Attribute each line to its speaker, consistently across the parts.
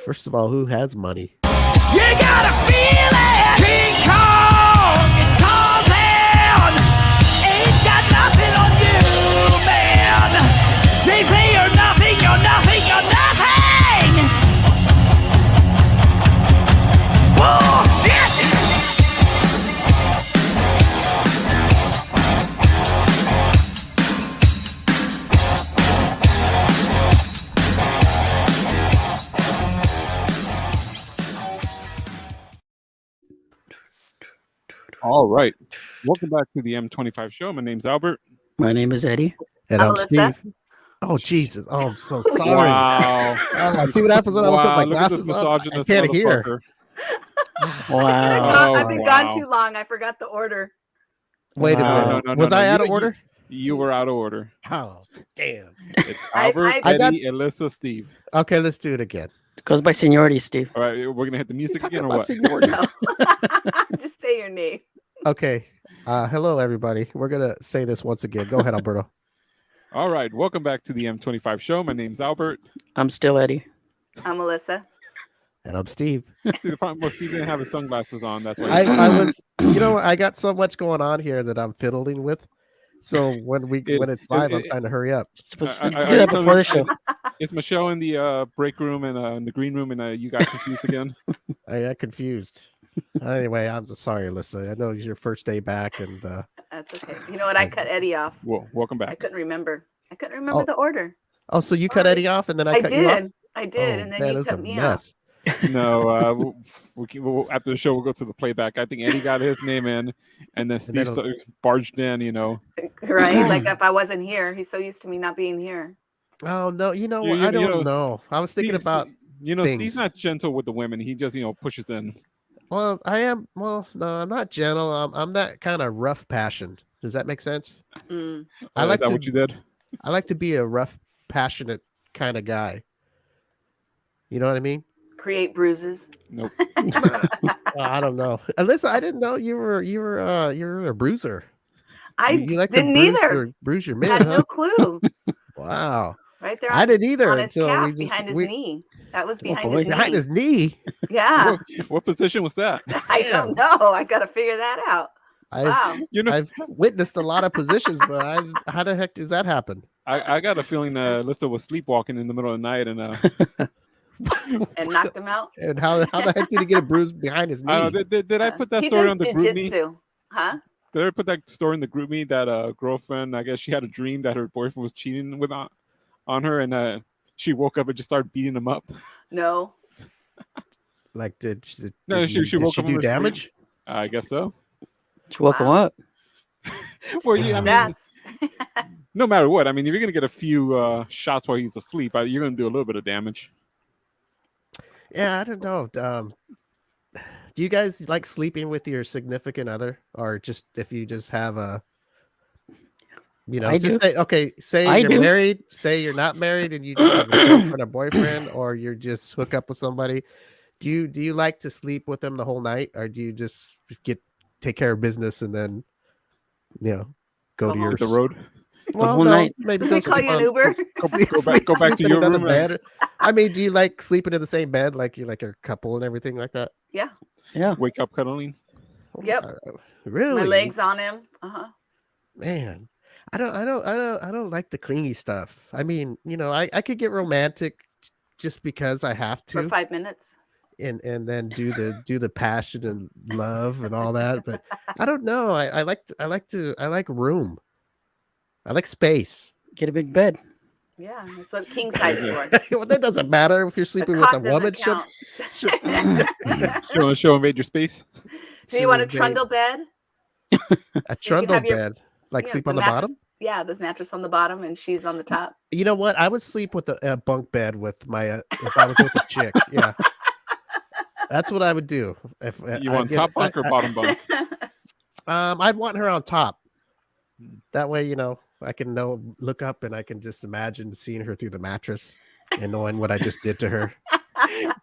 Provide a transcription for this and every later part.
Speaker 1: First of all, who has money?
Speaker 2: You gotta feel it! King Kong and Tarzan ain't got nothing on you, man! They say you're nothing, you're nothing, you're nothing! Bullshit!
Speaker 3: All right. Welcome back to the M25 Show. My name's Albert.
Speaker 4: My name is Eddie.
Speaker 1: And I'm
Speaker 5: Melissa.
Speaker 1: Steve. Oh, Jesus. Oh, I'm so sorry.
Speaker 3: Wow.
Speaker 1: Oh, see what happens when I don't put my
Speaker 3: Look at this
Speaker 1: glasses on? I
Speaker 3: misogynist
Speaker 1: can't hear.
Speaker 3: motherfucker.
Speaker 4: Wow.
Speaker 5: I've been
Speaker 3: wow.
Speaker 5: gone too long. I forgot the order.
Speaker 1: Wait a
Speaker 4: Wow.
Speaker 1: minute.
Speaker 3: No,
Speaker 1: Was I out of
Speaker 3: You-
Speaker 1: order?
Speaker 3: You were out of order.
Speaker 1: Oh, damn.
Speaker 3: It's Albert,
Speaker 5: I
Speaker 3: Eddie, Alyssa, Steve.
Speaker 1: Okay, let's do it again.
Speaker 4: It goes by seniority, Steve.
Speaker 3: All right, we're going to hit the music
Speaker 1: Talking
Speaker 3: again or
Speaker 1: about
Speaker 3: what?
Speaker 1: seniority.
Speaker 5: No. Just say your name.
Speaker 1: Okay. Hello, everybody. We're going to say this once again. Go ahead, Alberto.
Speaker 3: All right. Welcome back to the M25 Show. My name's Albert.
Speaker 4: I'm still Eddie.
Speaker 5: I'm Melissa.
Speaker 1: And I'm Steve.
Speaker 3: See, the problem was Steve didn't have his sunglasses on. That's why.
Speaker 1: I was, I got so much going on here that I'm fiddling with. So when it's live, I'm trying to hurry up.
Speaker 4: Supposed
Speaker 3: I-
Speaker 4: to
Speaker 3: I-
Speaker 4: do that
Speaker 3: I-
Speaker 4: before the show.
Speaker 3: Is Michelle in the break room and in the green room and you got confused again?
Speaker 1: I got confused. Anyway, I'm sorry, Alyssa. I know it's your first day back, and
Speaker 5: That's okay. You know what? I cut Eddie off.
Speaker 3: Well, welcome
Speaker 5: I
Speaker 3: back.
Speaker 5: couldn't rember. I couldn't remember the order.
Speaker 1: oh, so you cut Eddie off, and then I cut you off.
Speaker 5: I did,
Speaker 1: Oh,
Speaker 5: and then
Speaker 1: that
Speaker 5: you
Speaker 1: is
Speaker 5: cut
Speaker 1: a
Speaker 5: me
Speaker 1: mess.
Speaker 3: No, after the show, we'll go to the playback. I think Eddie got his name in, and then Steve
Speaker 5: then
Speaker 3: barged in,
Speaker 5: off. Right? Like if I wasn't here, he's so used to me not being here.
Speaker 1: Oh no,
Speaker 3: You-
Speaker 1: what?
Speaker 3: you
Speaker 1: I don't
Speaker 3: know,
Speaker 1: know. I was thinking
Speaker 3: Steve's-
Speaker 1: about.
Speaker 3: Steve's
Speaker 1: things.
Speaker 3: not gentle with the women. He just, pushes in.
Speaker 1: Well, I am. Well, no, I'm not gentle. I'm that kind of rough passion. Does that make sense?
Speaker 5: Mm.
Speaker 1: I
Speaker 3: Is
Speaker 1: like
Speaker 3: that
Speaker 1: to.
Speaker 3: what you did?
Speaker 1: I like to be a rough, passionate kind of guy. You know what I mean?
Speaker 5: Create bruises.
Speaker 3: Nope.
Speaker 1: I don't know. Alyssa, I didn't know you're a bruiser.
Speaker 5: I
Speaker 1: You like
Speaker 5: didn't
Speaker 1: to
Speaker 5: either.
Speaker 1: bruise your
Speaker 5: I
Speaker 1: men,
Speaker 5: had
Speaker 1: huh?
Speaker 5: no clue.
Speaker 1: Wow.
Speaker 5: Right there.
Speaker 1: I didn't either
Speaker 5: On his
Speaker 1: until
Speaker 5: calf,
Speaker 1: we just
Speaker 5: behind his knee. That was behind
Speaker 4: boy.
Speaker 5: his knee.
Speaker 1: behind his knee.
Speaker 5: Yeah.
Speaker 3: What position was that?
Speaker 5: I don't know. I got to figure that out. Wow.
Speaker 1: I've witnessed a lot of positions, but how the heck does that happen?
Speaker 3: I got a feeling Alyssa was sleepwalking in the middle of the night, and
Speaker 5: And knocked him out.
Speaker 1: And how the heck did he get a bruise behind his knee?
Speaker 3: did I put that
Speaker 5: He
Speaker 3: story
Speaker 5: does
Speaker 3: on the group me?
Speaker 5: jujitsu. Huh?
Speaker 3: Did I put that story in the group me that a girlfriend, I guess she had a dream that her boyfriend was cheating with on her, and she woke up and just started beating him up.
Speaker 5: No.
Speaker 1: Like did she
Speaker 3: woke up
Speaker 1: do
Speaker 3: from her
Speaker 1: damage?
Speaker 3: sleep. I guess so.
Speaker 4: Just woke him
Speaker 5: Wow.
Speaker 4: up.
Speaker 3: Well, I mean,
Speaker 5: Yes.
Speaker 3: no matter what, I mean, if you're gonna get a few shots while he's asleep, you're gonna do a little bit of damage.
Speaker 1: Yeah, I don't know. Do you guys like sleeping with your significant other, or just if you just have a,
Speaker 4: I
Speaker 1: just
Speaker 4: do.
Speaker 1: say okay, say
Speaker 4: I
Speaker 1: you're
Speaker 4: do.
Speaker 1: married, say you're not married, and you just have a girlfriend or boyfriend, or you're just hook up with somebody. Do you like to sleep with them the whole night, or do you just take care of business and then, go to your
Speaker 3: Hit the road.
Speaker 1: Well,
Speaker 4: whole
Speaker 1: no,
Speaker 4: night.
Speaker 1: maybe
Speaker 5: Can
Speaker 1: go
Speaker 5: we call
Speaker 1: sleep
Speaker 5: you an
Speaker 1: on-
Speaker 5: Uber?
Speaker 3: Go back to
Speaker 1: sleep in
Speaker 3: your
Speaker 1: another
Speaker 3: room.
Speaker 1: bed. I mean, do you like sleeping in the same bed, like you like your couple and everything like that?
Speaker 5: Yeah.
Speaker 4: Yeah.
Speaker 3: Wake up cuddling.
Speaker 5: Yep.
Speaker 1: Really?
Speaker 5: My legs on him. Uh-huh.
Speaker 1: Man, I don't like the clingy stuff. I mean, I could get romantic just because I have
Speaker 5: For
Speaker 1: to,
Speaker 5: 5 minutes.
Speaker 1: and then do the passion and love and all that. But I don't know. I like room. I like space.
Speaker 4: Get a big bed.
Speaker 5: Yeah, that's what king size for.
Speaker 1: Well, that doesn't matter if you're
Speaker 5: The
Speaker 1: sleeping with a
Speaker 5: cot
Speaker 1: woman.
Speaker 5: doesn't
Speaker 1: She'll-
Speaker 5: count.
Speaker 3: Show invade your space.
Speaker 5: Do you want a
Speaker 1: she'll
Speaker 5: trundle bed?
Speaker 1: A
Speaker 5: So you can
Speaker 1: trundle
Speaker 5: have your-
Speaker 1: bed, like
Speaker 5: Yeah,
Speaker 1: sleep
Speaker 5: the
Speaker 1: on the
Speaker 5: mattress-
Speaker 1: bottom.
Speaker 5: Yeah, there's mattress on the bottom and she's on the top.
Speaker 1: You know what? I would sleep with a bunk bed with my if I was with a chick. Yeah, that's what I would do. If
Speaker 3: You
Speaker 1: I
Speaker 3: want
Speaker 1: get-
Speaker 3: top bunk or bottom bunk?
Speaker 1: I'd want her on top.
Speaker 3: Hmm.
Speaker 1: That way, I can look up and I can just imagine seeing her through the mattress and knowing what I just did to her.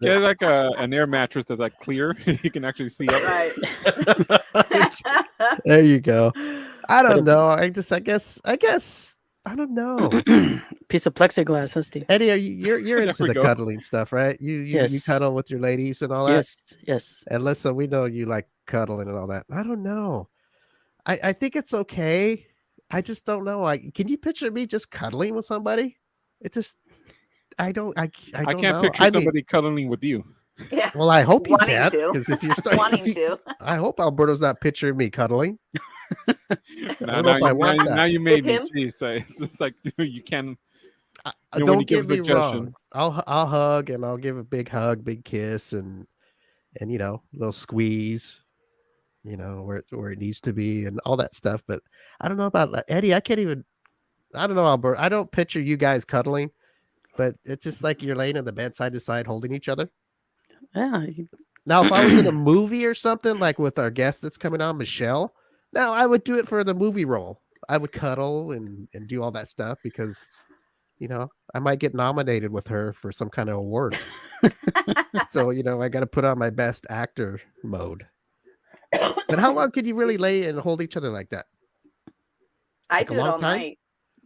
Speaker 3: Get like an air mattress that's like clear. You can actually see up.
Speaker 5: Right.
Speaker 1: There you go. I don't know. I guess I don't know.
Speaker 4: piece of plexiglass, huh, Steve?
Speaker 1: Eddie, you're
Speaker 3: There
Speaker 1: into
Speaker 3: we
Speaker 1: the
Speaker 3: go.
Speaker 1: cuddling stuff, right? You
Speaker 4: Yes.
Speaker 1: cuddle with your ladies and all that.
Speaker 4: Yes, yes.
Speaker 1: And listen, we know you like cuddling and all that. I don't know. I think it's okay. I just don't know. Can you picture me just cuddling with somebody? It just I don't
Speaker 3: can't
Speaker 1: know.
Speaker 3: picture
Speaker 1: I mean,
Speaker 3: somebody cuddling with you.
Speaker 5: Yeah.
Speaker 1: well, I hope you
Speaker 5: Wanting
Speaker 1: can,
Speaker 5: to.
Speaker 1: because if you're starting,
Speaker 5: Wanting to.
Speaker 1: I hope Alberto's not picturing me cuddling. I
Speaker 3: Now,
Speaker 1: don't know if I want
Speaker 3: now
Speaker 1: that.
Speaker 3: you made me.
Speaker 5: him?
Speaker 3: Jeez, it's like you can't. When you
Speaker 1: Don't
Speaker 3: give a
Speaker 1: get me
Speaker 3: suggestion.
Speaker 1: wrong. I'll hug and I'll give a big hug, big kiss, and a little squeeze, where it needs to be and all that stuff. But I don't know about Eddie. I can't even. I don't know, Albert. I don't picture you guys cuddling, but it's just like you're laying in the bed side to side, holding each other.
Speaker 4: Yeah.
Speaker 1: Now, if I was in a movie or something, like with our guest that's coming on, Michelle, now I would do it for the movie role. I would cuddle and do all that stuff because, I might get nominated with her for some kind of award. So, I got to put on my best actor mode. But how long could you really lay and hold each other like that?
Speaker 5: I
Speaker 1: Like a
Speaker 5: do it
Speaker 1: long
Speaker 5: all
Speaker 1: time?
Speaker 5: night.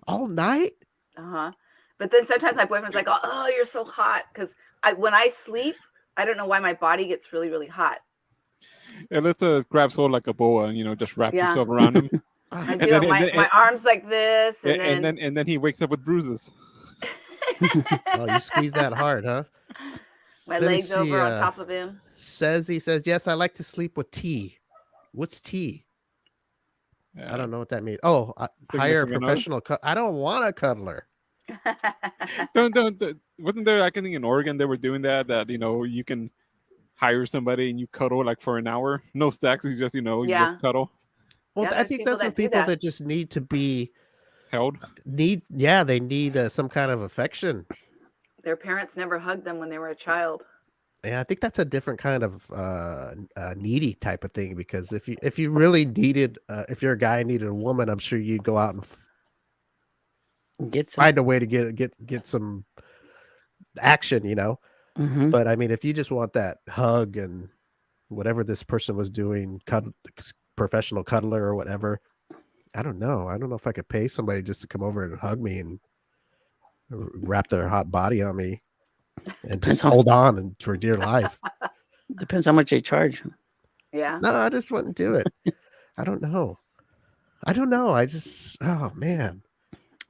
Speaker 1: All night?
Speaker 5: Uh-huh. But then sometimes my boyfriend's like, oh, you're so hot. Because when I sleep, I don't know why my body gets really, really hot.
Speaker 3: Yeah, let's grabs hold like a boa and just wrap
Speaker 5: Yeah.
Speaker 3: yourself around him.
Speaker 1: Ah,
Speaker 5: I do. My arms like this, and then
Speaker 3: and then he wakes up with bruises.
Speaker 1: oh, you squeeze that hard, huh?
Speaker 5: my
Speaker 1: Let me
Speaker 5: legs
Speaker 1: see,
Speaker 5: over on top of him.
Speaker 1: He says, yes, I like to sleep with tea. What's tea? I don't know what that means. Oh, hire a
Speaker 3: Significant other?
Speaker 1: professional. I don't want a cuddler.
Speaker 3: Don't. Wasn't there like in Oregon they were doing that you can hire somebody and you cuddle like for an hour, no sex, you just you
Speaker 5: Yeah.
Speaker 3: just cuddle,
Speaker 1: Well,
Speaker 5: Yeah,
Speaker 1: I
Speaker 5: there's
Speaker 1: think
Speaker 5: people
Speaker 1: those are
Speaker 5: that do
Speaker 1: people
Speaker 5: that.
Speaker 1: that just need to be
Speaker 3: held.
Speaker 1: they need some kind of affection.
Speaker 5: Their parents never hugged them when they were a child.
Speaker 1: Yeah, I think that's a different kind of needy type of thing, because if you really needed if you're a guy and needed a woman, I'm sure you'd go out and
Speaker 4: Get some.
Speaker 1: find a way to get some action,
Speaker 4: Mhm.
Speaker 1: But I mean, if you just want that hug and whatever this person was doing, professional cuddler or whatever, I don't know. I don't know if I could pay somebody just to come over and hug me and wrap their hot body on me and just hold on and for dear life.
Speaker 4: Depends how much they charge.
Speaker 5: Yeah.
Speaker 1: No, I just wouldn't do it. I don't know. I just, oh man,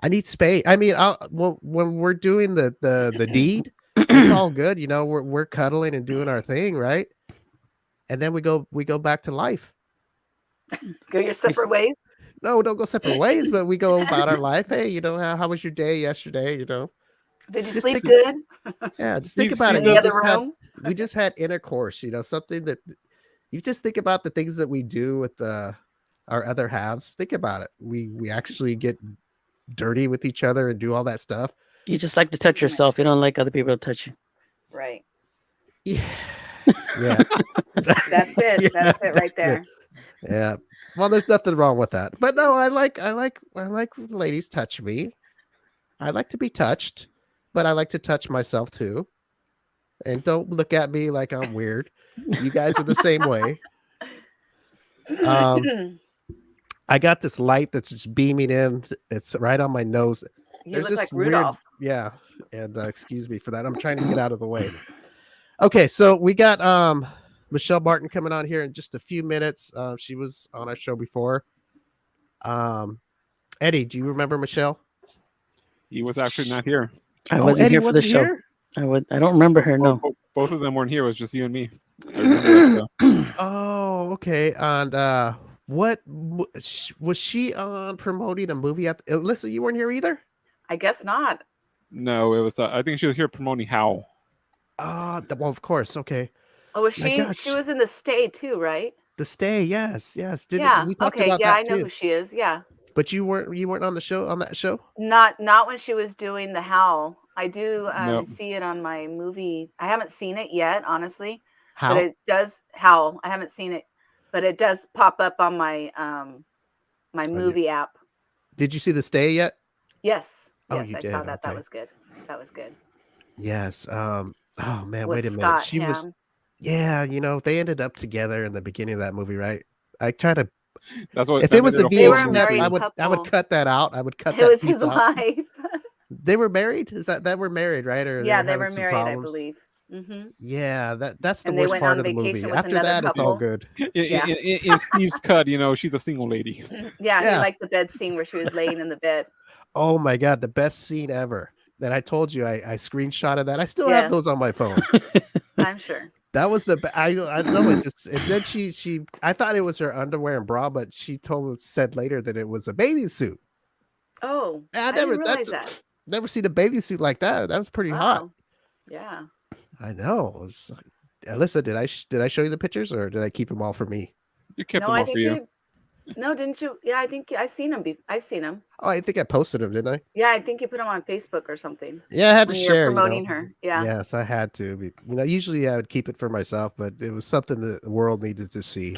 Speaker 1: I need space. I mean, when we're doing the deed, it's all good. We're cuddling and doing our thing, right? And then we go back to life.
Speaker 5: Go your separate ways.
Speaker 1: No, don't go separate ways, but we go about our life. Hey, how was your day yesterday?
Speaker 5: Did you
Speaker 1: Just
Speaker 5: sleep
Speaker 1: think-
Speaker 5: good?
Speaker 1: Yeah, just think about
Speaker 3: Steve
Speaker 1: it.
Speaker 5: In the
Speaker 1: You
Speaker 5: other
Speaker 1: just had,
Speaker 5: room?
Speaker 1: we just had intercourse, something that you just think about the things that we do with our other halves. Think about it. We actually get dirty with each other and do all that stuff.
Speaker 4: You just like to touch
Speaker 5: So much.
Speaker 4: yourself. You don't like other people to touch you.
Speaker 5: Right.
Speaker 1: Yeah. Yeah.
Speaker 5: That's it.
Speaker 1: Yeah,
Speaker 5: That's it right
Speaker 1: that's
Speaker 5: there.
Speaker 1: Yeah. Well, there's nothing wrong with that. But no, I like ladies touch me. I like to be touched, but I like to touch myself too. And don't look at me like I'm weird. You guys are the same way. I got this light that's just beaming in. It's right on my nose.
Speaker 5: You look
Speaker 1: this
Speaker 5: like Rudolph.
Speaker 1: yeah. And excuse me for that. I'm trying to get out of the way. Okay, so we got Michele Martin coming on here in just a few minutes. She was on our show before. Eddie, do you remember Michelle?
Speaker 3: He was actually not here.
Speaker 4: I wasn't
Speaker 1: Eddie
Speaker 4: here for the
Speaker 1: wasn't
Speaker 4: show.
Speaker 1: here?
Speaker 4: I don't remember her. No.
Speaker 3: Both of them weren't here. It was just you and me. I remember that,
Speaker 1: Oh, okay. And what was she on promoting a movie at? Alyssa, you weren't here either?
Speaker 5: I guess not.
Speaker 3: no, it was. I think she was here promoting How.
Speaker 1: Well, of course. Okay.
Speaker 5: Oh, was
Speaker 1: My
Speaker 5: she?
Speaker 1: gosh.
Speaker 5: She was in the Stay too, right?
Speaker 1: The Stay, yes.
Speaker 5: Yeah.
Speaker 1: We talked
Speaker 5: Okay.
Speaker 1: about
Speaker 5: Yeah, I
Speaker 1: that
Speaker 5: know
Speaker 1: too.
Speaker 5: who she is. Yeah.
Speaker 1: But you weren't on that show?
Speaker 5: Not when she was doing the Howl. I do
Speaker 3: No.
Speaker 5: see it on my movie. I haven't seen it yet, honestly.
Speaker 1: How?
Speaker 5: But it does Howl. I haven't seen it, but it does pop up on my my movie app.
Speaker 1: Did you see The Stay yet?
Speaker 5: Yes.
Speaker 1: Oh,
Speaker 5: Yes,
Speaker 1: you
Speaker 5: I
Speaker 1: did,
Speaker 5: saw that. That
Speaker 1: okay.
Speaker 5: was good. That was good.
Speaker 1: Yes. Oh man,
Speaker 5: With
Speaker 1: wait a minute.
Speaker 5: Scott
Speaker 1: She was
Speaker 5: Hamm.
Speaker 1: Yeah, they ended up together in the beginning of that movie, right? I try to
Speaker 3: That's what.
Speaker 1: if
Speaker 3: that
Speaker 1: it was
Speaker 3: made
Speaker 1: a
Speaker 3: it
Speaker 5: They were a
Speaker 1: VHS,
Speaker 5: married
Speaker 1: I would
Speaker 5: couple.
Speaker 1: cut that out. I would cut
Speaker 5: It
Speaker 1: that
Speaker 5: was
Speaker 1: piece
Speaker 5: his
Speaker 1: out.
Speaker 5: wife.
Speaker 1: They were married? Is that were married, right? Or
Speaker 5: Yeah,
Speaker 1: were
Speaker 5: they
Speaker 1: having
Speaker 5: were
Speaker 1: some
Speaker 5: married, I
Speaker 1: problems?
Speaker 5: believe. Hmm.
Speaker 1: Yeah, that's the
Speaker 5: And they
Speaker 1: worst
Speaker 5: went
Speaker 1: part
Speaker 5: on
Speaker 1: of the movie.
Speaker 5: vacation with
Speaker 1: After
Speaker 5: another
Speaker 1: that, it's all
Speaker 5: couple.
Speaker 1: good.
Speaker 5: Yeah.
Speaker 3: In Steve's cut, she's a single lady.
Speaker 5: Yeah, he
Speaker 1: Yeah.
Speaker 5: liked the bed scene where she was laying in the bed.
Speaker 1: Oh my god, the best scene ever. And I told you I screenshotted that. I still have
Speaker 5: Yes,
Speaker 1: those on my phone.
Speaker 5: I'm sure.
Speaker 1: That was I know it just and then she I thought it was her underwear and bra, but she said later that it was a bathing suit.
Speaker 5: Oh,
Speaker 1: I
Speaker 5: I
Speaker 1: never
Speaker 5: didn't realize that.
Speaker 1: never seen a bathing suit like that. That was pretty hot.
Speaker 5: Wow. Yeah.
Speaker 1: I know. It was like, Alyssa, did I show you the pictures or did I keep them all for me?
Speaker 3: You kept
Speaker 5: No,
Speaker 3: them
Speaker 5: I
Speaker 3: all for
Speaker 5: think
Speaker 3: you.
Speaker 5: you. No, didn't you? Yeah, I think I seen him. I seen him.
Speaker 1: Oh, I think I posted them, didn't I?
Speaker 5: Yeah, I think you put him on Facebook or something
Speaker 1: Yeah, I had to
Speaker 5: when you were
Speaker 1: share.
Speaker 5: promoting her. Yeah.
Speaker 1: Yes, I had to. Usually I would keep it for myself, but it was something that the world needed to see.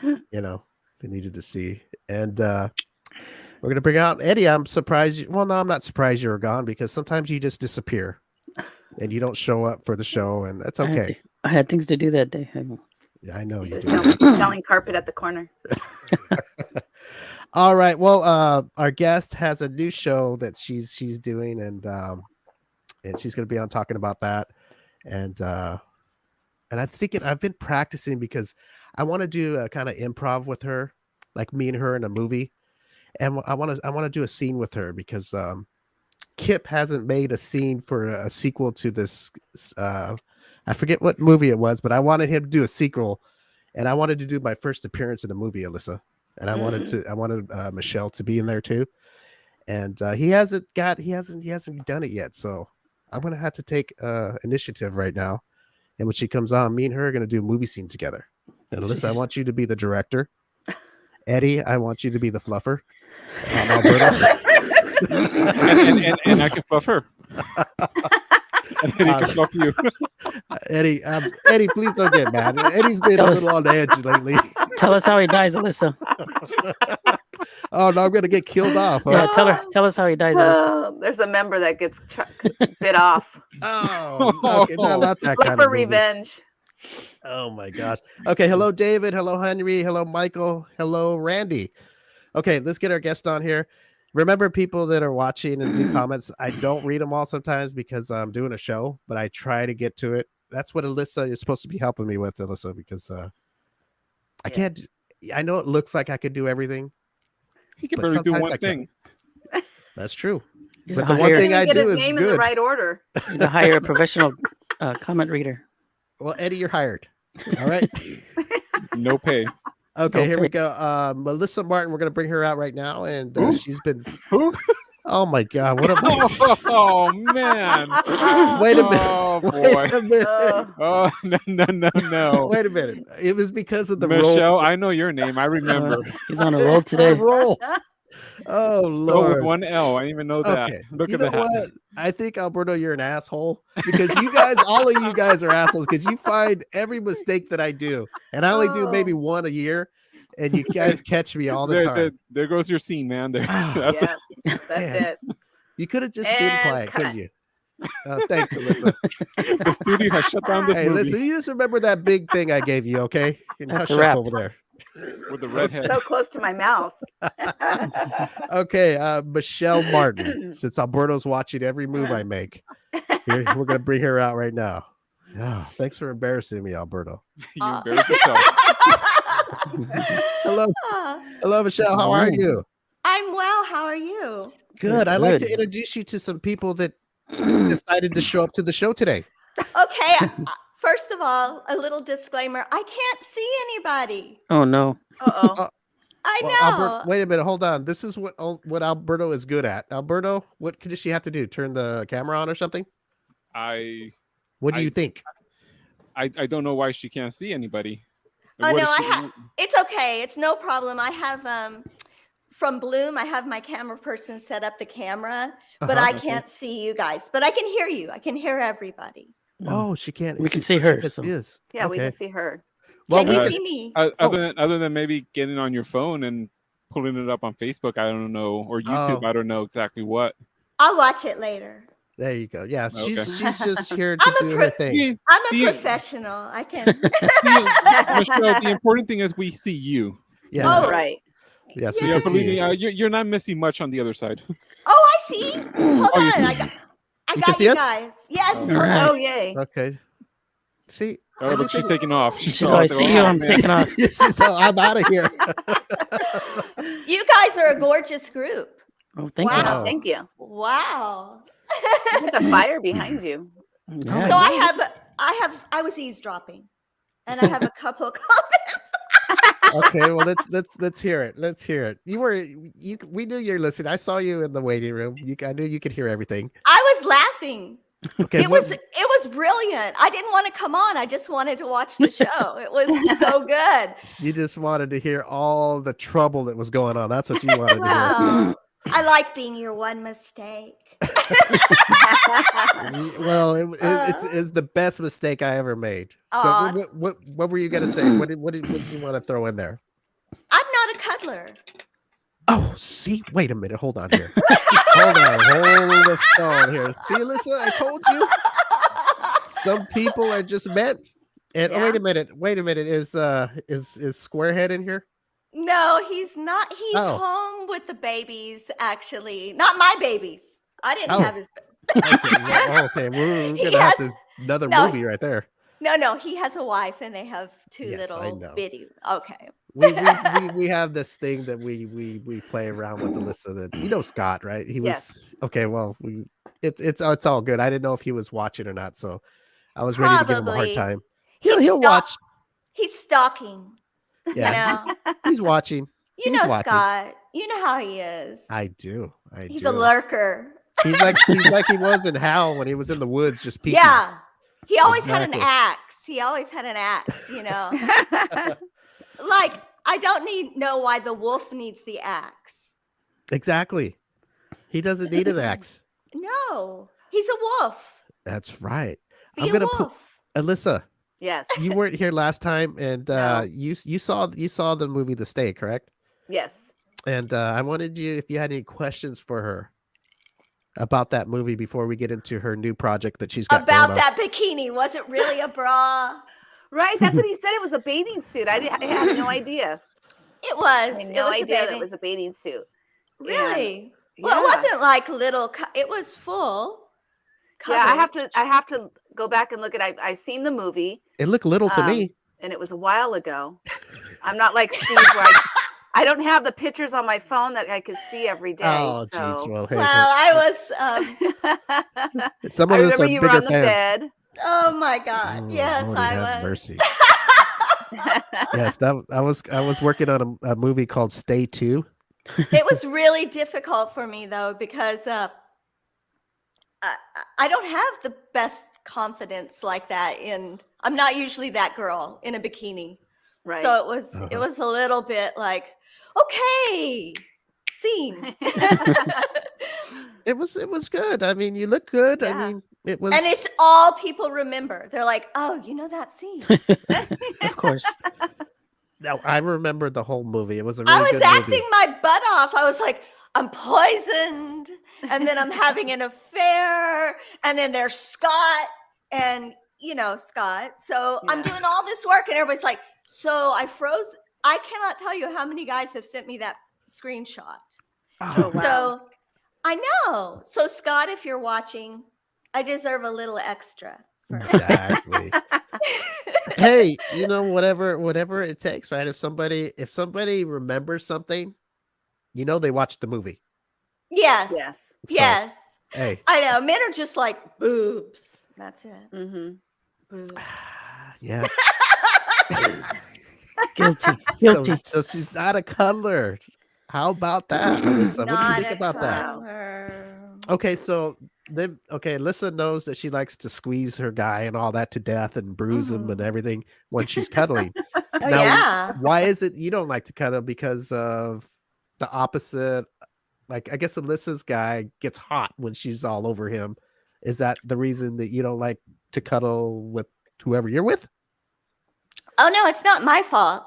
Speaker 1: They needed to see. And we're gonna bring out Eddie. I'm surprised. Well, no, I'm not surprised you were gone because sometimes you just disappear and you don't show up for the show, and that's okay.
Speaker 4: I had things to do that day.
Speaker 1: Yeah, I know
Speaker 5: He
Speaker 1: you
Speaker 5: was
Speaker 1: do.
Speaker 5: selling carpet at the corner.
Speaker 1: All right. Well, our guest has a new show that she's doing, and she's going to be on talking about that. And I'm thinking I've been practicing because I want to do a kind of improv with her, like me and her in a movie, and I want to do a scene with her because Kip hasn't made a scene for a sequel to this. I forget what movie it was, but I wanted him to do a sequel, and I wanted to do my first appearance in a movie, Alyssa. And I wanted Michelle to be in there too, and he hasn't done it yet. So I'm gonna have to take initiative right now. And when she comes on, me and her are gonna do a movie scene together. And Alyssa, I want you to be the director. Eddie, I want you to be the fluffer.
Speaker 3: and I can fluff her. And Eddie can fluff you.
Speaker 1: Eddie, please don't get mad. Eddie's been a little on edge lately.
Speaker 4: Tell us how he dies, Alyssa.
Speaker 1: Oh no, I'm gonna get killed off. Huh?
Speaker 4: Yeah, tell us how he dies, Alyssa.
Speaker 5: There's a member that gets bit off.
Speaker 1: Oh, okay, no, not that
Speaker 5: Look
Speaker 1: kind
Speaker 5: for
Speaker 1: of movie.
Speaker 5: revenge.
Speaker 1: Oh my gosh. Okay, hello David, hello Henry, hello Michael, hello Randy. Okay, let's get our guest on here. Remember, people that are watching and do comments, I don't read them all sometimes because I'm doing a show, but I try to get to it. That's what Alyssa is supposed to be helping me with, Alyssa, because I can't. I know it looks like I could do everything.
Speaker 3: He can
Speaker 1: But
Speaker 3: barely do
Speaker 1: sometimes
Speaker 3: one
Speaker 1: I
Speaker 3: thing.
Speaker 1: That's true.
Speaker 4: You
Speaker 1: But
Speaker 4: gotta
Speaker 1: the one
Speaker 4: hire-
Speaker 1: thing I
Speaker 5: Get
Speaker 1: do
Speaker 5: his
Speaker 1: is
Speaker 5: name in the
Speaker 1: good.
Speaker 5: right order.
Speaker 4: you gotta hire a professional comment reader.
Speaker 1: Well, Eddie, you're hired. All right.
Speaker 3: No pay.
Speaker 1: Okay, here we
Speaker 4: Okay.
Speaker 1: go. Melissa Martin, we're gonna bring her out right now, and
Speaker 3: Who?
Speaker 1: she's been.
Speaker 3: Who?
Speaker 1: Oh my God! What a
Speaker 3: Oh man!
Speaker 1: Wait a minute.
Speaker 3: Oh
Speaker 1: Wait
Speaker 3: boy!
Speaker 1: a minute.
Speaker 3: Oh no!
Speaker 1: Wait a minute. It was because of the roll.
Speaker 3: Michelle, I know your name. I remember.
Speaker 4: He's on a roll
Speaker 1: The
Speaker 4: today.
Speaker 1: roll. Oh
Speaker 3: Spelled
Speaker 1: Lord.
Speaker 3: with one L. I didn't even know that.
Speaker 1: Okay.
Speaker 3: Look
Speaker 1: You
Speaker 3: at
Speaker 1: know
Speaker 3: that.
Speaker 1: what? I think Alberto, you're an asshole because you guys, all of you guys are assholes because you find every mistake that I do, and I only do maybe one a year, and you guys catch me all the time.
Speaker 3: There goes your scene, man. There.
Speaker 5: Yeah, that's
Speaker 1: Man.
Speaker 5: it.
Speaker 1: You could have just been
Speaker 5: And
Speaker 1: quiet,
Speaker 5: cut.
Speaker 1: couldn't you? Thanks, Alyssa.
Speaker 3: The studio has shut down this
Speaker 1: Hey,
Speaker 3: movie
Speaker 1: listen, you just remember that big thing I gave you, okay? And
Speaker 4: That's
Speaker 1: hush
Speaker 4: a
Speaker 1: up
Speaker 4: wrap.
Speaker 1: over there.
Speaker 3: with the redhead.
Speaker 5: So close to my mouth.
Speaker 1: Okay, Michele Martin. Since Alberto's watching every move I make, here, we're gonna bring her out right now. Oh, thanks for embarrassing me, Alberto.
Speaker 3: You embarrassed yourself.
Speaker 1: Hello, hello, Michelle. How are you?
Speaker 6: I'm well. How are you?
Speaker 1: Good. I'd like
Speaker 4: Good.
Speaker 1: to introduce you to some people that decided to show up to the show today.
Speaker 6: Okay. First of all, a little disclaimer. I can't see anybody.
Speaker 4: Oh no.
Speaker 5: Uh-oh.
Speaker 6: I
Speaker 1: Well,
Speaker 6: know.
Speaker 1: Albert, wait a minute. Hold on. This is what Alberto is good at. Alberto, what does she have to do? Turn the camera on or something? What do you think?
Speaker 3: I don't know why she can't see anybody.
Speaker 6: Oh,
Speaker 3: What
Speaker 6: no,
Speaker 3: is
Speaker 6: I It's okay. It's no problem. I have from Bloom, I have my camera person set up the camera, but
Speaker 1: Uh-huh.
Speaker 6: I can't see you guys. But I can hear you. I can hear everybody.
Speaker 1: Oh, she can't.
Speaker 4: We can
Speaker 1: she-
Speaker 4: see
Speaker 1: she
Speaker 4: her,
Speaker 1: just
Speaker 4: so-
Speaker 1: is.
Speaker 5: Yeah, we
Speaker 1: Okay.
Speaker 5: can see her.
Speaker 1: Well,
Speaker 6: Can you
Speaker 3: we-
Speaker 6: see me?
Speaker 3: other than maybe getting on your phone and pulling it up on Facebook, I don't know, or YouTube,
Speaker 1: Oh.
Speaker 3: I don't know exactly what.
Speaker 6: I'll watch it later.
Speaker 1: there you go. Yeah,
Speaker 3: Okay.
Speaker 1: she's just here to
Speaker 6: I'm a
Speaker 1: do
Speaker 6: pro-
Speaker 1: her thing.
Speaker 3: The-
Speaker 6: I'm a
Speaker 3: the-
Speaker 6: professional. I can.
Speaker 3: Michelle, the important thing is we see you.
Speaker 1: Yeah.
Speaker 6: Oh,
Speaker 5: Right.
Speaker 1: Yes, we
Speaker 3: Yeah,
Speaker 1: can see
Speaker 3: believe me,
Speaker 1: you.
Speaker 3: you're not missing much on the other side.
Speaker 6: Oh, I see. Hold
Speaker 3: Oh, you
Speaker 6: on.
Speaker 3: see?
Speaker 6: I
Speaker 1: You can
Speaker 6: got
Speaker 1: see
Speaker 6: you
Speaker 1: us?
Speaker 6: guys. Yes.
Speaker 3: Oh.
Speaker 6: Hold
Speaker 4: All
Speaker 6: on.
Speaker 4: right.
Speaker 5: Oh, yay.
Speaker 1: Okay. See,
Speaker 3: Oh, look, she's
Speaker 1: everything.
Speaker 3: taking off.
Speaker 4: She's
Speaker 3: oh,
Speaker 4: always
Speaker 3: oh,
Speaker 4: see you. I'm
Speaker 3: man.
Speaker 4: taking off.
Speaker 1: She's all, I'm out of here.
Speaker 6: You guys are a gorgeous group.
Speaker 4: Oh, thank you.
Speaker 5: Wow.
Speaker 1: Wow.
Speaker 5: Thank you.
Speaker 6: Wow.
Speaker 5: Look at the fire behind you.
Speaker 4: Yeah.
Speaker 6: So I was eavesdropping, and I have a couple of comments.
Speaker 1: Okay, well let's hear it. Let's hear it. We knew you're listening. I saw you in the waiting room. I knew you could hear everything.
Speaker 6: I was laughing.
Speaker 1: Okay,
Speaker 6: It was brilliant. I didn't want to come on. I just wanted to watch the show. It was so good.
Speaker 1: you just wanted to hear all the trouble that was going on. That's what you wanted to hear.
Speaker 6: Wow. I like being your one mistake.
Speaker 1: Well, it's the best mistake I ever made. So
Speaker 6: Aw.
Speaker 1: what were you gonna say? What did you want to throw in there?
Speaker 6: I'm not a cuddler.
Speaker 1: Oh, see, wait a minute. Hold on here. Hold the phone here. See, Alyssa, I told you. Some people are just meant. And
Speaker 5: Yeah.
Speaker 1: wait a minute. Is Squarehead in here?
Speaker 6: No, he's not. He's
Speaker 1: Oh.
Speaker 6: home with the babies, actually. Not my babies. I didn't
Speaker 1: Oh.
Speaker 6: have his.
Speaker 1: Okay. We're
Speaker 6: He
Speaker 1: gonna have
Speaker 6: has-
Speaker 1: to another
Speaker 6: no,
Speaker 1: movie right there.
Speaker 6: No, he has a wife and they have two
Speaker 1: Yes, I
Speaker 6: little
Speaker 1: know.
Speaker 6: bitty. Okay.
Speaker 1: We have this thing that we play around with Alyssa. That Scott, right? He was
Speaker 5: Yes.
Speaker 1: okay. Well, it's all good. I didn't know if he was watching or not, so I was ready to give him a hard
Speaker 6: Probably.
Speaker 1: time.
Speaker 6: He's
Speaker 1: He'll watch.
Speaker 6: He's stalking.
Speaker 1: Yeah,
Speaker 6: You know,
Speaker 1: he's watching.
Speaker 6: you
Speaker 1: He's
Speaker 6: know
Speaker 1: watching.
Speaker 6: Scott. You know how he is.
Speaker 1: I do.
Speaker 6: He's a lurker.
Speaker 1: He's like he was in Hal when he was in the woods just peeking.
Speaker 6: Yeah. He always had
Speaker 1: Exactly.
Speaker 6: an axe. He always had an axe, Like, I don't know why the wolf needs the axe.
Speaker 1: Exactly. He doesn't need an axe.
Speaker 6: No, he's a wolf.
Speaker 1: That's right.
Speaker 6: Be
Speaker 1: I'm
Speaker 6: a
Speaker 1: gonna
Speaker 6: wolf.
Speaker 1: put Alyssa.
Speaker 5: Yes.
Speaker 1: You weren't here last time, and
Speaker 5: No.
Speaker 1: you saw the movie The Stay, correct?
Speaker 5: Yes.
Speaker 1: And I wanted you if you had any questions for her about that movie before we get into her new project that she's got
Speaker 6: About
Speaker 1: going on.
Speaker 6: that bikini. Was it really a bra?
Speaker 5: Right. That's what he said. It was a bathing suit. I had no idea.
Speaker 6: It was.
Speaker 5: I had
Speaker 6: It
Speaker 5: no
Speaker 6: was a
Speaker 5: idea that
Speaker 6: bathing-
Speaker 5: it was a bathing suit.
Speaker 6: Really?
Speaker 5: And-
Speaker 6: Well, it
Speaker 5: yeah.
Speaker 6: wasn't like little. It was full.
Speaker 5: Yeah, I
Speaker 6: coverage.
Speaker 5: have to go back and look at. I seen the movie,
Speaker 1: It looked little to me.
Speaker 5: and it was a while ago. I'm not like Steve, where I don't have the pictures on my phone that I could see every day.
Speaker 1: Oh,
Speaker 5: so.
Speaker 1: jeez. Well, hey,
Speaker 6: Well, I was.
Speaker 1: some
Speaker 5: I
Speaker 1: of us
Speaker 5: remember
Speaker 1: are
Speaker 5: you were
Speaker 1: bigger
Speaker 5: on the
Speaker 1: fans.
Speaker 5: bed.
Speaker 6: Oh my God!
Speaker 1: Oh,
Speaker 6: Yes,
Speaker 1: Lordy
Speaker 6: I
Speaker 1: have
Speaker 6: was.
Speaker 1: Mercy. Yes, I was working on a movie called Stay 2.
Speaker 6: It was really difficult for me though because I don't have the best confidence like that. I'm not usually that girl in a bikini.
Speaker 5: Right.
Speaker 6: So it
Speaker 1: Uh-huh.
Speaker 6: was a little bit like, okay, scene.
Speaker 1: It was good. I mean, you look good. I
Speaker 6: Yeah.
Speaker 1: mean, it was.
Speaker 6: And it's all people remember. They're like, oh, you know that scene.
Speaker 4: Of course.
Speaker 1: No, I remember the whole movie. It was a really
Speaker 6: I was
Speaker 1: good
Speaker 6: acting
Speaker 1: movie.
Speaker 6: my butt off. I was like, I'm poisoned. And then I'm having an affair. And then there's Scott and, Scott. So I'm
Speaker 5: Yeah.
Speaker 6: doing all this work. And everybody's like, so I froze. I cannot tell you how many guys have sent me that screenshot.
Speaker 5: Oh, wow.
Speaker 6: So I know. So, Scott, if you're watching, I deserve a little extra.
Speaker 1: Exactly. Hey, whatever it takes, right? If somebody remembers something, they watched the movie.
Speaker 6: Yes.
Speaker 5: Yes.
Speaker 1: So,
Speaker 6: Yes.
Speaker 1: Hey,
Speaker 6: I know. Men are just like boobs. That's it.
Speaker 5: Mm-hmm.
Speaker 6: Boobs.
Speaker 1: yeah.
Speaker 4: Guilty.
Speaker 1: So,
Speaker 4: Guilty.
Speaker 1: so she's not a cuddler. How about that, Alyssa? What do you
Speaker 6: Not
Speaker 1: think
Speaker 6: a
Speaker 1: about that?
Speaker 6: color.
Speaker 1: Okay, so Alyssa knows that she likes to squeeze her guy and all that to death and bruise him and everything when she's cuddling.
Speaker 6: Oh,
Speaker 1: Now,
Speaker 6: yeah.
Speaker 1: why is it you don't like to cuddle? Because of the opposite. Like, I guess Alyssa's guy gets hot when she's all over him. Is that the reason that you don't like to cuddle with whoever you're with?
Speaker 6: Oh, no, it's not my fault.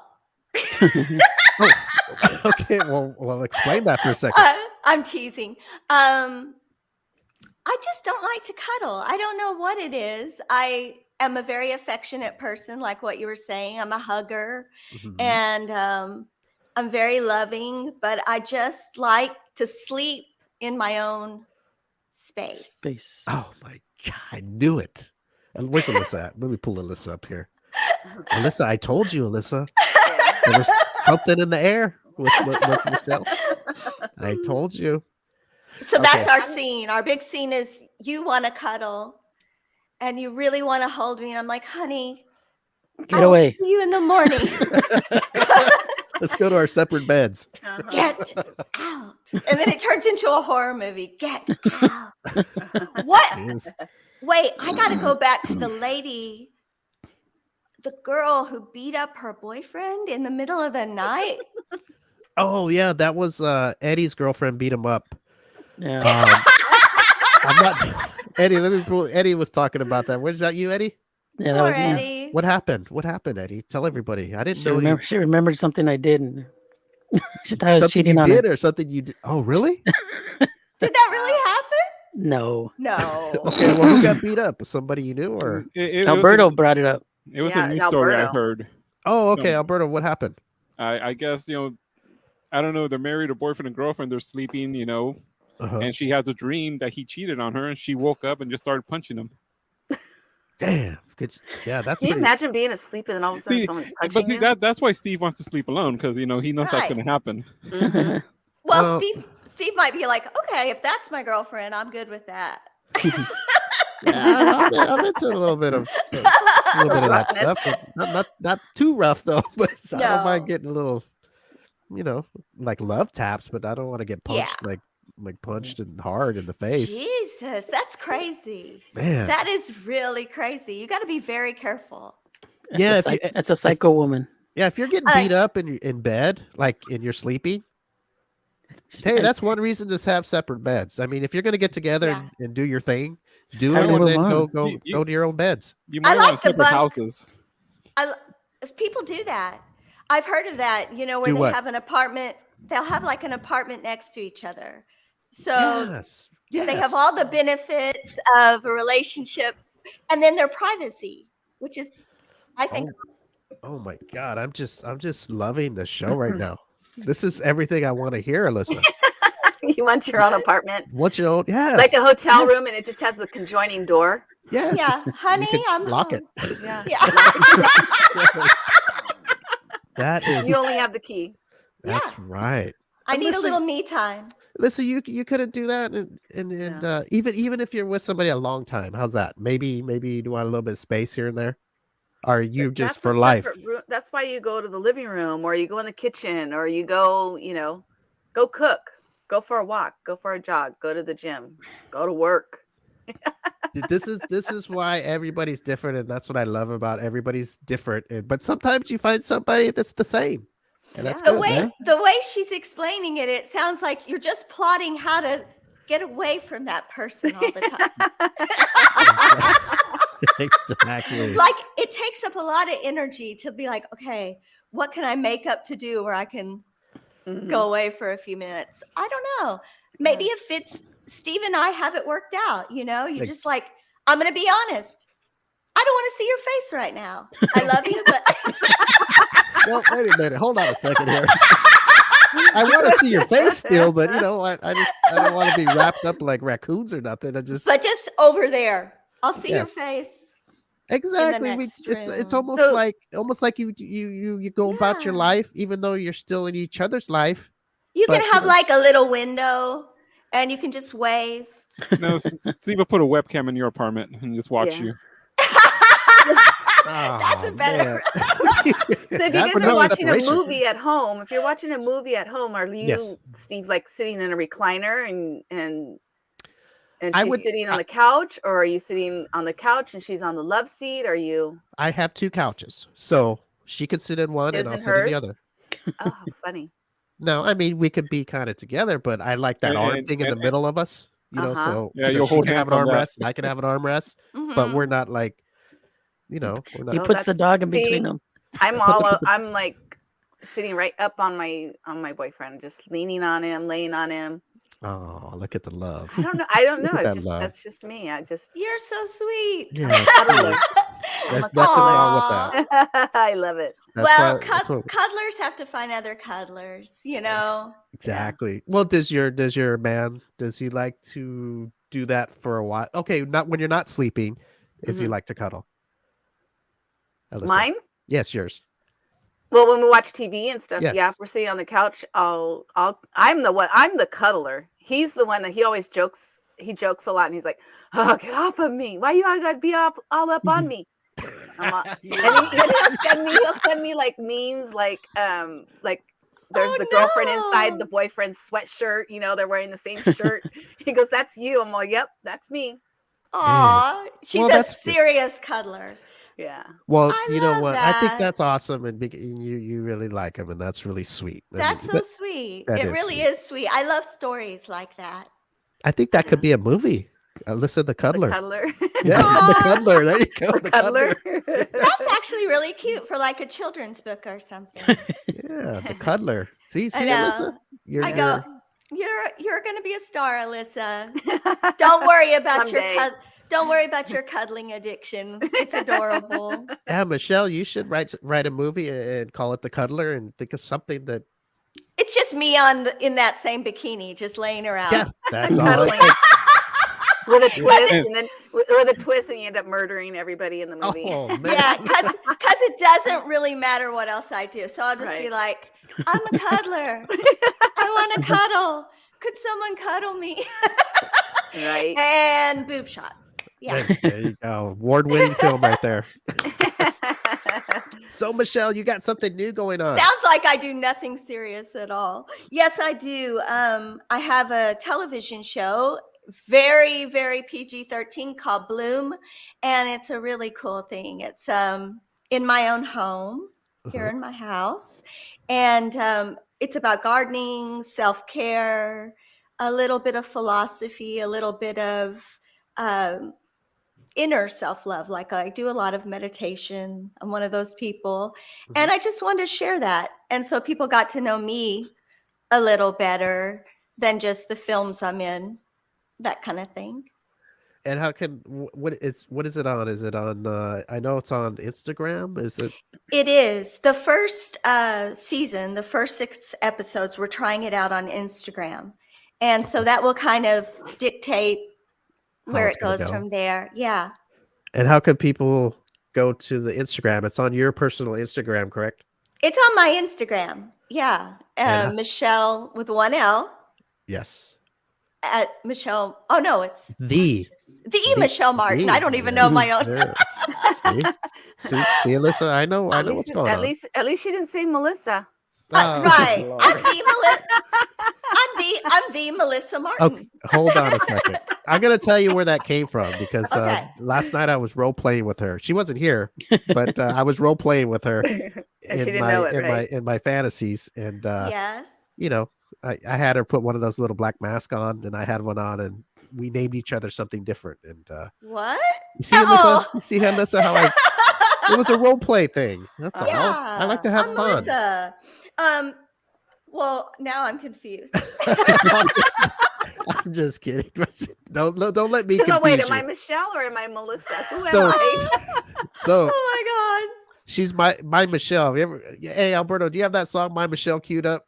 Speaker 1: Oh, okay, well, explain that for a second.
Speaker 6: I'm teasing. I just don't like to cuddle. I don't know what it is. I am a very affectionate person, like what you were saying. I'm a hugger.
Speaker 1: Mhm.
Speaker 6: And I'm very loving, but I just like to sleep in my own space.
Speaker 4: Space.
Speaker 1: Oh my God, I knew it. And where's Alyssa at? Let me pull Alyssa up here. Alyssa, I told you, Alyssa. There was something in the air with Michelle. I told you.
Speaker 6: So that's
Speaker 1: Okay.
Speaker 6: our scene. Our big scene is you want to cuddle and you really want to hold me. And I'm like, honey,
Speaker 4: Get
Speaker 6: I'll
Speaker 4: away.
Speaker 6: see you in the morning.
Speaker 1: Let's go to our separate beds.
Speaker 5: Uh-huh.
Speaker 6: Get out. And then it turns into a horror movie. Get out. What? Wait, I got to go back to the lady, the girl who beat up her boyfriend in the middle of the night.
Speaker 1: Oh yeah, that was Eddie's girlfriend beat him up.
Speaker 4: Yeah.
Speaker 1: I'm not Eddie. Let me pull. Eddie was talking about that. Where's that? You, Eddie?
Speaker 4: Yeah, that
Speaker 6: Poor
Speaker 4: was me.
Speaker 6: Eddie.
Speaker 1: What happened? What happened, Eddie? Tell everybody. I didn't know you.
Speaker 4: She remembered something I did. And she thought I was
Speaker 1: Something
Speaker 4: cheating
Speaker 1: you
Speaker 4: on
Speaker 1: did
Speaker 4: her.
Speaker 1: or something you did. Oh, really?
Speaker 6: Did that really happen?
Speaker 4: No.
Speaker 6: No.
Speaker 1: Okay. Well, who got beat up? Somebody you knew, or?
Speaker 4: Alberto brought it up.
Speaker 3: It was
Speaker 5: Yeah,
Speaker 3: a news
Speaker 5: it's
Speaker 3: story I
Speaker 5: Alberto.
Speaker 3: heard.
Speaker 1: Oh, okay,
Speaker 3: So-
Speaker 1: Alberto. What happened?
Speaker 3: I guess, I don't know. They're married, a boyfriend and girlfriend. They're sleeping,
Speaker 1: Uh-huh.
Speaker 3: and she has a dream that he cheated on her, and she woke up and just started punching him.
Speaker 1: Damn. Good. Yeah, that's
Speaker 5: Can you
Speaker 1: pretty.
Speaker 5: imagine being asleep and then all of a sudden
Speaker 3: See,
Speaker 5: someone's
Speaker 3: but
Speaker 5: punching
Speaker 3: see,
Speaker 5: you?
Speaker 3: that's why Steve wants to sleep alone, because he knows that's
Speaker 6: Right.
Speaker 3: going to happen.
Speaker 5: Mhm.
Speaker 6: Well,
Speaker 1: Well-
Speaker 6: Steve might be like, okay, if that's my girlfriend, I'm good with that.
Speaker 1: Yeah, I'm into a little bit of that
Speaker 5: Roughness.
Speaker 1: stuff. But not too rough though. But I don't mind
Speaker 6: No.
Speaker 1: getting a little, like love taps. But I don't want to get punched like punched and hard in the face.
Speaker 6: Jesus, that's crazy.
Speaker 1: Man,
Speaker 6: That is really crazy. You got to be very careful.
Speaker 1: Yeah,
Speaker 4: That's a psycho woman.
Speaker 1: yeah. If you're getting beat up in bed, like and you're sleeping, hey, that's one reason to have separate beds. I mean, if you're gonna get together
Speaker 6: Yeah.
Speaker 1: and do your thing, do
Speaker 4: time
Speaker 1: it
Speaker 4: to
Speaker 1: and
Speaker 4: move
Speaker 1: then
Speaker 4: on.
Speaker 1: go to your own beds.
Speaker 3: You
Speaker 6: I
Speaker 3: might
Speaker 6: like
Speaker 3: want
Speaker 6: the
Speaker 3: separate
Speaker 6: bunk.
Speaker 3: houses.
Speaker 6: If people do that. I've heard of that, where
Speaker 1: Do
Speaker 6: they
Speaker 1: what?
Speaker 6: have an apartment, they'll have like an apartment next to each other. So
Speaker 1: Yes, yes.
Speaker 6: they have all the benefits of a relationship and then their privacy, which is, I think,
Speaker 1: Oh my God, I'm just loving the show right now. This is everything I want to hear, Alyssa.
Speaker 5: You want your own apartment,
Speaker 1: What's your own? Yes,
Speaker 5: like a hotel
Speaker 1: yes,
Speaker 5: room, and it just has the conjoining door.
Speaker 1: Yes.
Speaker 6: yeah, honey,
Speaker 1: could
Speaker 6: I'm
Speaker 1: lock
Speaker 6: home.
Speaker 1: it.
Speaker 5: Yeah,
Speaker 6: Yeah.
Speaker 1: That is.
Speaker 5: you only have the key.
Speaker 1: That's right.
Speaker 6: I need a
Speaker 1: Listen-
Speaker 6: little me time.
Speaker 1: Listen, you couldn't do that, and
Speaker 5: Yeah.
Speaker 1: even if you're with somebody a long time, how's that? Maybe you want a little bit of space here and there. Or are you just
Speaker 5: That's
Speaker 1: for
Speaker 5: a
Speaker 1: life?
Speaker 5: separate room. That's why you go to the living room, or you go in the kitchen, or you go, go cook, go for a walk, go for a jog, go to the gym, go to work.
Speaker 1: This is why everybody's different, and that's what I love about everybody's different. But sometimes you find somebody that's the same, and that's
Speaker 6: The
Speaker 1: good.
Speaker 6: way
Speaker 1: man.
Speaker 6: the way she's explaining it, it sounds like you're just plotting how to get away from that person all the time.
Speaker 1: Exactly.
Speaker 6: Like it takes up a lot of energy to be like, okay, what can I make up to do where I can
Speaker 5: Mhm.
Speaker 6: go away for a few minutes? I don't know. Maybe if it's Steve and I have it worked out, you're
Speaker 1: Like-
Speaker 6: just like, I'm gonna be honest. I don't want to see your face right now. I love you, but
Speaker 1: Well, wait a minute. Hold on a second here. I want to see your face still, but I don't want to be wrapped up like raccoons or nothing. I just
Speaker 6: but just over there. I'll see your
Speaker 1: Yes.
Speaker 6: face.
Speaker 1: exactly.
Speaker 6: next
Speaker 1: It's
Speaker 6: room.
Speaker 1: almost like you go about your
Speaker 6: Yeah.
Speaker 1: life, even though you're still in each other's life.
Speaker 6: You
Speaker 1: But,
Speaker 6: can
Speaker 1: you
Speaker 6: have
Speaker 1: know-
Speaker 6: like a little window and you can just wave.
Speaker 3: No, Steve will put a webcam in your apartment and just watch
Speaker 5: Yeah.
Speaker 3: you.
Speaker 6: That's a
Speaker 1: Oh,
Speaker 6: better.
Speaker 5: So if you
Speaker 1: That's
Speaker 5: guys are
Speaker 1: another
Speaker 5: watching a
Speaker 1: separation.
Speaker 5: movie at home, if you're watching a movie at home, are you,
Speaker 1: Yes.
Speaker 5: Steve, like sitting in a recliner and
Speaker 1: I
Speaker 5: she's
Speaker 1: would-
Speaker 5: sitting on the couch, or are you sitting on the couch and she's on the love seat? Are you?
Speaker 1: I have two couches, so she could sit in one
Speaker 5: His
Speaker 1: and I'll
Speaker 5: and
Speaker 1: sit in the
Speaker 5: hers?
Speaker 1: other.
Speaker 5: Oh, how funny.
Speaker 1: No, I mean we could be kind of together, but I like that arm
Speaker 3: And-
Speaker 1: thing in the
Speaker 3: and-
Speaker 1: middle of us.
Speaker 5: Uh-huh.
Speaker 1: So
Speaker 3: Yeah,
Speaker 1: so
Speaker 3: you'll
Speaker 1: she
Speaker 3: hold
Speaker 1: can have
Speaker 3: hands
Speaker 1: an
Speaker 3: on that.
Speaker 1: armrest and I can have an armrest, but
Speaker 6: Mhm.
Speaker 1: we're not like, we're not.
Speaker 4: He
Speaker 5: Oh,
Speaker 4: puts the
Speaker 5: that's-
Speaker 4: dog in
Speaker 5: see,
Speaker 4: between them.
Speaker 5: I'm like sitting right up on my boyfriend, just leaning on him, laying on him.
Speaker 1: Oh, look at the love.
Speaker 5: I don't know.
Speaker 1: Look at
Speaker 5: It's
Speaker 1: that
Speaker 5: just
Speaker 1: love.
Speaker 5: that's just me. I just
Speaker 6: You're so sweet.
Speaker 1: Yeah,
Speaker 5: I don't know.
Speaker 1: There's
Speaker 5: a
Speaker 1: nothing
Speaker 5: cuddler.
Speaker 1: wrong with that.
Speaker 5: I love it.
Speaker 1: That's
Speaker 6: Well,
Speaker 1: why. That's what,
Speaker 6: cuddlers have to find other cuddlers, you know.
Speaker 1: exactly. Well, does your man, does he like to do that for a while? Okay, not when you're not sleeping. Does he
Speaker 5: Mhm.
Speaker 1: like to cuddle? Alyssa.
Speaker 5: Mine?
Speaker 1: Yes, yours.
Speaker 5: Well, when we watch TV and stuff, yeah, if
Speaker 1: Yes.
Speaker 5: we're sitting on the couch, I'm the cuddler. He's the one that he always jokes. He jokes a lot, and he's like, "Oh, get off of me! Why you all gotta be all up on me?" I'm all, and he'll send me like memes, like there's
Speaker 6: Oh,
Speaker 5: the girlfriend inside
Speaker 6: no.
Speaker 5: the boyfriend's sweatshirt. You know, they're wearing the same shirt. He goes, "That's you." I'm like, "Yep, that's me."
Speaker 6: Aw, she's
Speaker 1: Well,
Speaker 6: a
Speaker 1: that's good.
Speaker 6: serious cuddler.
Speaker 5: Yeah.
Speaker 1: Well,
Speaker 6: I
Speaker 1: you know
Speaker 6: love
Speaker 1: what? I think
Speaker 6: that.
Speaker 1: that's awesome, and you really like him, and that's really sweet. I mean,
Speaker 6: That's so sweet.
Speaker 1: that
Speaker 6: It
Speaker 1: is
Speaker 6: really
Speaker 1: sweet.
Speaker 6: is sweet. I love stories like that.
Speaker 1: I think that could be a movie. Alyssa the
Speaker 5: The
Speaker 1: Cuddler.
Speaker 5: cuddler.
Speaker 1: Yeah, the
Speaker 6: Aw.
Speaker 1: Cuddler. There you go.
Speaker 5: The
Speaker 1: The
Speaker 5: cuddler.
Speaker 1: Cuddler.
Speaker 6: That's actually really cute for like a children's book or something.
Speaker 1: Yeah, the Cuddler. See,
Speaker 6: I
Speaker 1: Alyssa,
Speaker 6: know.
Speaker 1: you're
Speaker 6: I go,
Speaker 1: you're
Speaker 6: you're gonna be a star, Alyssa. Don't worry about
Speaker 5: Someday.
Speaker 6: don't worry about your cuddling addiction. It's adorable.
Speaker 1: yeah, Michelle. You should write a movie and call it the Cuddler, and think of something that
Speaker 6: It's just me in that same bikini, just laying around.
Speaker 1: yeah, that's all it
Speaker 5: Cuddling.
Speaker 1: takes.
Speaker 5: With a twist,
Speaker 3: Yes.
Speaker 5: and then with a twist, and you end up murdering everybody in the movie.
Speaker 1: Oh man.
Speaker 6: Yeah, because it doesn't really matter what else I do. So I'll just be
Speaker 5: Right.
Speaker 6: like, I'm a cuddler. I want to cuddle. Could someone cuddle me?
Speaker 5: Right.
Speaker 6: And boob shot. Yeah.
Speaker 1: There you go. Award-winning film right there. So, Michelle, you got something new going on.
Speaker 6: Sounds like I do nothing serious at all. Yes, I do. I have a television show, very, very PG-13, called Bloom, and it's a really cool thing. It's in my own home here in my house, and it's about gardening, self-care, a little bit of philosophy, a little bit of inner self-love. Like, I do a lot of meditation. I'm one of those people. And I just wanted to share that. And so people got to know me a little better than just the films I'm in, that kind of thing.
Speaker 1: And how can what is it on? Is it on? I know it's on Instagram. Is it?
Speaker 6: It is. The first season, the first 6 episodes, we're trying it out on Instagram. And so that will kind of dictate where
Speaker 1: it's
Speaker 6: it
Speaker 1: gonna
Speaker 6: goes
Speaker 1: go.
Speaker 6: from there. Yeah.
Speaker 1: And how can people go to the Instagram? It's on your personal Instagram, correct?
Speaker 6: It's on my Instagram. Yeah.
Speaker 1: And,
Speaker 6: Michelle with 1 L
Speaker 1: Yes.
Speaker 6: at Michelle. Oh, no, it's
Speaker 1: The
Speaker 6: Michelle Martin. I don't even know my own.
Speaker 1: Yeah. See, Alyssa, I know what's going
Speaker 5: at
Speaker 1: on.
Speaker 5: least she didn't say Melissa.
Speaker 1: Oh,
Speaker 6: Right.
Speaker 1: Lord.
Speaker 6: I'm the Melissa Martin.
Speaker 1: Okay, hold on a second. I'm gonna tell you where that came from because
Speaker 6: Okay.
Speaker 1: last night I was role playing with her. She wasn't here, but I was role playing with her
Speaker 5: And she didn't know it, right?
Speaker 1: in my fantasies, and
Speaker 6: Yes.
Speaker 1: you know, I had her put one of those little black masks on, and I had one on, and we named each other something different. And
Speaker 6: What?
Speaker 1: you see, Alyssa, how it was a role play thing. That's all.
Speaker 6: Yeah.
Speaker 1: I like to have
Speaker 6: I'm
Speaker 1: fun.
Speaker 6: Melissa. Well, now I'm confused.
Speaker 1: I'm just kidding. Don't let me
Speaker 5: So
Speaker 1: confuse
Speaker 5: wait,
Speaker 1: you.
Speaker 5: am I Michelle or am I Melissa? Who
Speaker 1: So-
Speaker 5: am I?
Speaker 1: So
Speaker 6: Oh
Speaker 1: she's my Michelle. Have you ever, hey Alberto, do you have that song "My Michelle" queued up?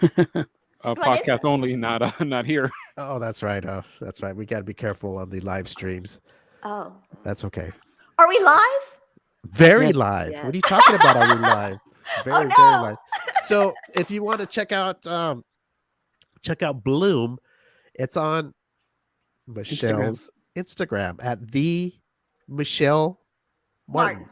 Speaker 6: What is
Speaker 3: Podcast only, not here.
Speaker 1: Oh, that's right. That's right. We got to be careful on the live streams.
Speaker 6: my God. Oh.
Speaker 1: That's okay.
Speaker 6: Are we live?
Speaker 1: Very
Speaker 4: Yes.
Speaker 1: live.
Speaker 5: Yes.
Speaker 1: What are you talking about? Are we live? Very,
Speaker 6: no.
Speaker 1: very live. So if you want to check out Bloom, it's on Michelle's Instagram at the Michele Martin.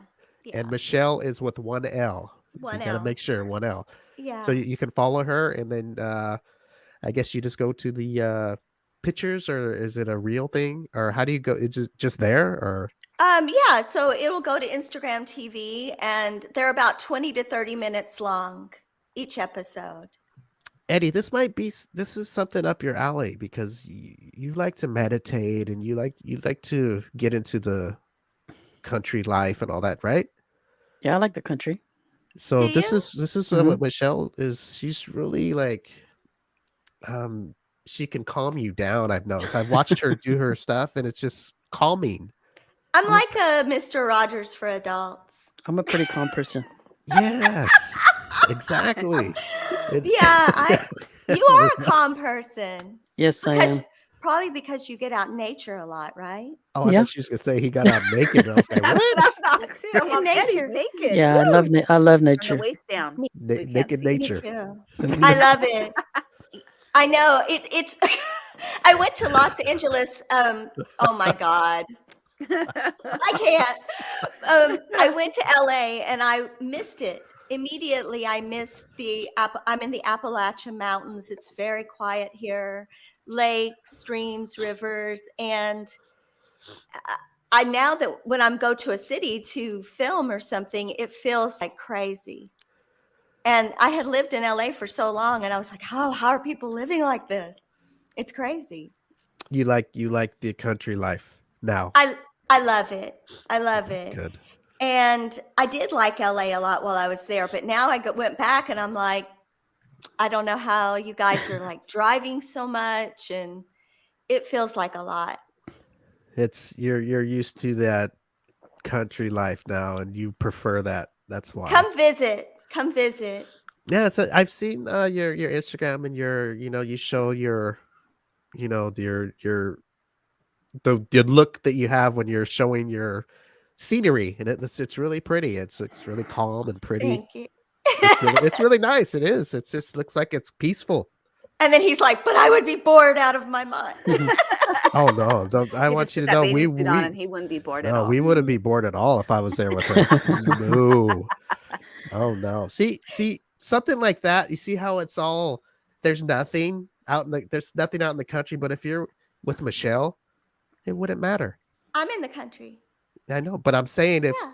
Speaker 6: Yeah.
Speaker 1: And Michelle is with 1 L.
Speaker 6: One
Speaker 1: You got to
Speaker 6: L.
Speaker 1: make sure 1 L.
Speaker 6: Yeah.
Speaker 1: So you can follow her, and then I guess you just go to the pictures, or is it a real thing, or how do you go? It's just there, or
Speaker 6: Yeah, so it'll go to Instagram TV, and they're about 20 to 30 minutes long each episode.
Speaker 1: Eddie, this is something up your alley because you like to meditate and you like to get into the country life and all that, right?
Speaker 4: Yeah, I like the country.
Speaker 1: So
Speaker 6: Do
Speaker 1: this
Speaker 6: you?
Speaker 1: is what Michelle is. She's really like, she can calm you down. I've noticed. I've watched her do her stuff, and it's just calming.
Speaker 6: I'm like a Mr. Rogers for adults.
Speaker 4: I'm a pretty calm person.
Speaker 1: Yes, exactly.
Speaker 6: Yeah, you are a calm person.
Speaker 4: Yes, I
Speaker 6: Because
Speaker 4: am.
Speaker 6: probably because you get out in nature a lot, right?
Speaker 1: Oh, I
Speaker 4: Yeah.
Speaker 1: thought she was gonna say he got out naked. And I was like,
Speaker 5: That's
Speaker 1: what?
Speaker 5: what I thought too. I'm
Speaker 6: In
Speaker 5: like, Betty's
Speaker 6: nature.
Speaker 5: naked.
Speaker 4: Yeah, I
Speaker 5: Woo!
Speaker 4: love I love
Speaker 5: From the
Speaker 4: nature.
Speaker 5: waist down.
Speaker 6: Me-
Speaker 5: We can't
Speaker 1: Naked
Speaker 5: see.
Speaker 6: Me
Speaker 1: nature.
Speaker 6: too. I love it. I know it's. I went to Los Angeles. Oh my God, I can't. I went to LA and I missed it immediately. I missed I'm in the Appalachian Mountains. It's very quiet here. Lakes, streams, rivers, and I now that when I'm go to a city to film or something, it feels like crazy. And I had lived in LA for so long, and I was like, how are people living like this? It's crazy.
Speaker 1: You like the country life now.
Speaker 6: I love it. I love it.
Speaker 1: Good.
Speaker 6: And I did like LA a lot while I was there, but now went back and I'm like, I don't know how you guys are like driving so much, and it feels like a lot.
Speaker 1: It's you're used to that country life now, and you prefer that. That's why.
Speaker 6: Come visit. Come visit.
Speaker 1: Yeah, so I've seen your Instagram and your you show your the look that you have when you're showing your scenery, and it's really pretty. It's really calm and pretty.
Speaker 6: Thank you.
Speaker 1: It's really nice. It is. It just looks like it's peaceful.
Speaker 6: And then he's like, but I would be bored out of my mind.
Speaker 1: Oh no! Don't, I
Speaker 5: He
Speaker 1: want
Speaker 5: just
Speaker 1: you
Speaker 5: put
Speaker 1: to
Speaker 5: that
Speaker 1: know
Speaker 5: bathing suit on and he wouldn't be bored at
Speaker 1: no,
Speaker 5: all.
Speaker 1: we wouldn't be bored at all if I was there with her. No. Oh no. See something like that. You see how it's all there's nothing out in the country, but if you're with Michele, it wouldn't matter.
Speaker 6: I'm in the country.
Speaker 1: I know, but I'm saying if
Speaker 6: Yeah.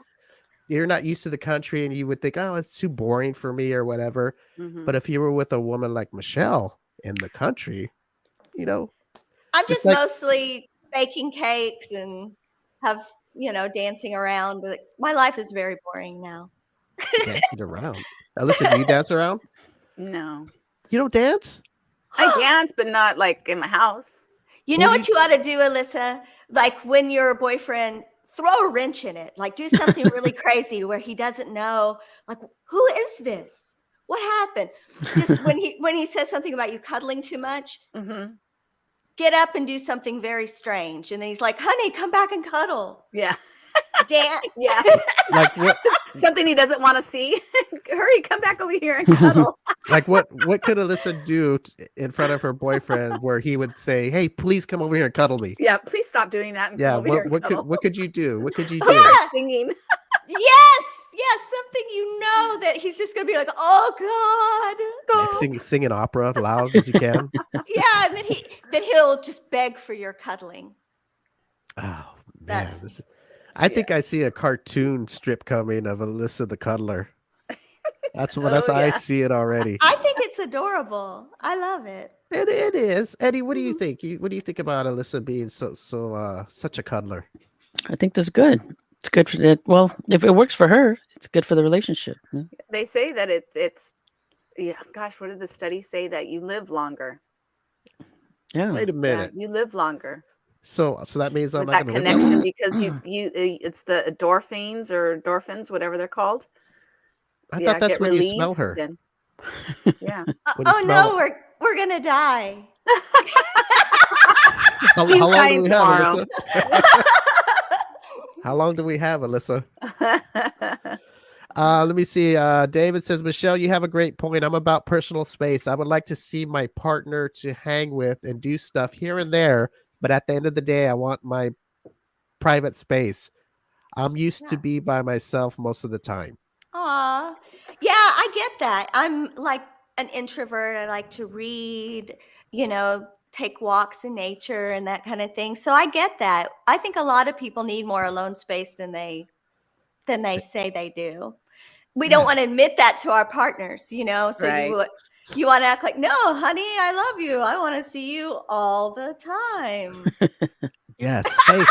Speaker 1: you're not used to the country and you would think, oh, it's too boring for me or whatever.
Speaker 5: Mhm.
Speaker 1: But if you were with a woman like Michele in the country,
Speaker 6: I'm
Speaker 1: Just
Speaker 6: just
Speaker 1: like-
Speaker 6: mostly baking cakes and dancing around. But my life is very boring now.
Speaker 1: dancing around. Alyssa, do you dance around?
Speaker 5: No.
Speaker 1: You don't dance?
Speaker 5: I dance, but not like in my house.
Speaker 6: You
Speaker 1: Well,
Speaker 6: know what you ought to do, Alyssa? Like when your boyfriend, throw a wrench in it. Like do something really crazy where he doesn't know. Like, who is this? What happened? Just when he says something about you cuddling too much,
Speaker 5: Mm-hmm.
Speaker 6: get up and do something very strange. And then he's like, honey, come back and cuddle.
Speaker 5: Yeah.
Speaker 6: Dance.
Speaker 5: Yeah.
Speaker 1: Like what?
Speaker 5: Something he doesn't want to see. Hurry, come back over here and cuddle.
Speaker 1: Like what could Alyssa do in front of her boyfriend where he would say, "Hey, please come over here and cuddle me"?
Speaker 5: Yeah, please stop doing that and
Speaker 1: Yeah.
Speaker 5: come over here and
Speaker 1: What
Speaker 5: cuddle.
Speaker 1: could you do? What could you do?
Speaker 6: Yeah.
Speaker 5: Singing.
Speaker 6: Yes, something that he's just gonna be like, oh God.
Speaker 1: Sing an opera loud as you can.
Speaker 6: Yeah, and then he'll just beg for your cuddling.
Speaker 1: Oh man,
Speaker 6: That's-
Speaker 1: I think I see a cartoon strip coming of Alyssa the Cuddler. That's how I
Speaker 5: yeah.
Speaker 1: see it already.
Speaker 6: I think it's adorable. I love it.
Speaker 1: It is. Eddie, what do you think? What do you think about Alyssa being such a cuddler?
Speaker 4: I think that's good. It's good for it. Well, if it works for her, it's good for the relationship. Yeah.
Speaker 5: They say that it's gosh, what did the study say? That you live longer.
Speaker 4: Yeah.
Speaker 1: Wait a
Speaker 5: Yeah,
Speaker 1: minute.
Speaker 5: you live longer
Speaker 1: So that means I'm
Speaker 5: with
Speaker 1: not
Speaker 5: that
Speaker 1: going to live.
Speaker 5: connection because you it's the endorphins, whatever they're called.
Speaker 1: I thought that's
Speaker 5: get
Speaker 1: when you smell
Speaker 5: released
Speaker 1: her.
Speaker 5: and- yeah.
Speaker 1: When you
Speaker 6: Oh
Speaker 1: smell
Speaker 6: no, we're gonna die.
Speaker 1: How
Speaker 5: He's
Speaker 1: long do
Speaker 5: dying
Speaker 1: we have,
Speaker 5: tomorrow.
Speaker 1: Alyssa? How long do we have, Alyssa? Let me see. David says, Michele, you have a great point. I'm about personal space. I would like to see my partner to hang with and do stuff here and there, but at the end of the day, I want my private space. I'm used to
Speaker 6: Yeah.
Speaker 1: be by myself most of the time.
Speaker 6: Aw. Yeah, I get that. I'm like an introvert. I like to read, take walks in nature and that kind of thing. So I get that. I think a lot of people need more alone space than they say they do. We don't want to admit that to our partners, so
Speaker 5: Right.
Speaker 6: you want to act like, no, honey, I love you. I want to see you all the time.
Speaker 1: Yes, space.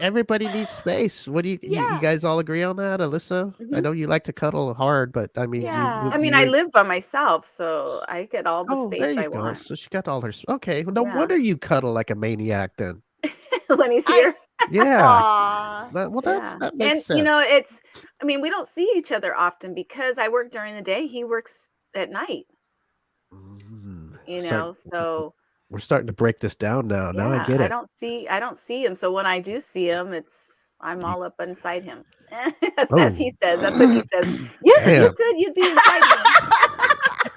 Speaker 1: Everybody needs space. What do you
Speaker 6: Yeah.
Speaker 1: guys all agree on that, Alyssa? I
Speaker 5: Mhm.
Speaker 1: know you like to cuddle hard, but I mean,
Speaker 6: Yeah.
Speaker 5: I mean, I live by myself, so I get all the
Speaker 1: Oh, there
Speaker 5: space
Speaker 1: you
Speaker 5: I
Speaker 1: go.
Speaker 5: want
Speaker 1: So she got all her. Okay, well, no
Speaker 5: Yeah.
Speaker 1: wonder you cuddle like a maniac then.
Speaker 5: when he's
Speaker 6: I-
Speaker 5: here.
Speaker 1: Yeah.
Speaker 6: Aw.
Speaker 1: Well,
Speaker 5: Yeah.
Speaker 1: that makes
Speaker 5: And
Speaker 1: sense.
Speaker 5: I mean, we don't see each other often because I work during the day, he works at night,
Speaker 1: Start.
Speaker 5: so
Speaker 1: We're starting to break this down now. Now I
Speaker 5: yeah,
Speaker 1: get it.
Speaker 5: I don't see him. So when I do see him, I'm
Speaker 1: You-
Speaker 5: all up inside him. That's as he
Speaker 1: Oh,
Speaker 5: says. That's what he says. You
Speaker 1: damn.
Speaker 5: could, you'd be inside him.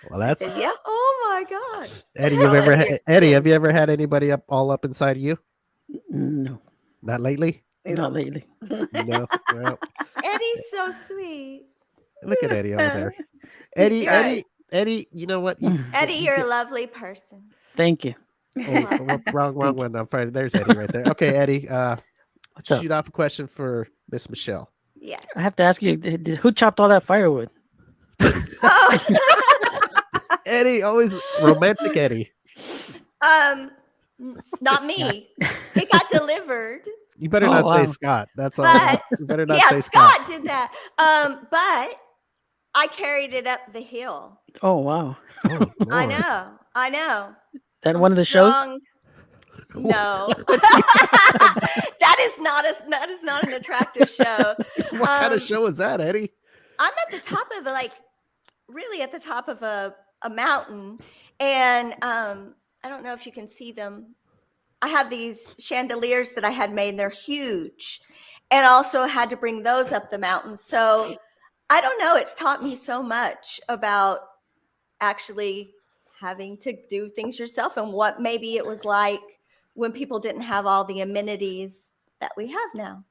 Speaker 1: Well,
Speaker 5: I
Speaker 1: that's
Speaker 5: said, yep.
Speaker 6: Oh my God.
Speaker 1: Eddie.
Speaker 5: We're all in here
Speaker 1: Eddie? Have
Speaker 5: skin.
Speaker 1: you ever had anybody all up inside of you?
Speaker 4: No,
Speaker 1: Not lately.
Speaker 5: He's
Speaker 4: not
Speaker 5: all,
Speaker 4: lately.
Speaker 1: No. Well,
Speaker 6: Eddie's so sweet.
Speaker 1: look at Eddie over there.
Speaker 5: He
Speaker 1: Eddie,
Speaker 5: tries.
Speaker 1: Eddie. You know what? You,
Speaker 6: Eddie,
Speaker 1: you
Speaker 6: you're a
Speaker 1: get-
Speaker 6: lovely person.
Speaker 4: Thank you.
Speaker 1: oh, wrong
Speaker 4: Thank
Speaker 1: one. I'm sorry. There's Eddie right there. Okay, Eddie.
Speaker 4: What's up?
Speaker 1: Shoot off a question for Miss Michele.
Speaker 6: Yes.
Speaker 4: I have to ask you, who chopped all that firewood?
Speaker 6: Oh.
Speaker 1: Eddie, always romantic Eddie.
Speaker 6: Not me. It got delivered.
Speaker 1: You better
Speaker 4: Oh,
Speaker 1: not say
Speaker 4: wow.
Speaker 1: Scott. That's all.
Speaker 6: But
Speaker 1: You better not
Speaker 6: yeah,
Speaker 1: say Scott.
Speaker 6: Scott did that. But I carried it up the hill.
Speaker 4: Oh wow,
Speaker 1: Oh,
Speaker 6: I
Speaker 1: Lord.
Speaker 6: know. I know.
Speaker 4: is that
Speaker 6: I'm
Speaker 4: one of the shows?
Speaker 6: strong. No. that is not an attractive show.
Speaker 1: What kind
Speaker 6: Um,
Speaker 1: of show is that, Eddie?
Speaker 6: I'm at the top of really at the top of a mountain. And I don't know if you can see them. I have these chandeliers that I had made, and they're huge. And also had to bring those up the mountain. So I don't know. It's taught me so much about actually having to do things yourself and what maybe it was like when people didn't have all the amenities that we have now.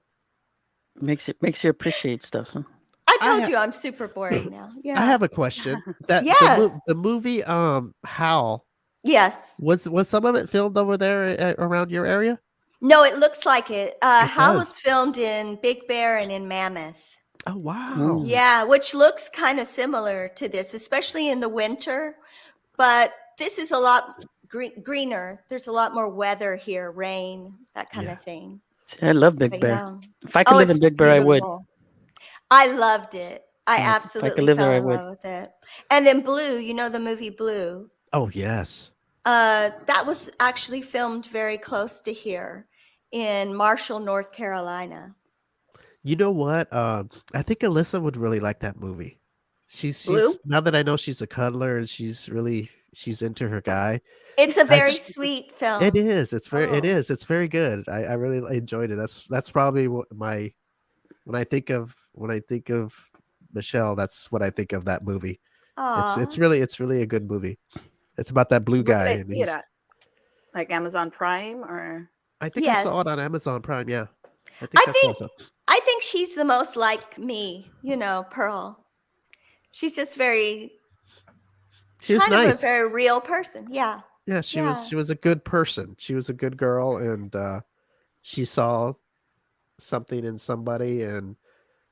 Speaker 4: Makes you appreciate stuff. Huh?
Speaker 6: I
Speaker 1: I
Speaker 6: told
Speaker 1: ha-
Speaker 6: you I'm super boring now. Yeah.
Speaker 1: I have a question. That
Speaker 6: Yes.
Speaker 1: the movie Howl
Speaker 6: Yes.
Speaker 1: was some of it filmed over there around your area?
Speaker 6: No, it looks like it. How
Speaker 1: does.
Speaker 6: was filmed in Big Bear and in Mammoth.
Speaker 1: Oh wow.
Speaker 4: Mm.
Speaker 6: Yeah, which looks kind of similar to this, especially in the winter. But this is a lot greener. There's a lot more weather here, rain, that kind
Speaker 1: Yeah.
Speaker 6: of thing.
Speaker 4: See, I love Big
Speaker 6: But
Speaker 4: Bear.
Speaker 6: yeah.
Speaker 4: If I could live in
Speaker 6: it's
Speaker 4: Big Bear, I would.
Speaker 6: beautiful. I loved it. I
Speaker 4: Yeah, if I
Speaker 6: absolutely
Speaker 4: could live
Speaker 6: fell
Speaker 4: there, I
Speaker 6: in
Speaker 4: would.
Speaker 6: love with it. And then Blue, you know the movie Blue.
Speaker 1: Oh yes.
Speaker 6: That was actually filmed very close to here in Marshall, North Carolina.
Speaker 1: You know what? I think Alyssa would really like that movie.
Speaker 5: Blue?
Speaker 1: She's now that I know she's a cuddler and she's into her guy.
Speaker 6: It's a very
Speaker 1: That's-
Speaker 6: sweet film.
Speaker 1: It is. It's very. It
Speaker 6: Oh.
Speaker 1: is. It's very good. I really enjoyed it. That's probably what when I think of Michelle. That's what I think of that movie.
Speaker 6: Aw.
Speaker 1: It's really a good movie. It's about that blue
Speaker 5: Where
Speaker 1: guy.
Speaker 5: did I
Speaker 1: and
Speaker 5: see it
Speaker 1: he's-
Speaker 5: at? Like Amazon Prime or
Speaker 1: I think I saw it
Speaker 6: Yes.
Speaker 1: on Amazon Prime. Yeah,
Speaker 6: I
Speaker 1: that's what
Speaker 6: think-
Speaker 1: saw.
Speaker 6: I think she's the most like me, Pearl. She's just very
Speaker 1: She was
Speaker 6: kind of a
Speaker 1: nice.
Speaker 6: very real person. Yeah.
Speaker 1: Yeah, she
Speaker 6: yeah.
Speaker 1: was a good person. She was a good girl, and she saw something in somebody, and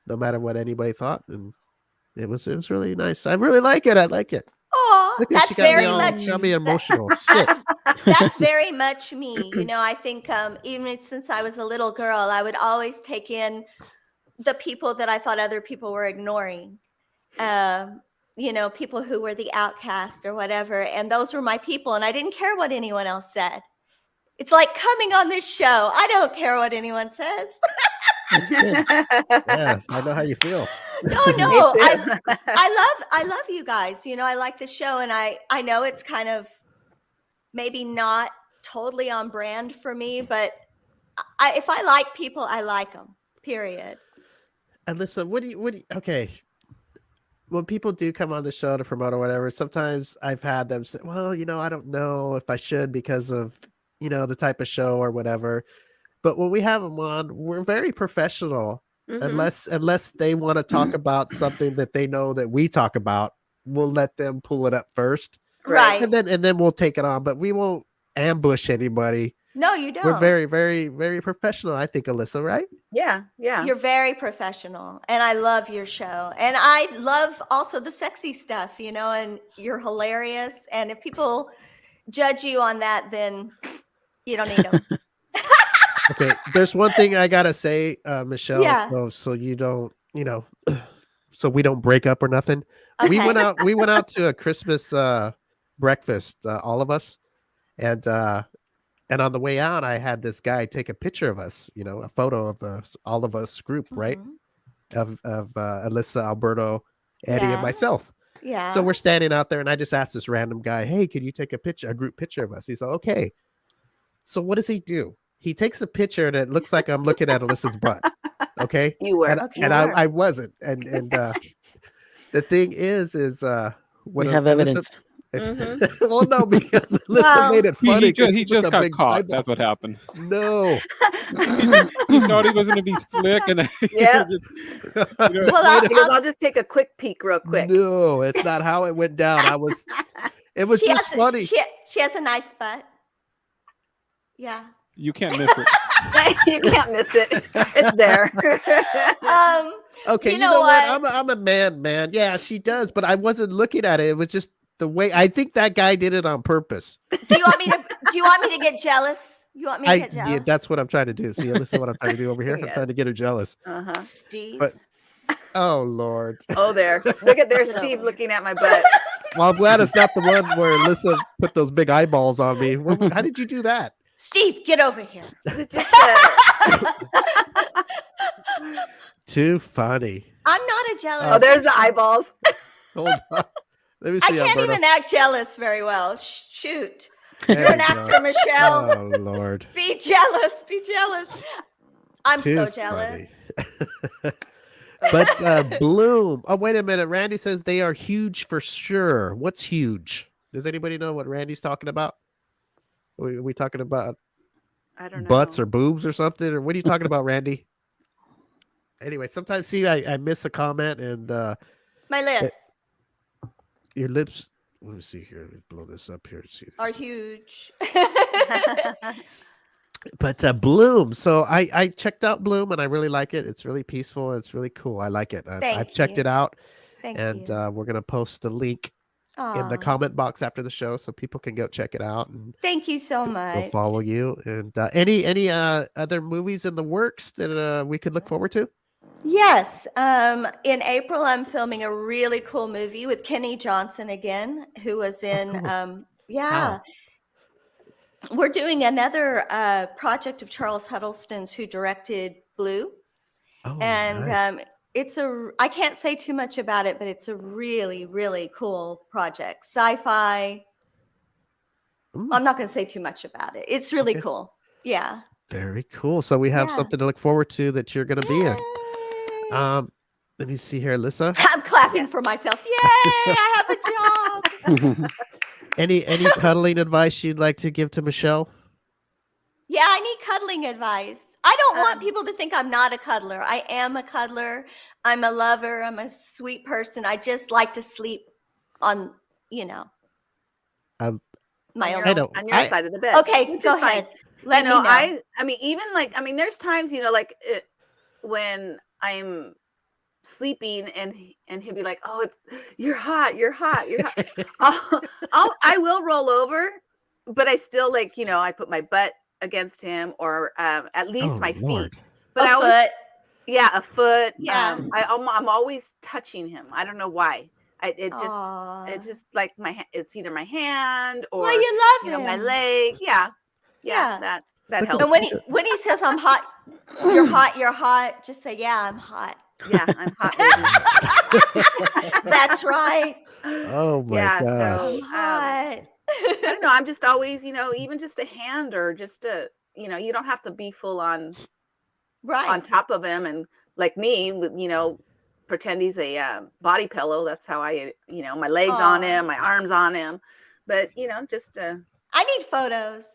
Speaker 1: no matter what anybody thought, and it was really nice. I really like it. I like it.
Speaker 6: Oh,
Speaker 1: Look at
Speaker 6: that's
Speaker 1: she got me
Speaker 6: very
Speaker 1: all-
Speaker 6: much
Speaker 1: got me emotional. Shit.
Speaker 6: that's very much me. I think even since I was a little girl, I would always take in the people that I thought other people were ignoring. People who were the outcast or whatever. And those were my people. And I didn't care what anyone else said. It's like coming on this show. I don't care what anyone says.
Speaker 4: That's good.
Speaker 1: Yeah, I know how you feel.
Speaker 6: No,
Speaker 5: Me
Speaker 6: I
Speaker 5: too.
Speaker 6: I love you guys. I like the show, and I know it's kind of maybe not totally on brand for me, but if I like people, I like them. Period.
Speaker 1: And listen, okay. When people do come on the show to promote or whatever, sometimes I've had them say, well, I don't know if I should because of, the type of show or whatever. But when we have them on, we're very professional.
Speaker 5: Mhm.
Speaker 1: Unless they want to talk about something that they know that we talk about, we'll let them pull it up first.
Speaker 6: Right.
Speaker 1: And then we'll take it on, but we won't ambush anybody.
Speaker 6: No, you don't.
Speaker 1: We're very, very, very professional, I think, Alyssa, right?
Speaker 5: Yeah, yeah.
Speaker 6: You're very professional, and I love your show. And I love also the sexy stuff, and you're hilarious. And if people judge you on that, then you don't need them.
Speaker 1: Okay, there's one thing I gotta say, Michelle.
Speaker 6: Yeah.
Speaker 1: So you don't, so we don't break up or nothing. We
Speaker 6: Okay.
Speaker 1: went out to a Christmas breakfast, all of us, and And on the way out, I had this guy take a picture of us, a photo of all of us group, right?
Speaker 6: Mhm.
Speaker 1: Of Alyssa, Alberto, Eddie, and
Speaker 6: Yeah.
Speaker 1: myself.
Speaker 6: Yeah.
Speaker 1: So we're standing out there, and I just asked this random guy, "Hey, can you take a group picture of us?" He said, "Okay." So what does he do? He takes a picture, and it looks like I'm looking at Alyssa's butt. Okay,
Speaker 5: You were.
Speaker 1: and
Speaker 6: Okay.
Speaker 1: and
Speaker 6: You
Speaker 1: I,
Speaker 6: were.
Speaker 1: I wasn't. And the thing is when
Speaker 4: We have
Speaker 1: Alyssa.
Speaker 4: evidence.
Speaker 1: Well, no, because Alyssa
Speaker 6: Well,
Speaker 1: made it
Speaker 3: He,
Speaker 1: funny
Speaker 3: he
Speaker 1: because
Speaker 3: just
Speaker 1: she
Speaker 3: he
Speaker 1: put
Speaker 3: just
Speaker 1: the
Speaker 3: got
Speaker 1: big
Speaker 3: caught.
Speaker 1: eyeball.
Speaker 3: That's what happened.
Speaker 1: No.
Speaker 3: He thought he was gonna be slick, and
Speaker 5: Yeah.
Speaker 6: Well,
Speaker 5: He goes, I'll just take a quick peek real quick.
Speaker 1: No, it's not how it went down. It was
Speaker 6: she
Speaker 1: just
Speaker 6: has
Speaker 1: funny.
Speaker 6: she has a nice butt. Yeah.
Speaker 3: you can't miss it.
Speaker 5: You can't miss it. It's there.
Speaker 1: Okay,
Speaker 6: you
Speaker 1: you
Speaker 6: know
Speaker 1: know what?
Speaker 6: what?
Speaker 1: I'm a man. Yeah, she does, but I wasn't looking at it. It was just the way. I think that guy did it on purpose.
Speaker 6: Do you want me to get jealous? You want me to get jealous?
Speaker 1: Yeah, that's what I'm trying to do. See, listen, what I'm trying to do over here. I'm
Speaker 5: Yes.
Speaker 1: trying to get her jealous.
Speaker 5: Uh-huh.
Speaker 6: Steve.
Speaker 1: But oh Lord.
Speaker 5: Oh, there. Look at there's
Speaker 6: Get
Speaker 5: Steve
Speaker 6: over
Speaker 5: looking at my butt.
Speaker 1: Well, I'm glad it's not the one where Alyssa put those big eyeballs on me. How did you do that?
Speaker 6: Steve, get over here.
Speaker 5: It's just
Speaker 1: Too funny.
Speaker 6: I'm not a jealous.
Speaker 5: oh, there's the
Speaker 6: person.
Speaker 5: eyeballs.
Speaker 1: Hold on. Let me
Speaker 6: I
Speaker 1: see,
Speaker 6: can't
Speaker 1: Alberto.
Speaker 6: even act jealous very well. Shoot.
Speaker 1: There
Speaker 6: You're an
Speaker 1: you go.
Speaker 6: actor, Michelle.
Speaker 1: Oh Lord.
Speaker 6: Be jealous. Be jealous. I'm
Speaker 1: Too
Speaker 6: so jealous.
Speaker 1: funny. But Bloom. Oh, wait a minute. Randy says they are huge for sure. What's huge? Does anybody know what Randy's talking about? Are we talking about
Speaker 5: I don't know.
Speaker 1: butts or boobs or something? Or what are you talking about, Randy? Anyway, sometimes I miss a comment and
Speaker 6: My lips
Speaker 1: your lips. Let me see here. Let me blow this up here. See
Speaker 6: are
Speaker 1: this.
Speaker 6: huge.
Speaker 1: But Bloom. So I checked out Bloom and I really like it. It's really peaceful. And it's really cool. I like it. I've checked
Speaker 6: you.
Speaker 1: it out.
Speaker 6: Thank
Speaker 1: And
Speaker 6: you.
Speaker 1: we're gonna post the link in the
Speaker 6: Aw,
Speaker 1: comment box after the show so people can go check it out and
Speaker 6: thank you so
Speaker 1: go
Speaker 6: much.
Speaker 1: follow you. And any other movies in the works that we could look forward to?
Speaker 6: Yes. In April, I'm filming a really cool movie with Kenny Johnson again, who was in.
Speaker 1: cool.
Speaker 6: Yeah.
Speaker 1: Wow.
Speaker 6: We're doing another project of Charles Huddleston's, who directed Blue.
Speaker 1: Oh,
Speaker 6: And
Speaker 1: nice.
Speaker 6: I can't say too much about it, but it's a really, really cool project. Sci-fi.
Speaker 1: Ooh,
Speaker 6: I'm not going to say too much about it. It's really
Speaker 1: okay.
Speaker 6: cool. Yeah.
Speaker 1: Very cool. So we have
Speaker 6: Yeah.
Speaker 1: something to look forward to that you're gonna be in.
Speaker 6: Yay.
Speaker 1: Let me see here, Alyssa.
Speaker 6: I'm clapping for myself. Yay, I have a job.
Speaker 1: Any cuddling advice you'd like to give to Michelle?
Speaker 6: Yeah, I need cuddling advice. I don't want
Speaker 5: Um,
Speaker 6: people to think I'm not a cuddler. I am a cuddler. I'm a lover. I'm a sweet person. I just like to sleep on,
Speaker 1: Um,
Speaker 6: my
Speaker 5: on
Speaker 6: own.
Speaker 5: your,
Speaker 1: I know.
Speaker 5: on your side of the bed.
Speaker 6: Okay,
Speaker 5: which
Speaker 6: go
Speaker 5: is fine.
Speaker 6: ahead. Let
Speaker 5: you know,
Speaker 6: me know.
Speaker 5: I mean, even there's times, like when I'm sleeping and he'll be like, "Oh, you're hot. I will roll over, but I still I put my butt against him or at least
Speaker 1: Oh
Speaker 5: my feet.
Speaker 1: Lord.
Speaker 5: But
Speaker 6: A
Speaker 5: I always,
Speaker 6: foot.
Speaker 5: yeah, a foot.
Speaker 6: Yeah.
Speaker 5: I'm always touching him. I don't know why. It
Speaker 6: Aw.
Speaker 5: just like it's either my hand or
Speaker 6: Well, you love
Speaker 5: my
Speaker 6: him.
Speaker 5: leg. Yeah,
Speaker 6: Yeah.
Speaker 5: that
Speaker 1: Look at
Speaker 5: helps.
Speaker 6: And when he says I'm hot, you're hot, just say, yeah, I'm hot.
Speaker 5: Yeah, I'm hot.
Speaker 6: That's right.
Speaker 1: Oh my
Speaker 5: Yeah,
Speaker 1: gosh.
Speaker 5: so
Speaker 6: I'm hot.
Speaker 5: I don't know. I'm just always, even just a hand or just you don't have to be full on
Speaker 6: Right.
Speaker 5: top of him and like me with, pretend he's a body pillow. That's how I, my legs on
Speaker 6: Aw.
Speaker 5: him, my arms on him. But, just
Speaker 6: I need photos.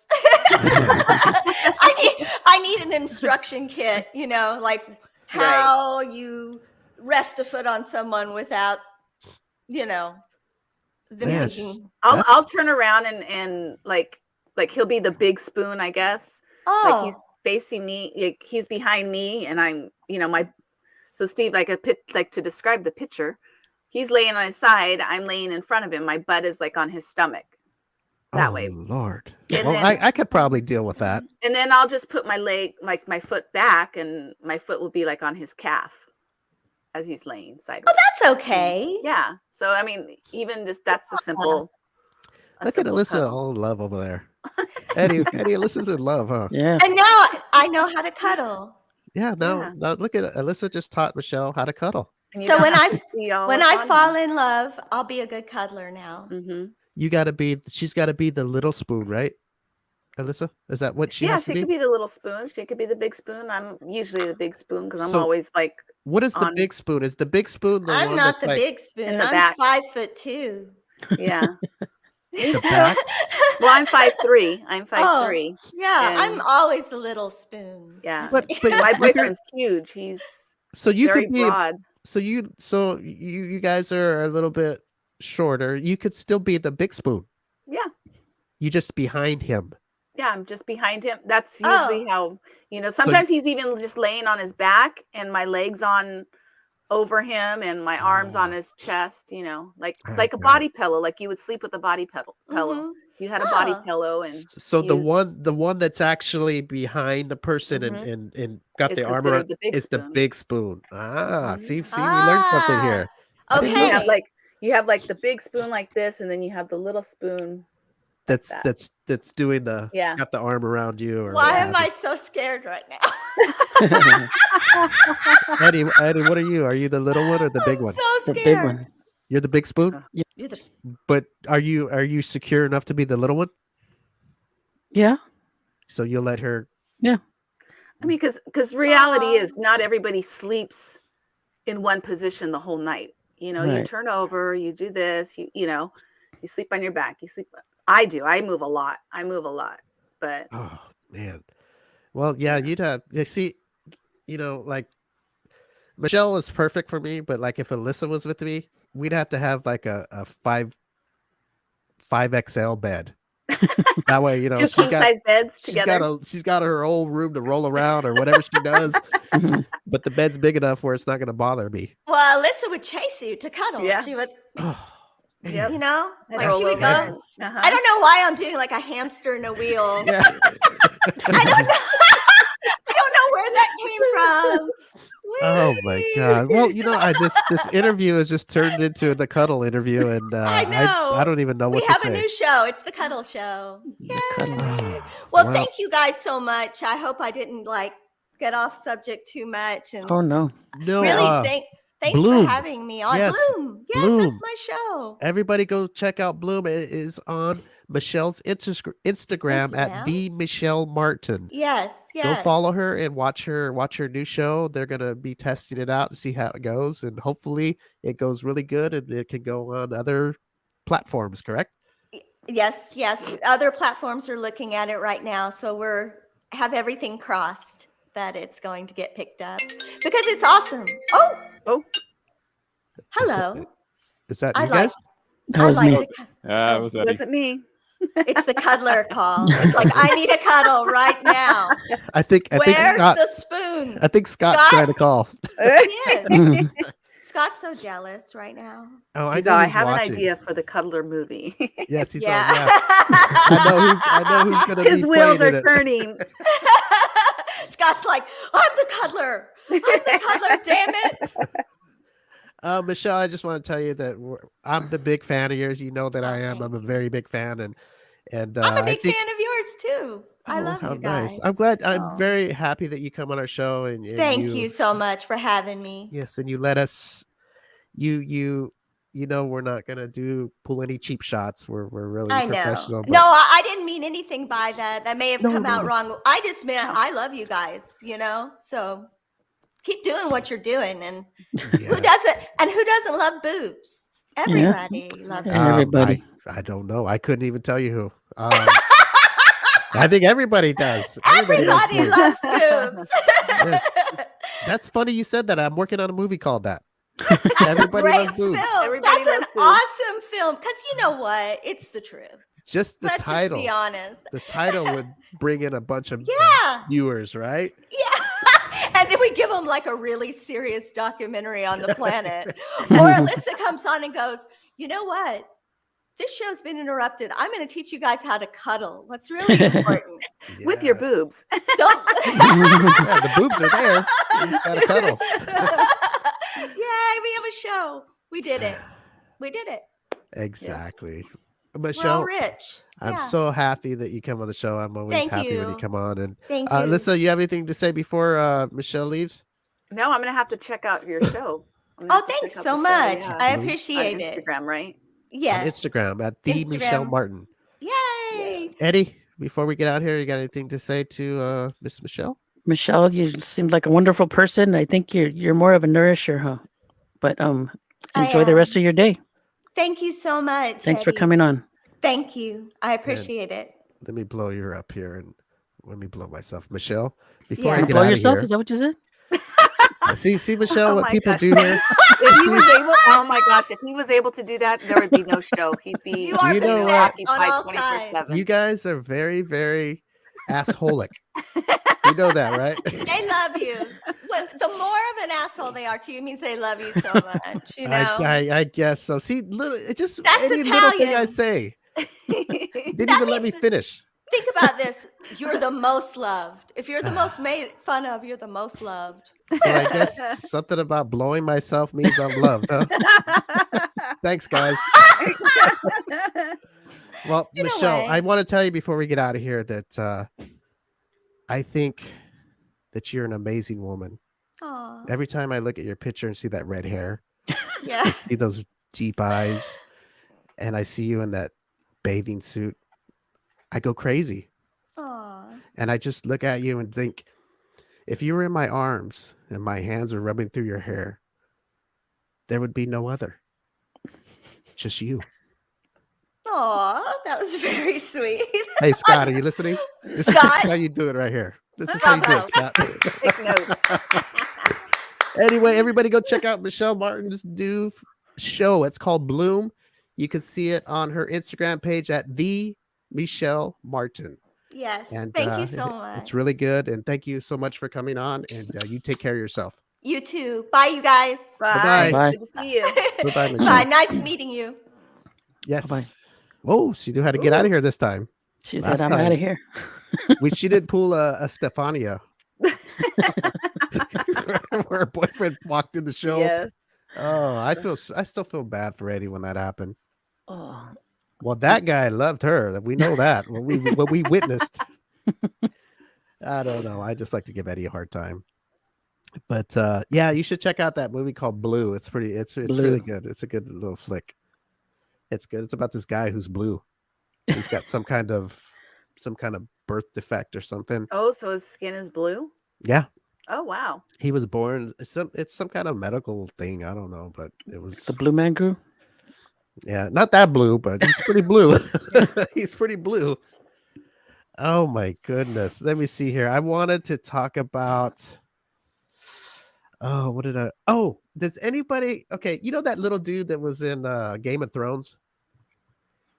Speaker 6: I need an instruction kit, like how you rest a foot on someone without, them
Speaker 1: Man,
Speaker 6: thinking,
Speaker 5: I'll turn around and like he'll be the big spoon, I guess. Like he's
Speaker 6: oh,
Speaker 5: facing me, like he's behind me and I'm, so Steve, like to describe the picture, he's laying on his side, I'm laying in front of him. My butt is like on his stomach. That
Speaker 1: oh
Speaker 5: way.
Speaker 1: Lord.
Speaker 5: And
Speaker 1: Well,
Speaker 5: then-
Speaker 1: I could probably deal with that.
Speaker 5: And then I'll just put my leg, like my foot back, and my foot will be like on his calf as he's laying sideways.
Speaker 6: well, that's okay.
Speaker 5: Yeah. So I mean, even just that's a simple.
Speaker 1: Look at Alyssa
Speaker 5: cuddle.
Speaker 1: all in love over there. Eddie, Alyssa's in love, huh?
Speaker 4: Yeah.
Speaker 6: And now I know how to cuddle.
Speaker 1: Yeah. Now,
Speaker 5: Yeah.
Speaker 1: now look at Alyssa just taught Michelle how to cuddle.
Speaker 5: And you
Speaker 6: So
Speaker 5: don't
Speaker 6: when
Speaker 5: have
Speaker 6: I
Speaker 5: to be all
Speaker 6: when
Speaker 5: up
Speaker 6: I
Speaker 5: on
Speaker 6: fall
Speaker 5: him.
Speaker 6: in love, I'll be a good cuddler now.
Speaker 1: You got to be. She's got to be the little spoon, right? Alyssa, is that what she
Speaker 5: Yeah,
Speaker 1: has to
Speaker 5: she
Speaker 1: be?
Speaker 5: could be the little spoon. She could be the big spoon. I'm usually the big spoon because I'm
Speaker 1: So,
Speaker 5: always like
Speaker 1: what is the
Speaker 5: on
Speaker 1: big spoon? Is the big spoon the
Speaker 6: I'm
Speaker 1: one
Speaker 6: not
Speaker 1: that's
Speaker 6: the
Speaker 1: like
Speaker 6: big spoon.
Speaker 5: the
Speaker 6: I'm
Speaker 5: back.
Speaker 6: 5'2".
Speaker 5: yeah. Me
Speaker 1: the
Speaker 5: too.
Speaker 1: back?
Speaker 5: Well, I'm 5'3". I'm 5'3".
Speaker 6: Yeah, I'm
Speaker 5: And
Speaker 6: always the little spoon.
Speaker 5: yeah.
Speaker 1: But
Speaker 5: And my
Speaker 1: with your,
Speaker 5: boyfriend's huge. He's
Speaker 1: so you
Speaker 5: very
Speaker 1: could be.
Speaker 5: broad.
Speaker 1: So you guys are a little bit shorter. You could still be the big spoon.
Speaker 5: Yeah.
Speaker 1: You just behind him.
Speaker 5: Yeah, I'm just behind him. That's usually
Speaker 6: Oh,
Speaker 5: how, sometimes he's even just laying on his back and my legs on over him and my arms on his chest, like
Speaker 1: I
Speaker 5: a
Speaker 1: got
Speaker 5: body pillow, like you would sleep with a body pillow.
Speaker 6: mhm.
Speaker 5: If you had a body
Speaker 6: Oh.
Speaker 5: pillow and
Speaker 1: So the
Speaker 5: you
Speaker 1: one that's actually behind the person
Speaker 5: Mhm.
Speaker 1: and got
Speaker 5: is
Speaker 1: the arm around
Speaker 5: considered the big
Speaker 1: is the
Speaker 5: spoon.
Speaker 1: big spoon. Ah,
Speaker 5: Mhm.
Speaker 1: see, we learned something
Speaker 6: Ah,
Speaker 1: here. I
Speaker 5: And
Speaker 1: didn't
Speaker 5: then
Speaker 1: know
Speaker 6: okay.
Speaker 5: you have like the big spoon like this, and then you have the little spoon like
Speaker 1: that's
Speaker 5: that.
Speaker 1: that's doing the
Speaker 5: Yeah.
Speaker 1: got the arm around you or
Speaker 6: Why
Speaker 1: what
Speaker 6: am
Speaker 1: have
Speaker 6: I
Speaker 1: you.
Speaker 6: so scared right now?
Speaker 1: Eddie, what are you? Are you the little one or the big
Speaker 6: I'm
Speaker 1: one?
Speaker 6: so
Speaker 4: The big
Speaker 6: scared.
Speaker 4: one.
Speaker 1: You're the big spoon,
Speaker 4: Yeah.
Speaker 6: You're the-
Speaker 1: but are you secure enough to be the little one?
Speaker 4: Yeah.
Speaker 1: So you'll let her.
Speaker 4: Yeah.
Speaker 5: I mean, because reality
Speaker 6: Aw.
Speaker 5: is not everybody sleeps in one position the whole night. You
Speaker 4: Right.
Speaker 5: turn over, you do this, you sleep on your back, you sleep. I do. I move a lot. But
Speaker 1: Oh man. Well, yeah,
Speaker 5: yeah.
Speaker 1: you'd have. You see, like Michelle is perfect for me, but like if Alyssa was with me, we'd have to have like a 5XL bed. That way,
Speaker 5: Two king size beds
Speaker 1: she's got
Speaker 5: together.
Speaker 1: she's got her old room to roll around or whatever she does,
Speaker 4: Mhm.
Speaker 1: but the bed's big enough where it's not going to bother me.
Speaker 6: Well, Alyssa would chase you to cuddle.
Speaker 5: Yeah.
Speaker 6: She would,
Speaker 1: Oh,
Speaker 5: Yep.
Speaker 6: you know,
Speaker 5: I'd
Speaker 6: like
Speaker 5: roll
Speaker 6: she would
Speaker 5: over
Speaker 6: go.
Speaker 5: and-
Speaker 6: I don't know why I'm doing like a hamster in a wheel.
Speaker 1: yeah.
Speaker 6: I don't know. I don't know where that came from.
Speaker 1: Oh my God. Well, this interview has just turned into the cuddle interview, and
Speaker 6: I know.
Speaker 1: I don't even know
Speaker 6: We
Speaker 1: what to
Speaker 6: have a
Speaker 1: say.
Speaker 6: new show. It's the Cuddle Show.
Speaker 4: The cuddle.
Speaker 6: Yay.
Speaker 1: Oh,
Speaker 6: Well,
Speaker 1: wow.
Speaker 6: thank you guys so much. I hope I didn't get off subject too much. And
Speaker 4: Oh no.
Speaker 1: No,
Speaker 6: really, thanks
Speaker 1: Bloom.
Speaker 6: for having me on.
Speaker 1: Yes,
Speaker 6: Bloom. Yes,
Speaker 1: Bloom.
Speaker 6: that's my show.
Speaker 1: Everybody go check out Bloom. It is on Michelle's Instagram at
Speaker 6: Instagram?
Speaker 1: the Michele Martin.
Speaker 6: Yes,
Speaker 1: Go
Speaker 6: yes.
Speaker 1: follow her and watch her new show. They're gonna be testing it out to see how it goes, and hopefully it goes really good and it can go on other platforms. Correct?
Speaker 6: Yes, yes. Other platforms are looking at it right now, so have everything crossed that it's going to get picked up because it's awesome. Oh, hello.
Speaker 1: Is that
Speaker 6: I'd
Speaker 1: you
Speaker 6: like.
Speaker 1: guys?
Speaker 4: That was
Speaker 6: I'd
Speaker 4: me.
Speaker 6: like to.
Speaker 3: Yeah, it
Speaker 5: Oh,
Speaker 3: was
Speaker 5: it
Speaker 3: Eddie.
Speaker 5: wasn't me.
Speaker 6: It's the cuddler call. It's like I need a cuddle right now.
Speaker 1: I think
Speaker 6: Where's
Speaker 1: Scott.
Speaker 6: the spoon?
Speaker 1: I think Scott's
Speaker 6: Scott?
Speaker 1: trying to call.
Speaker 6: He is.
Speaker 4: Mhm.
Speaker 6: Scott's so jealous right now.
Speaker 1: Oh, I
Speaker 5: He's
Speaker 1: know
Speaker 5: all, I
Speaker 1: he's
Speaker 5: have
Speaker 1: watching.
Speaker 5: an idea for the cuddler movie.
Speaker 1: Yes, he's
Speaker 6: Yeah.
Speaker 1: on. Yes, I know who's gonna
Speaker 5: His
Speaker 1: be
Speaker 5: wheels
Speaker 1: playing
Speaker 5: are
Speaker 1: in it.
Speaker 5: turning.
Speaker 6: Scott's like, I'm the cuddler. I'm the cuddler, damn it.
Speaker 1: Michelle, I just want to tell you that I'm a big fan of yours. You know that I am.
Speaker 6: thank
Speaker 1: I'm a
Speaker 6: you.
Speaker 1: very big fan, and
Speaker 6: I'm a
Speaker 1: I
Speaker 6: big
Speaker 1: think.
Speaker 6: fan of yours too. I
Speaker 1: Oh,
Speaker 6: love
Speaker 1: how
Speaker 6: you guys.
Speaker 1: nice! I'm glad. I'm
Speaker 6: Oh.
Speaker 1: very happy that you come on our show, and
Speaker 6: Thank you so much for having me.
Speaker 1: Yes, and you let us. We're not gonna pull any cheap shots. We're really
Speaker 6: I know.
Speaker 1: professional.
Speaker 6: No, I didn't mean anything by that. That may have
Speaker 1: No,
Speaker 6: come
Speaker 1: no,
Speaker 6: out
Speaker 1: no.
Speaker 6: wrong. I just meant
Speaker 5: No.
Speaker 6: I love you guys, So keep doing what you're doing. And
Speaker 1: Yeah.
Speaker 6: who doesn't love boobs? Everybody loves
Speaker 4: Yeah.
Speaker 6: boobs.
Speaker 4: Everybody.
Speaker 1: I don't know. I couldn't even tell you who. I think everybody does.
Speaker 6: Everybody
Speaker 1: boobs.
Speaker 6: loves boobs.
Speaker 1: That's funny you said that. I'm working on a movie called that.
Speaker 6: That's
Speaker 1: Everybody
Speaker 6: a great
Speaker 1: loves boobs.
Speaker 6: film.
Speaker 5: Everybody
Speaker 6: That's an
Speaker 5: loves boobs.
Speaker 6: awesome film. Because you know what? It's the truth.
Speaker 1: Just the
Speaker 6: Let's
Speaker 1: title.
Speaker 6: just be honest.
Speaker 1: The title would bring in a bunch of
Speaker 6: Yeah.
Speaker 1: viewers, right?
Speaker 6: Yeah. And then we give them like a really serious documentary on the planet. Or Alyssa comes on and goes, you know what? This show's been interrupted. I'm going to teach you guys how to cuddle. What's really important.
Speaker 5: With your
Speaker 1: Yes.
Speaker 6: Don't.
Speaker 1: Yeah, the boobs are there. You just gotta cuddle.
Speaker 6: Yay, we have a show. We did it. We did it.
Speaker 1: Exactly.
Speaker 6: We're all
Speaker 1: Michelle,
Speaker 6: rich.
Speaker 1: I'm
Speaker 6: Yeah.
Speaker 1: so happy that you come on the show. I'm always
Speaker 6: Thank
Speaker 1: happy when you
Speaker 6: you.
Speaker 1: come on. And
Speaker 6: Thank you.
Speaker 1: Alyssa, you have anything to say before Michelle leaves?
Speaker 5: No, I'm gonna have to check out your show. I'm gonna
Speaker 6: Oh,
Speaker 5: have to
Speaker 6: thanks
Speaker 5: check out
Speaker 6: so
Speaker 5: the show,
Speaker 6: much.
Speaker 5: yeah.
Speaker 6: I
Speaker 1: Mhm.
Speaker 5: On
Speaker 6: appreciate it.
Speaker 5: Instagram, right?
Speaker 1: On
Speaker 6: Yes.
Speaker 1: Instagram at the Michele
Speaker 6: Instagram.
Speaker 1: Martin.
Speaker 6: Yay.
Speaker 1: Eddie, before we get out here, you got anything to say to Miss Michelle?
Speaker 4: Michelle, you seem like a wonderful person. I think you're more of a nourisher, huh? But
Speaker 6: I
Speaker 4: enjoy the rest
Speaker 6: am.
Speaker 4: of your day.
Speaker 6: Thank you so much.
Speaker 4: Thanks for
Speaker 6: Eddie.
Speaker 4: coming on.
Speaker 6: Thank you. I appreciate it.
Speaker 1: Let me blow you up here and let me blow myself. Michelle, before
Speaker 6: Yeah.
Speaker 1: I
Speaker 4: You
Speaker 1: get
Speaker 4: blow
Speaker 1: out of
Speaker 4: yourself?
Speaker 1: here.
Speaker 4: Is that what you said?
Speaker 1: See, Michelle,
Speaker 5: Oh
Speaker 1: what
Speaker 5: my
Speaker 1: people
Speaker 5: gosh.
Speaker 1: do here.
Speaker 5: If he was able, oh my gosh, if he was able to do that, there would be no show. He'd be
Speaker 6: You are
Speaker 1: You know
Speaker 6: beset
Speaker 1: what?
Speaker 6: on
Speaker 5: occupied
Speaker 6: all sides.
Speaker 5: 24/7.
Speaker 1: You guys are very, very assholic. You know that, right?
Speaker 6: They love you. The more of an asshole they are to you means they love you so much. You know.
Speaker 1: I guess so. See, it just
Speaker 6: That's
Speaker 1: any little thing I
Speaker 6: Italian.
Speaker 1: say didn't
Speaker 6: That
Speaker 1: even let me
Speaker 6: means-
Speaker 1: finish.
Speaker 6: Think about this. You're the most loved. If you're the most made fun of, you're the most loved.
Speaker 1: So I guess something about blowing myself means I'm loved, huh? Thanks, guys. Well,
Speaker 6: In a
Speaker 1: Michelle,
Speaker 6: way.
Speaker 1: I want to tell you before we get out of here that I think that you're an amazing woman.
Speaker 6: Aw.
Speaker 1: Every time I look at your picture and see that red hair,
Speaker 6: Yeah.
Speaker 1: see those deep eyes, and I see you in that bathing suit, I go crazy.
Speaker 6: Aw.
Speaker 1: And I just look at you and think, if you were in my arms and my hands were rubbing through your hair, there would be no other. Just you.
Speaker 6: Aw, that was very sweet.
Speaker 1: Hey, Scott, are you listening? This is
Speaker 6: Scott.
Speaker 1: how you do it right here. This is how you do it, Scott.
Speaker 5: Take notes.
Speaker 1: Anyway, everybody go check out Michele Martin's new show. It's called Bloom. You can see it on her Instagram page at the Michele Martin.
Speaker 6: Yes.
Speaker 1: And
Speaker 6: Thank you so much.
Speaker 1: It's really good. And thank you so much for coming on. And you take care of yourself.
Speaker 6: You too. Bye, you guys.
Speaker 5: Bye.
Speaker 4: Bye.
Speaker 5: Good to see you.
Speaker 1: Bye-bye, Michelle.
Speaker 6: Bye. Nice meeting you.
Speaker 1: Yes.
Speaker 4: Bye-bye.
Speaker 1: Oh, she knew how to get out of here this time.
Speaker 4: She
Speaker 1: Last
Speaker 4: said, I'm
Speaker 1: time.
Speaker 4: out of here.
Speaker 1: She did pull a Stefania. Where her boyfriend walked in the show.
Speaker 5: Yes.
Speaker 1: Oh, I still feel bad for Eddie when that happened.
Speaker 4: Oh,
Speaker 1: Well, that guy loved her. We know that. What we witnessed. I don't know. I just like to give Eddie a hard time. But yeah, you should check out that movie called Blue. It's pretty. It's
Speaker 4: Blue.
Speaker 1: really good. It's a good little flick. It's good. It's about this guy who's blue. He's got some kind of birth defect or something.
Speaker 5: Oh, so his skin is blue?
Speaker 1: Yeah,
Speaker 5: Oh, wow.
Speaker 1: he was born. It's some kind of medical thing. I don't know, but it was.
Speaker 4: the Blue Man Group?
Speaker 1: Yeah, not that blue, but he's pretty blue. He's pretty blue. Oh my goodness. Let me see here. I wanted to talk about does anybody okay, you know that little dude that was in Game of Thrones?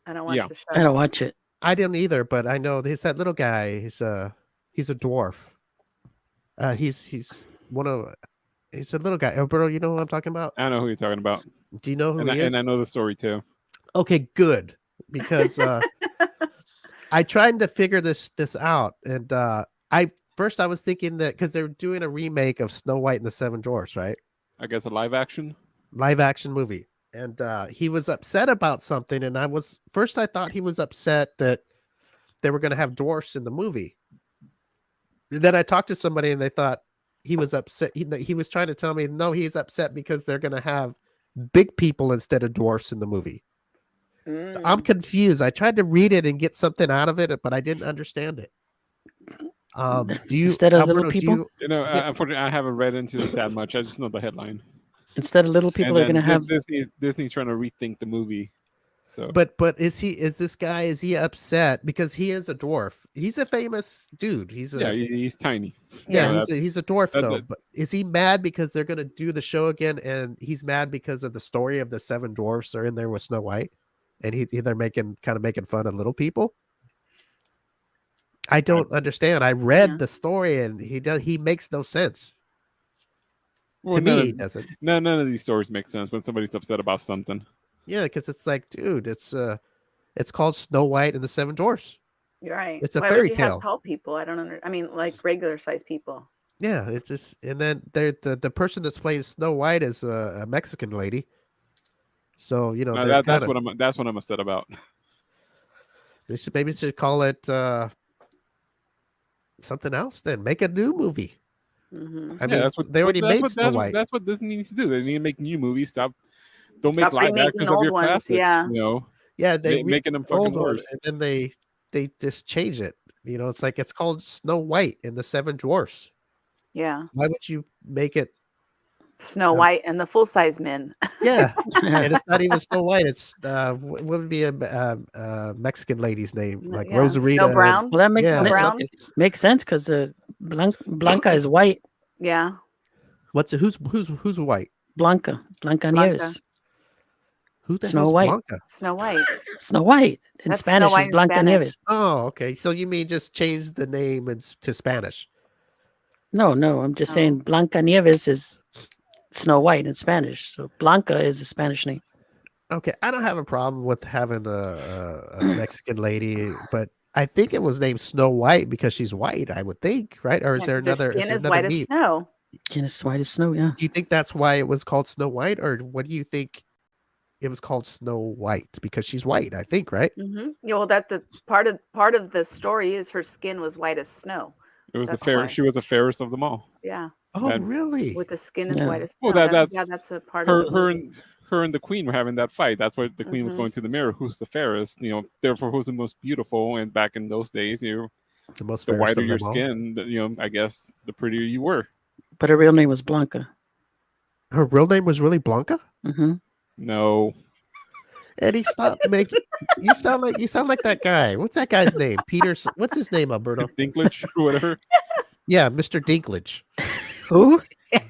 Speaker 5: I don't watch
Speaker 3: Yeah.
Speaker 5: the show.
Speaker 4: I don't watch it.
Speaker 1: I didn't either, but I know he's that little guy. He's a dwarf. He's a little guy. Alberto, you know what I'm talking about?
Speaker 3: I know who you're talking about,
Speaker 1: Do you know who
Speaker 3: and
Speaker 1: he is?
Speaker 3: I know the story too.
Speaker 1: Okay, good. Because I tried to figure this out, and I was thinking that because they're doing a remake of Snow White and the Seven Dwarfs, right?
Speaker 3: I guess a live action.
Speaker 1: Live action movie, and he was upset about something, and I thought he was upset that they were going to have dwarfs in the movie. And then I talked to somebody, and they thought he was upset. He was trying to tell me, no, he's upset because they're going to have big people instead of dwarfs in the movie. So I'm confused. I tried to read it and get something out of it, but I didn't understand it. Do you
Speaker 4: Instead of little
Speaker 1: Alberto, do
Speaker 4: people?
Speaker 1: you-
Speaker 3: You know, unfortunately, I haven't read into it that much. I just know the headline.
Speaker 4: Instead of little people
Speaker 3: And
Speaker 4: are going to
Speaker 3: then
Speaker 4: have.
Speaker 3: Disney's trying to rethink the movie. So,
Speaker 1: But is this guy upset because he is a dwarf? He's a famous dude. He's
Speaker 3: yeah, he's tiny.
Speaker 1: yeah,
Speaker 3: So
Speaker 1: he's a dwarf
Speaker 3: that's
Speaker 1: though.
Speaker 3: it.
Speaker 1: But is he mad because they're gonna do the show again, and he's mad because of the story of the seven dwarfs are in there with Snow White, and they're making fun of little people? I don't understand. I read
Speaker 5: Yeah.
Speaker 1: the story, and he makes no sense.
Speaker 3: Well,
Speaker 1: To me,
Speaker 3: none
Speaker 1: he
Speaker 3: of-
Speaker 1: doesn't.
Speaker 3: none of these stories make sense when somebody's upset about something.
Speaker 1: Yeah, because it's like, dude, it's called Snow White and the Seven Dwarfs.
Speaker 5: You're right.
Speaker 1: It's a
Speaker 5: Why
Speaker 1: fairy
Speaker 5: would you
Speaker 1: tale.
Speaker 5: have tall people? I don't I mean, like regular sized people.
Speaker 1: Yeah, it's just, and then the person that's playing Snow White is a Mexican lady. So
Speaker 3: Now,
Speaker 1: they're
Speaker 3: that's
Speaker 1: kinda-
Speaker 3: what I'm upset about.
Speaker 1: They should maybe should call it something else. Then make a new movie.
Speaker 5: Mm-hmm.
Speaker 1: I mean,
Speaker 3: that's what
Speaker 1: they already
Speaker 3: that's
Speaker 1: made
Speaker 3: what
Speaker 1: Snow White.
Speaker 3: that's what Disney needs to do. They need to make new movies. Don't make
Speaker 5: Stop
Speaker 3: live
Speaker 5: remaking
Speaker 3: actions
Speaker 5: the
Speaker 3: of
Speaker 5: old
Speaker 3: your
Speaker 5: ones.
Speaker 3: classics.
Speaker 5: Yeah.
Speaker 3: You know,
Speaker 1: Yeah, they
Speaker 3: making them
Speaker 1: the old
Speaker 3: fucking
Speaker 1: one,
Speaker 3: worse.
Speaker 1: and then they just change it. You know, it's like it's called Snow White and the Seven Dwarfs.
Speaker 5: Yeah.
Speaker 1: Why would you make it?
Speaker 5: Snow White and the full size men.
Speaker 1: Yeah, and it's not even Snow White. It's what would be a Mexican lady's name, like
Speaker 5: Yeah.
Speaker 1: Rosarita.
Speaker 5: Snow Brown.
Speaker 4: Well, that makes
Speaker 1: Yeah,
Speaker 5: Snow
Speaker 4: sense.
Speaker 5: Brown.
Speaker 1: something.
Speaker 4: Makes sense because Blanca is white.
Speaker 5: Yeah.
Speaker 1: Who's white?
Speaker 4: Blanca Nieves.
Speaker 1: Who the
Speaker 4: Snow
Speaker 1: hell's
Speaker 4: White.
Speaker 1: Blanca?
Speaker 5: Snow White.
Speaker 4: Snow White in
Speaker 5: That's Snow
Speaker 4: Spanish
Speaker 5: White
Speaker 4: is
Speaker 5: in
Speaker 4: Blanca
Speaker 5: Spanish.
Speaker 4: Nieves.
Speaker 1: Oh, okay. So you mean just change the name to Spanish?
Speaker 4: No, I'm just saying Blanca Nieves is Snow White in Spanish. So Blanca is a Spanish name.
Speaker 1: Okay, I don't have a problem with having a Mexican lady, but I think it was named Snow White because she's white. I would think, right? Or is
Speaker 5: Yeah,
Speaker 1: there
Speaker 5: 'cause their
Speaker 1: another? Is
Speaker 5: skin
Speaker 1: there
Speaker 5: is
Speaker 1: another
Speaker 5: white as
Speaker 1: meat?
Speaker 5: snow.
Speaker 4: And it's white as snow, yeah.
Speaker 1: Do you think that's why it was called Snow White, or what do you think it was called Snow White because she's white? I think, right?
Speaker 5: Mm-hmm. Yeah, well, that the part of the story is her skin was white as snow.
Speaker 3: It was
Speaker 5: That's
Speaker 3: the fair.
Speaker 5: why.
Speaker 3: She was the fairest of them all.
Speaker 5: Yeah,
Speaker 1: Oh,
Speaker 3: And
Speaker 1: really?
Speaker 5: with the skin as
Speaker 4: Yeah.
Speaker 5: white as snow.
Speaker 3: Well,
Speaker 5: Yeah, that's a part of the movie.
Speaker 3: her and the queen were having that fight. That's why the queen was
Speaker 5: Mhm.
Speaker 3: going to the mirror. Who's the fairest? You know, therefore, who's the most beautiful? And back in those days,
Speaker 1: The most
Speaker 3: the
Speaker 1: fairest
Speaker 3: whiter
Speaker 1: of
Speaker 3: your
Speaker 1: them all.
Speaker 3: skin, I guess the prettier you were.
Speaker 4: But her real name was Blanca.
Speaker 1: Her real name was really Blanca.
Speaker 4: Hmm.
Speaker 3: No,
Speaker 1: Eddie, stop making. You sound like that guy. What's that guy's name? Peter. What's his name, Alberto?
Speaker 3: Dinklage or whatever.
Speaker 1: Yeah, Mr. Dinklage.
Speaker 4: Who?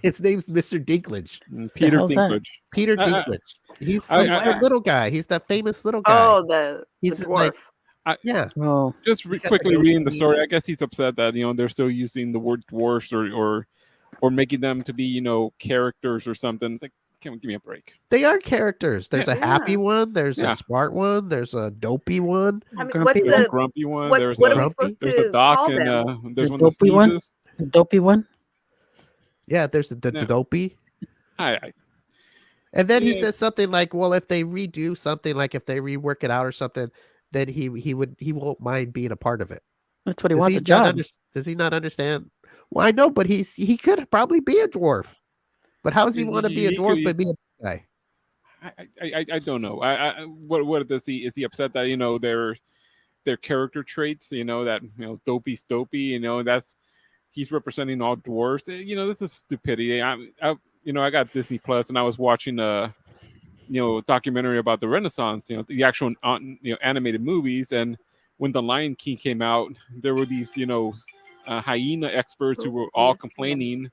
Speaker 1: His name's Mr. Dinklage.
Speaker 3: Peter
Speaker 4: hell's that?
Speaker 3: Dinklage.
Speaker 1: Peter
Speaker 3: I-
Speaker 1: Dinklage. He's
Speaker 3: I-
Speaker 1: the little guy. He's that famous little guy.
Speaker 5: Oh, the
Speaker 1: He's
Speaker 5: dwarf.
Speaker 1: like, yeah.
Speaker 4: Oh,
Speaker 3: Just
Speaker 1: He's got
Speaker 3: quickly
Speaker 1: the
Speaker 3: reading the
Speaker 1: goatee.
Speaker 3: story, I guess he's upset that they're still using the word dwarfs or making them to be characters or something. It's like, give me a break.
Speaker 1: They are characters. There's a happy
Speaker 5: Yeah.
Speaker 1: one. There's
Speaker 3: Yeah.
Speaker 1: a smart one. There's a dopey one.
Speaker 5: I mean,
Speaker 4: Grumpy
Speaker 5: what's
Speaker 4: one.
Speaker 3: There's a
Speaker 5: the
Speaker 3: grumpy one.
Speaker 5: what?
Speaker 3: There's
Speaker 5: What are we
Speaker 3: a
Speaker 5: supposed
Speaker 3: there's
Speaker 5: to
Speaker 3: a doc
Speaker 5: call
Speaker 3: and
Speaker 5: them?
Speaker 3: there's
Speaker 4: The
Speaker 3: one that
Speaker 4: dopey one?
Speaker 3: sneezes.
Speaker 4: the dopey one?
Speaker 1: Yeah, there's the
Speaker 3: Yeah.
Speaker 1: dopey.
Speaker 3: I
Speaker 1: And then he
Speaker 3: Yeah.
Speaker 1: says something like, "Well, if they redo something, like if they rework it out or something, then he won't mind being a part of it."
Speaker 4: That's what he
Speaker 1: Does
Speaker 4: wants
Speaker 1: he
Speaker 4: a
Speaker 1: not
Speaker 4: job.
Speaker 1: does he not understand? Well, I know, but he could probably be a dwarf. But how does he want to be a
Speaker 3: He
Speaker 1: dwarf
Speaker 3: could-
Speaker 1: but be a guy?
Speaker 3: I don't know. What does he is he upset that their character traits, that dopey's dopey, that's he's representing all dwarfs. This is stupidity. I got Disney Plus and I was watching a documentary about the Renaissance, the actual animated movies. And when the Lion King came out, there were these hyena experts who were all
Speaker 5: Yes,
Speaker 3: complaining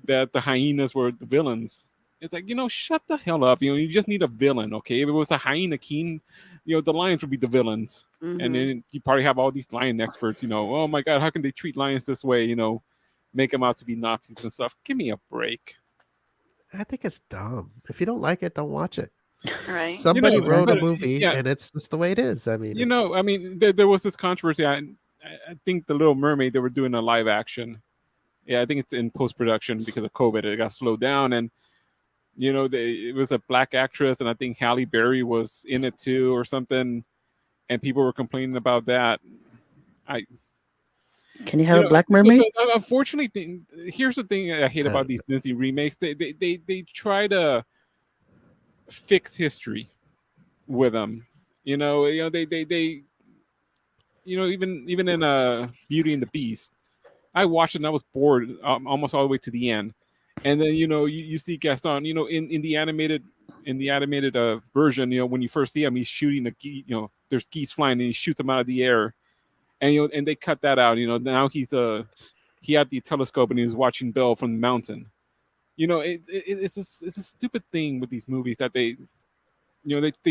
Speaker 3: that the hyenas were the villains. It's like, shut the hell up. You just need a villain, okay? If it was a hyena king, the lions would be the villains.
Speaker 5: Mhm.
Speaker 3: And then you probably have all these lion experts, oh my God, how can they treat lions this way? Make them out to be Nazis and stuff. Give me a break.
Speaker 1: I think it's dumb. If you don't like it, don't watch it.
Speaker 5: Right.
Speaker 1: Somebody wrote a
Speaker 3: but,
Speaker 1: movie,
Speaker 3: yeah.
Speaker 1: and it's just the way it is. I mean,
Speaker 3: There was this controversy. I think The Little Mermaid, they were doing a live action. Yeah, I think it's in post-production because of COVID. It got slowed down. And, it was a black actress, and I think Halle Berry was in it too or something. And people were complaining about that.
Speaker 4: Can you have a black mermaid?
Speaker 3: But, unfortunately, here's the thing I hate about these Disney remakes. They try to fix history with them. They even in Beauty and the Beast, I watched it and I was bored almost all the way to the end. And then you see Gaston, in the animated version, when you first see him, he's shooting a geese, there's geese flying and he shoots them out of the air. And and they cut that out. Now he had the telescope and he was watching Belle from the mountain. It's a stupid thing with these movies that they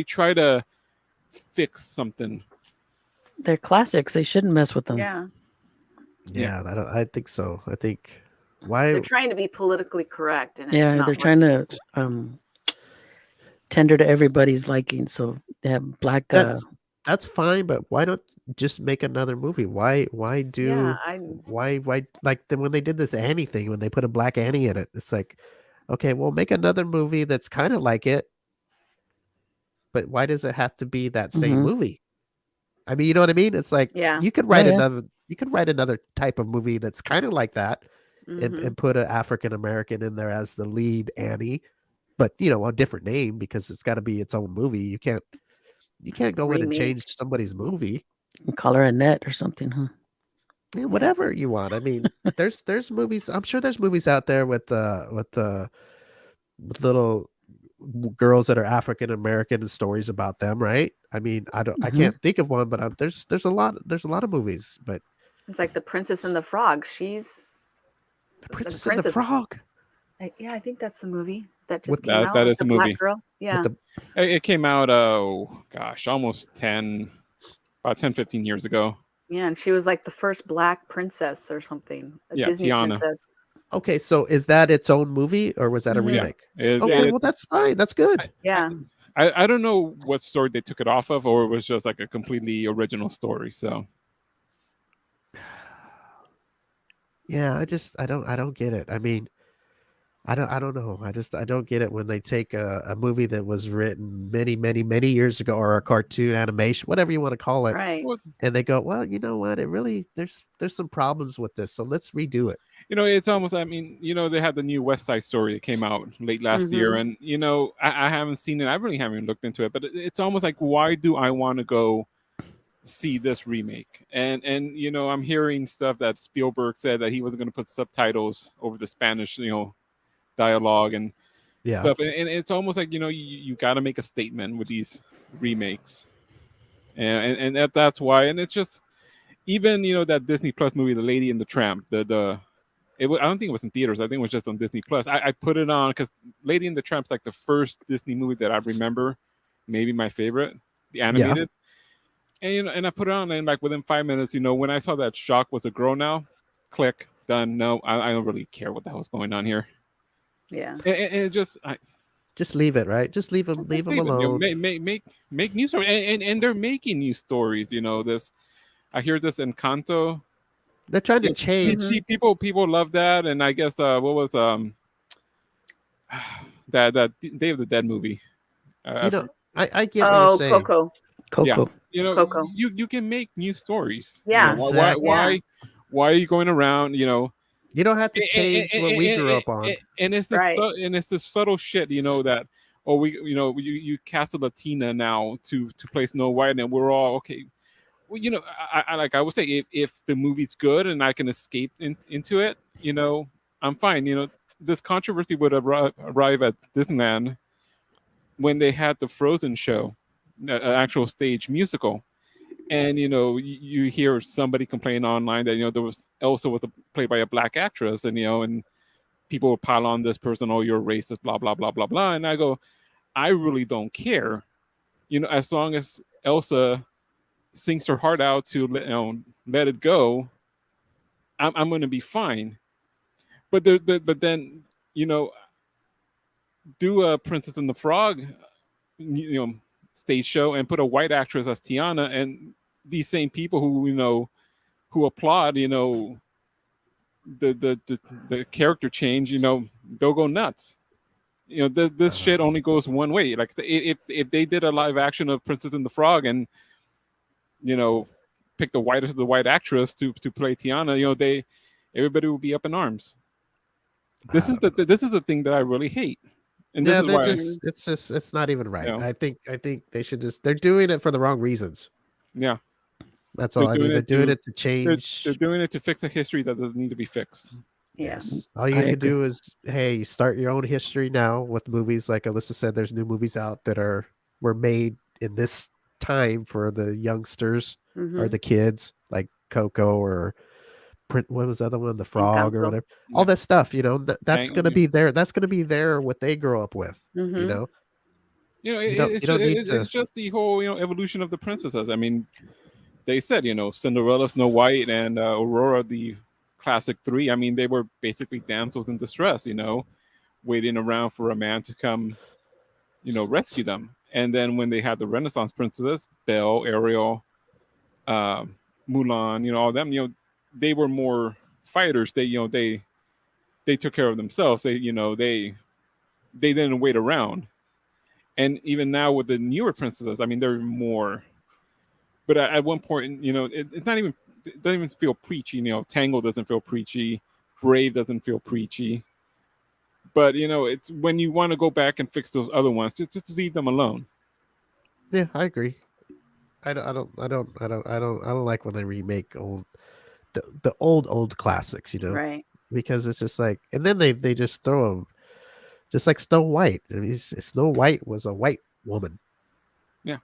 Speaker 3: try to fix something.
Speaker 4: They're classics. They shouldn't mess with them.
Speaker 5: Yeah.
Speaker 1: Yeah, I think so. I think why
Speaker 5: They're trying to be politically correct, and it's
Speaker 4: Yeah,
Speaker 5: not
Speaker 4: they're trying to tender to everybody's liking. So they have black.
Speaker 1: that's fine, but why don't just make another movie? Why do
Speaker 5: Yeah,
Speaker 1: why like when they did this Annie thing, when they put a black Annie in it, it's like, okay, well, make another movie that's kind of like it, but why does it have to be that same
Speaker 4: Mhm.
Speaker 1: movie? I mean, you know what I mean? It's like
Speaker 5: Yeah.
Speaker 1: you could write
Speaker 4: yeah.
Speaker 1: another type of movie that's kind of like that,
Speaker 5: Mhm.
Speaker 1: and put an African American in there as the lead Annie, but a different name because it's got to be its own movie. You can't go in and
Speaker 5: Remake.
Speaker 1: change somebody's movie.
Speaker 4: Color a net or something, huh?
Speaker 1: Yeah, whatever you want. I mean, there's movies. I'm sure there's movies out there with little girls that are African American and stories about them, right? I mean, I
Speaker 4: Mhm.
Speaker 1: can't think of one, but there's a lot of movies. But
Speaker 5: It's like the Princess and the Frog. She's
Speaker 1: The
Speaker 5: the
Speaker 1: Princess and the
Speaker 5: princess.
Speaker 1: Frog
Speaker 5: Yeah, I think that's the movie that just
Speaker 1: with
Speaker 5: came
Speaker 3: That
Speaker 5: out.
Speaker 3: is
Speaker 5: The
Speaker 3: a
Speaker 5: black
Speaker 3: movie.
Speaker 5: girl.
Speaker 1: with
Speaker 5: Yeah.
Speaker 1: the
Speaker 3: It came out, gosh, almost 10, about 10, 15 years ago.
Speaker 5: Yeah, and she was like the first black princess or something. A
Speaker 3: Yeah,
Speaker 5: Disney
Speaker 3: Tiana.
Speaker 5: princess.
Speaker 1: Okay, so is that its own movie or was that a
Speaker 5: Mhm.
Speaker 3: Yeah.
Speaker 1: remake?
Speaker 3: It,
Speaker 1: Okay,
Speaker 5: Yeah.
Speaker 1: well that's fine. That's good.
Speaker 5: Yeah.
Speaker 3: I don't know what story they took it off of, or it was just like a completely original story. So
Speaker 1: Yeah, I don't get it. I mean, I don't know. I don't get it when they take a movie that was written many, many, many years ago or a cartoon animation, whatever you want to call it,
Speaker 5: Right.
Speaker 3: well,
Speaker 1: and they go, well, you know what? It really there's some problems with this, so let's redo it.
Speaker 3: it's almost. I mean, they had the new West Side Story that came out late last year,
Speaker 5: Mhm.
Speaker 3: and I haven't seen it. I really haven't looked into it, but it's almost like, why do I want to go see this remake? And I'm hearing stuff that Spielberg said that he wasn't going to put subtitles over the Spanish, dialogue and
Speaker 1: Yeah.
Speaker 3: stuff, and it's almost like you got to make a statement with these remakes, and that's why. And it's just, even that Disney Plus movie, The Lady and the Tramp, I don't think it was in theaters. I think it was just on Disney Plus. I put it on because Lady and the Tramp's like the first Disney movie that I remember, maybe my favorite, the animated. And and I put it on, and like within 5 minutes, when I saw that Shock was a girl now, click, done. No, I don't really care what the hell's going on here.
Speaker 5: Yeah.
Speaker 3: And it just,
Speaker 1: Just leave it, right? Just leave them
Speaker 3: just
Speaker 1: leave them
Speaker 3: leave it.
Speaker 1: alone.
Speaker 3: Make new stories, and they're making new stories. This, I hear this Encanto.
Speaker 1: They're trying to
Speaker 3: You
Speaker 1: change.
Speaker 5: Mhm.
Speaker 3: see, people love that, and I guess what was that Day of the Dead movie.
Speaker 1: You know, I get what you're
Speaker 5: Oh,
Speaker 1: saying.
Speaker 5: Coco.
Speaker 3: Yeah,
Speaker 4: Coco.
Speaker 5: Coco.
Speaker 3: you can make new stories.
Speaker 5: Yeah.
Speaker 1: Exactly.
Speaker 3: Why are you going around?
Speaker 1: You don't have to change what we grew up on.
Speaker 3: And it's this
Speaker 5: Right.
Speaker 3: and it's this subtle shit, that, oh, we you cast a Latina now to play Snow White, and we're all okay. Well, I like, I would say, if the movie's good and I can escape into it, I'm fine. This controversy would arrive at Disneyland when they had the Frozen show, an actual stage musical, and you hear somebody complain online that there was Elsa was played by a black actress, and people would pile on this person, oh, you're racist, blah blah blah blah blah, and I go, I really don't care, as long as Elsa sings her heart out to let it go, I'm going to be fine. But then, do a Princess and the Frog, you know stage show, and put a white actress as Tiana, and these same people who applaud the character change, they'll go nuts. This shit only goes one way. Like, if they did a live action of Princess and the Frog, and pick the white actress to play Tiana, everybody will be up in arms. This is the thing that I really hate, and this
Speaker 1: Yeah,
Speaker 3: is
Speaker 1: they're
Speaker 3: why
Speaker 1: it's not even right.
Speaker 3: you know,
Speaker 1: I think they should they're doing it for the wrong reasons.
Speaker 3: yeah,
Speaker 1: That's
Speaker 3: they're
Speaker 1: all. I mean,
Speaker 3: doing
Speaker 1: they're
Speaker 3: it
Speaker 1: doing
Speaker 3: to
Speaker 1: it to
Speaker 3: they're
Speaker 1: change.
Speaker 3: doing it to fix a history that doesn't need to be fixed.
Speaker 5: Yeah.
Speaker 1: Yes. All
Speaker 4: I
Speaker 1: you can
Speaker 4: agree.
Speaker 1: do is, hey, you start your own history now with movies. Like Alyssa said, there's new movies out that were made in this time for the youngsters or
Speaker 5: Mhm.
Speaker 1: the kids, like Coco or what was the other one, The Frog or
Speaker 5: Encanto.
Speaker 1: whatever.
Speaker 3: Yeah.
Speaker 1: All that stuff, that's
Speaker 3: Thank
Speaker 1: gonna
Speaker 3: you.
Speaker 1: be there. That's gonna be there what they grow up with. You
Speaker 5: Mhm.
Speaker 1: know,
Speaker 3: It's
Speaker 1: you don't need to.
Speaker 3: it's just the whole evolution of the princesses. I mean, they said Cinderella, Snow White, and Aurora, the classic three. I mean, they were basically damsels in distress. Waiting around for a man to come, rescue them. And then when they had the Renaissance princesses, Belle, Ariel, uh, Mulan, all of them, they were more fighters. They took care of themselves. They didn't wait around. And even now with the newer princesses, I mean, they're more but at one point, it's not even, it doesn't even feel preachy. Tango doesn't feel preachy, Brave doesn't feel preachy. But it's when you want to go back and fix those other ones, just leave them alone.
Speaker 1: Yeah, I agree. I don't like when they remake the old classics,
Speaker 5: Right.
Speaker 1: because it's just like, and then they just throw them, just like Snow White. I mean, Snow White was a white woman.
Speaker 3: Yeah.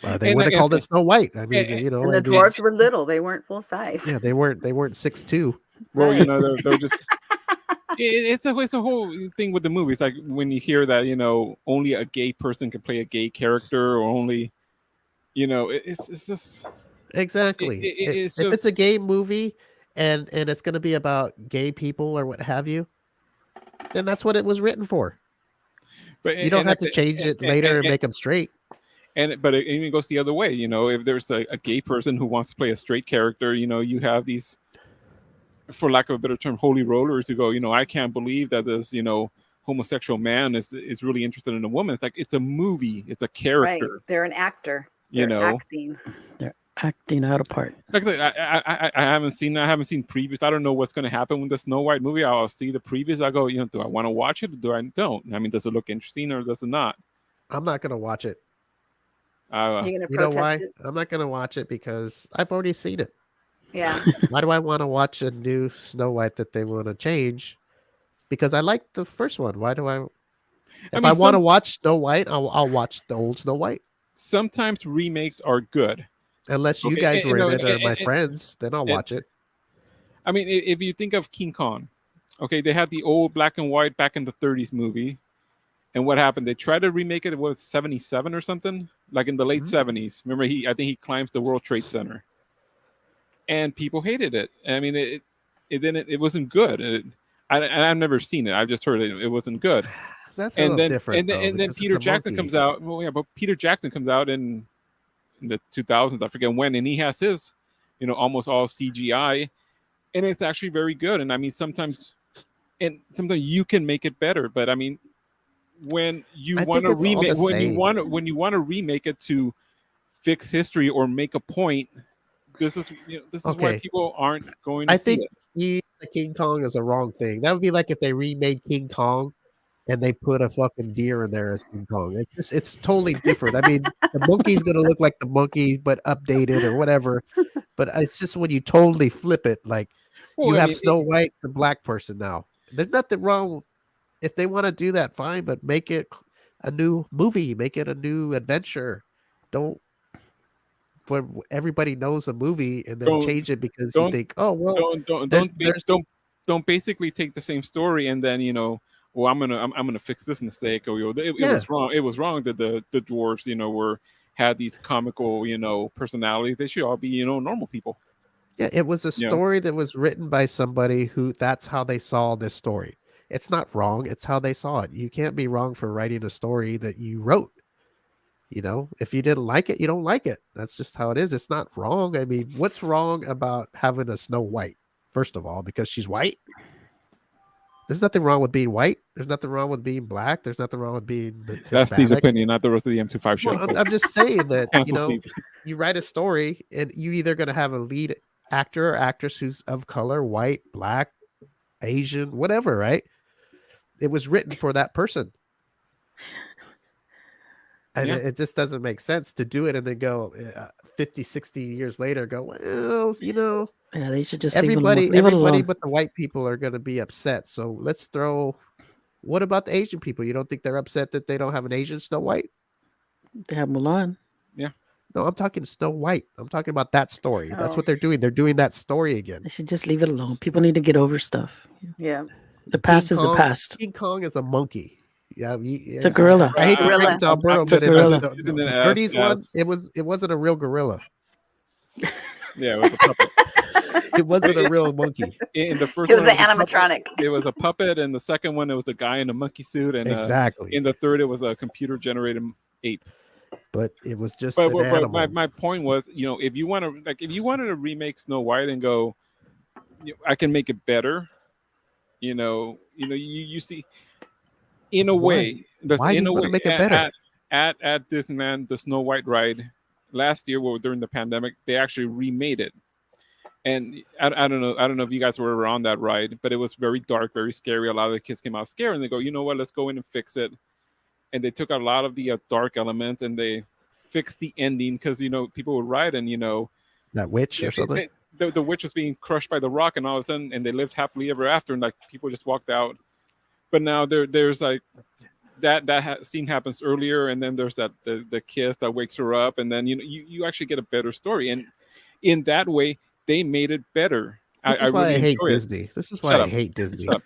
Speaker 1: They
Speaker 3: And
Speaker 1: wouldn't have
Speaker 3: and,
Speaker 1: called it Snow White. I mean,
Speaker 3: and,
Speaker 5: And the dwarves were little; they weren't full size.
Speaker 1: yeah, they weren't 6'2".
Speaker 3: well,
Speaker 5: Right.
Speaker 3: they're just. It's a whole thing with the movies. Like when you hear that only a gay person can play a gay character, or only it's just
Speaker 1: Exactly.
Speaker 3: it's
Speaker 1: If it's a
Speaker 3: just.
Speaker 1: gay movie and it's going to be about gay people or what have you, then that's what it was written for.
Speaker 3: But
Speaker 1: You don't have to change it later and make them straight.
Speaker 3: but it even goes the other way. If there's a gay person who wants to play a straight character, you have these, for lack of a better term, holy rollers who go, I can't believe that this homosexual man is really interested in a woman. It's like, it's a movie, it's a
Speaker 5: Right.
Speaker 3: character.
Speaker 5: They're an actor.
Speaker 3: You
Speaker 5: They're
Speaker 3: know.
Speaker 5: acting.
Speaker 4: They're acting out a part.
Speaker 3: Like I said, I haven't seen previews. I don't know what's going to happen with the Snow White movie. I'll see the previews. I go, do I want to watch it or do I don't? I mean, does it look interesting or does it not?
Speaker 1: I'm not going to watch it.
Speaker 5: You're gonna
Speaker 1: You know why?
Speaker 5: protest it?
Speaker 1: I'm not going to watch it because I've already seen it.
Speaker 5: Yeah.
Speaker 1: Why do I want to watch a new Snow White that they want to change? Because I like the first one. Why do I? If I want to watch Snow White, I'll watch the old Snow White.
Speaker 3: Sometimes remakes are good.
Speaker 1: Unless you
Speaker 3: Okay,
Speaker 1: guys were in it or my
Speaker 3: and-
Speaker 1: friends, then I'll watch it.
Speaker 3: I mean, if you think of King Kong, okay, they had the old black and white back in the 30s movie. And what happened? They tried to remake it. It was 77 or something, like in the late 70s. Remember, I think he climbs the World Trade Center. And people hated it. I mean, it wasn't good. I've never seen it. I've just heard it wasn't good.
Speaker 1: That's a little different.
Speaker 3: And then Peter Jackson comes out. Well, yeah, but Peter Jackson comes out in the 2000s. I forget when, and he has his, almost all CGI, and it's actually very good. And I mean, sometimes you can make it better. But I mean, when you want to remake, when you want to remake it to fix history or make a point, this is why people aren't going to see it.
Speaker 1: I think King Kong is a wrong thing. That would be like if they remade King Kong and they put a fucking deer in there as King Kong. It's totally different. I mean, the monkey's gonna look like the monkey, but updated or whatever. But it's just when you totally flip it, like you have Snow White, the black person now. There's nothing wrong if they want to do that. Fine, but make it a new movie, make it a new adventure. Don't. Where everybody knows a movie and then change it because you think, oh well,
Speaker 3: don't basically take the same story and then well, I'm gonna fix this mistake, or it was wrong. It was wrong that the dwarves had these comical personalities. They should all be normal people.
Speaker 1: Yeah, it was a story that was written by somebody who that's how they saw this story. It's not wrong. It's how they saw it. You can't be wrong for writing a story that you wrote. If you didn't like it, you don't like it. That's just how it is. It's not wrong. I mean, what's wrong about having a Snow White? First of all, because she's white. There's nothing wrong with being white. There's nothing wrong with being black. There's nothing wrong with being Hispanic.
Speaker 3: That's Steve's opinion, not the rest of the M25 show.
Speaker 1: Well, I'm just saying that you write a story and you either going to have a lead actor or actress who's of color, white, black, Asian, whatever, right? It was written for that person. And it just doesn't make sense to do it and then go 50, 60 years later, go, well,
Speaker 4: yeah, they should just
Speaker 1: everybody
Speaker 4: leave it alone.
Speaker 1: but the white people are going to be upset. So let's throw. What about the Asian people? You don't think they're upset that they don't have an Asian Snow White?
Speaker 4: They have Mulan.
Speaker 3: Yeah.
Speaker 1: No, I'm talking Snow White. I'm talking about that story. That's what they're doing. They're doing that story again.
Speaker 4: They should just leave it alone. People need to get over stuff.
Speaker 5: Yeah.
Speaker 4: The past is the past.
Speaker 1: King Kong is a monkey. Yeah,
Speaker 4: it's a gorilla.
Speaker 1: I hate to break it to Alberto, but in the 30s one, it wasn't a real gorilla.
Speaker 3: Yeah, it was a puppet.
Speaker 1: It wasn't a real monkey.
Speaker 3: In the first
Speaker 5: it was
Speaker 3: one,
Speaker 5: an animatronic.
Speaker 3: It was a puppet, and the second one, it was a guy in a monkey suit, and
Speaker 1: exactly.
Speaker 3: In the third, it was a computer-generated ape.
Speaker 1: But it was just an animal.
Speaker 3: My point was, if you wanted to remake Snow White and go, I can make it better. You see. In a way,
Speaker 1: why do you want to make it better?
Speaker 3: At Disneyland, the Snow White ride, last year, well, during the pandemic, they actually remade it. And I don't know if you guys were ever on that ride, but it was very dark, very scary. A lot of the kids came out scared, and they go, you know what? Let's go in and fix it. And they took out a lot of the dark elements, and they fixed the ending because people would ride, and
Speaker 1: That witch or something.
Speaker 3: the witch was being crushed by the rock, and all of a sudden, and they lived happily ever after, and like people just walked out. But now there's like that scene happens earlier, and then there's that the kiss that wakes her up, and then you actually get a better story, and in that way they made it better.
Speaker 1: This is why
Speaker 3: really
Speaker 1: I hate
Speaker 3: enjoy it.
Speaker 1: Disney. This is why
Speaker 3: Shut
Speaker 1: I
Speaker 3: up.
Speaker 1: hate Disney.
Speaker 3: Shut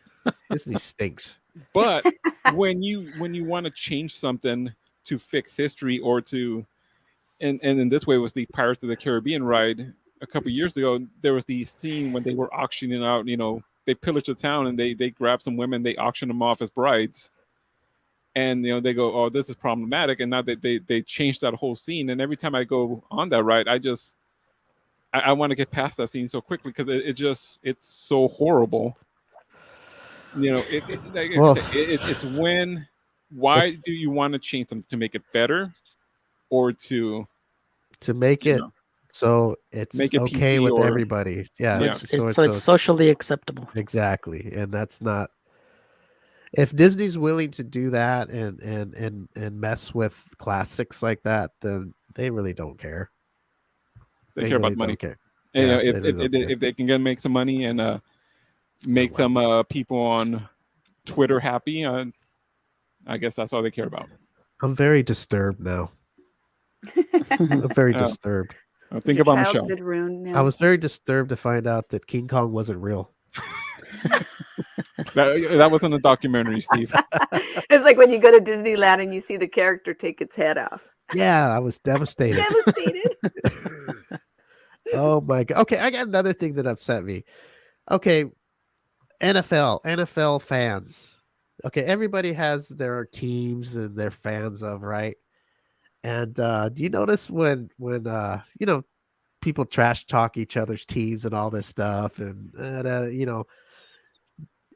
Speaker 1: Disney stinks.
Speaker 3: But when you want to change something to fix history or to and in this way was the Pirates of the Caribbean ride a couple years ago. There was the scene when they were auctioning out, they pillaged the town and they grabbed some women, they auctioned them off as brides. And they go, oh, this is problematic, and now they changed that whole scene. And every time I go on that ride, I want to get past that scene so quickly because it's so horrible. It's when. Why do you want to change them, to make it better, or to
Speaker 1: make it so it's
Speaker 3: make it
Speaker 1: okay
Speaker 3: PC
Speaker 1: with
Speaker 3: or-
Speaker 1: everybody? Yeah,
Speaker 3: Yeah.
Speaker 4: So it's socially acceptable.
Speaker 1: exactly, and that's not. If Disney's willing to do that and mess with classics like that, then they really don't care.
Speaker 3: They care about
Speaker 1: really
Speaker 3: money.
Speaker 1: don't care.
Speaker 3: And,
Speaker 1: Yeah,
Speaker 3: if,
Speaker 1: they really don't care.
Speaker 3: if they can make some money and make some people on Twitter happy, I guess that's all they care about.
Speaker 1: I'm very disturbed now. I'm very disturbed.
Speaker 3: Think
Speaker 5: Your
Speaker 3: about Michelle.
Speaker 5: childhood ruined now.
Speaker 1: I was very disturbed to find out that King Kong wasn't real.
Speaker 3: That wasn't a documentary, Steve.
Speaker 5: It's like when you go to Disneyland and you see the character take its head off.
Speaker 1: Yeah, I was devastated.
Speaker 5: Devastated.
Speaker 1: Oh my god. Okay, I got another thing that upset me. Okay, NFL fans. Okay, everybody has their teams and they're fans of, right? And do you notice when people trash talk each other's teams and all this stuff, and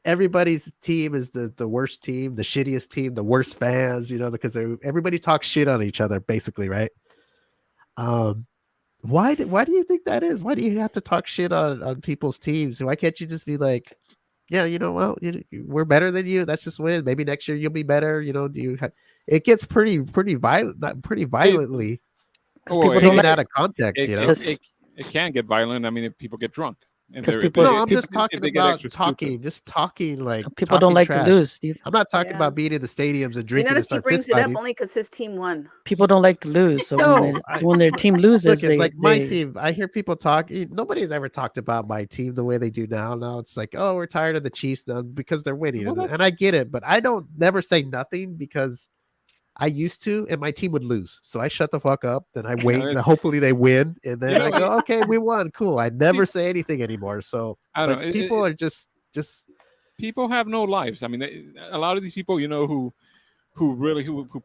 Speaker 1: everybody's team is the worst team, the shittiest team, the worst fans, because everybody talks shit on each other, basically, right? Why do you think that is? Why do you have to talk shit on people's teams? Why can't you just be like, yeah, we're better than you. That's just what it is. Maybe next year you'll be better. It gets pretty violent, not pretty violently. Taken out of context,
Speaker 3: It can get violent. I mean, if people get drunk.
Speaker 4: Because people-
Speaker 1: No, I'm just talking about talking.
Speaker 3: Stupid.
Speaker 1: Just talking like
Speaker 4: People don't
Speaker 1: talking
Speaker 4: like
Speaker 1: trash.
Speaker 4: to lose, Steve.
Speaker 1: I'm not talking
Speaker 5: Yeah.
Speaker 1: about being in the stadiums and
Speaker 5: You
Speaker 1: drinking and
Speaker 5: notice he
Speaker 1: start
Speaker 5: brings
Speaker 1: fist
Speaker 5: it up
Speaker 1: fighting.
Speaker 5: only because his team won.
Speaker 4: People don't like to lose. So
Speaker 1: No,
Speaker 4: when their team loses,
Speaker 1: Look, like my
Speaker 4: they-
Speaker 1: team, I hear people talk. Nobody's ever talked about my team the way they do now. Now it's like, oh, we're tired of the Chiefs now because they're winning,
Speaker 3: Well,
Speaker 1: and I get it, but I don't never say nothing because I used to, and my team would lose, so I shut the fuck up. Then I wait, and hopefully they win, and then I go, okay, we won, cool. I never say anything anymore. So
Speaker 3: I don't know.
Speaker 1: people are just
Speaker 3: People have no lives. I mean, a lot of these people, who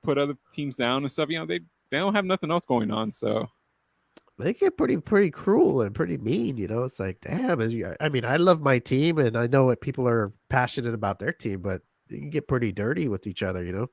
Speaker 3: put other teams down and stuff, they don't have nothing else going on. So
Speaker 1: they get pretty cruel and pretty mean. It's like, damn. I mean, I love my team, and I know what people are passionate about their team, but they can get pretty dirty with each other.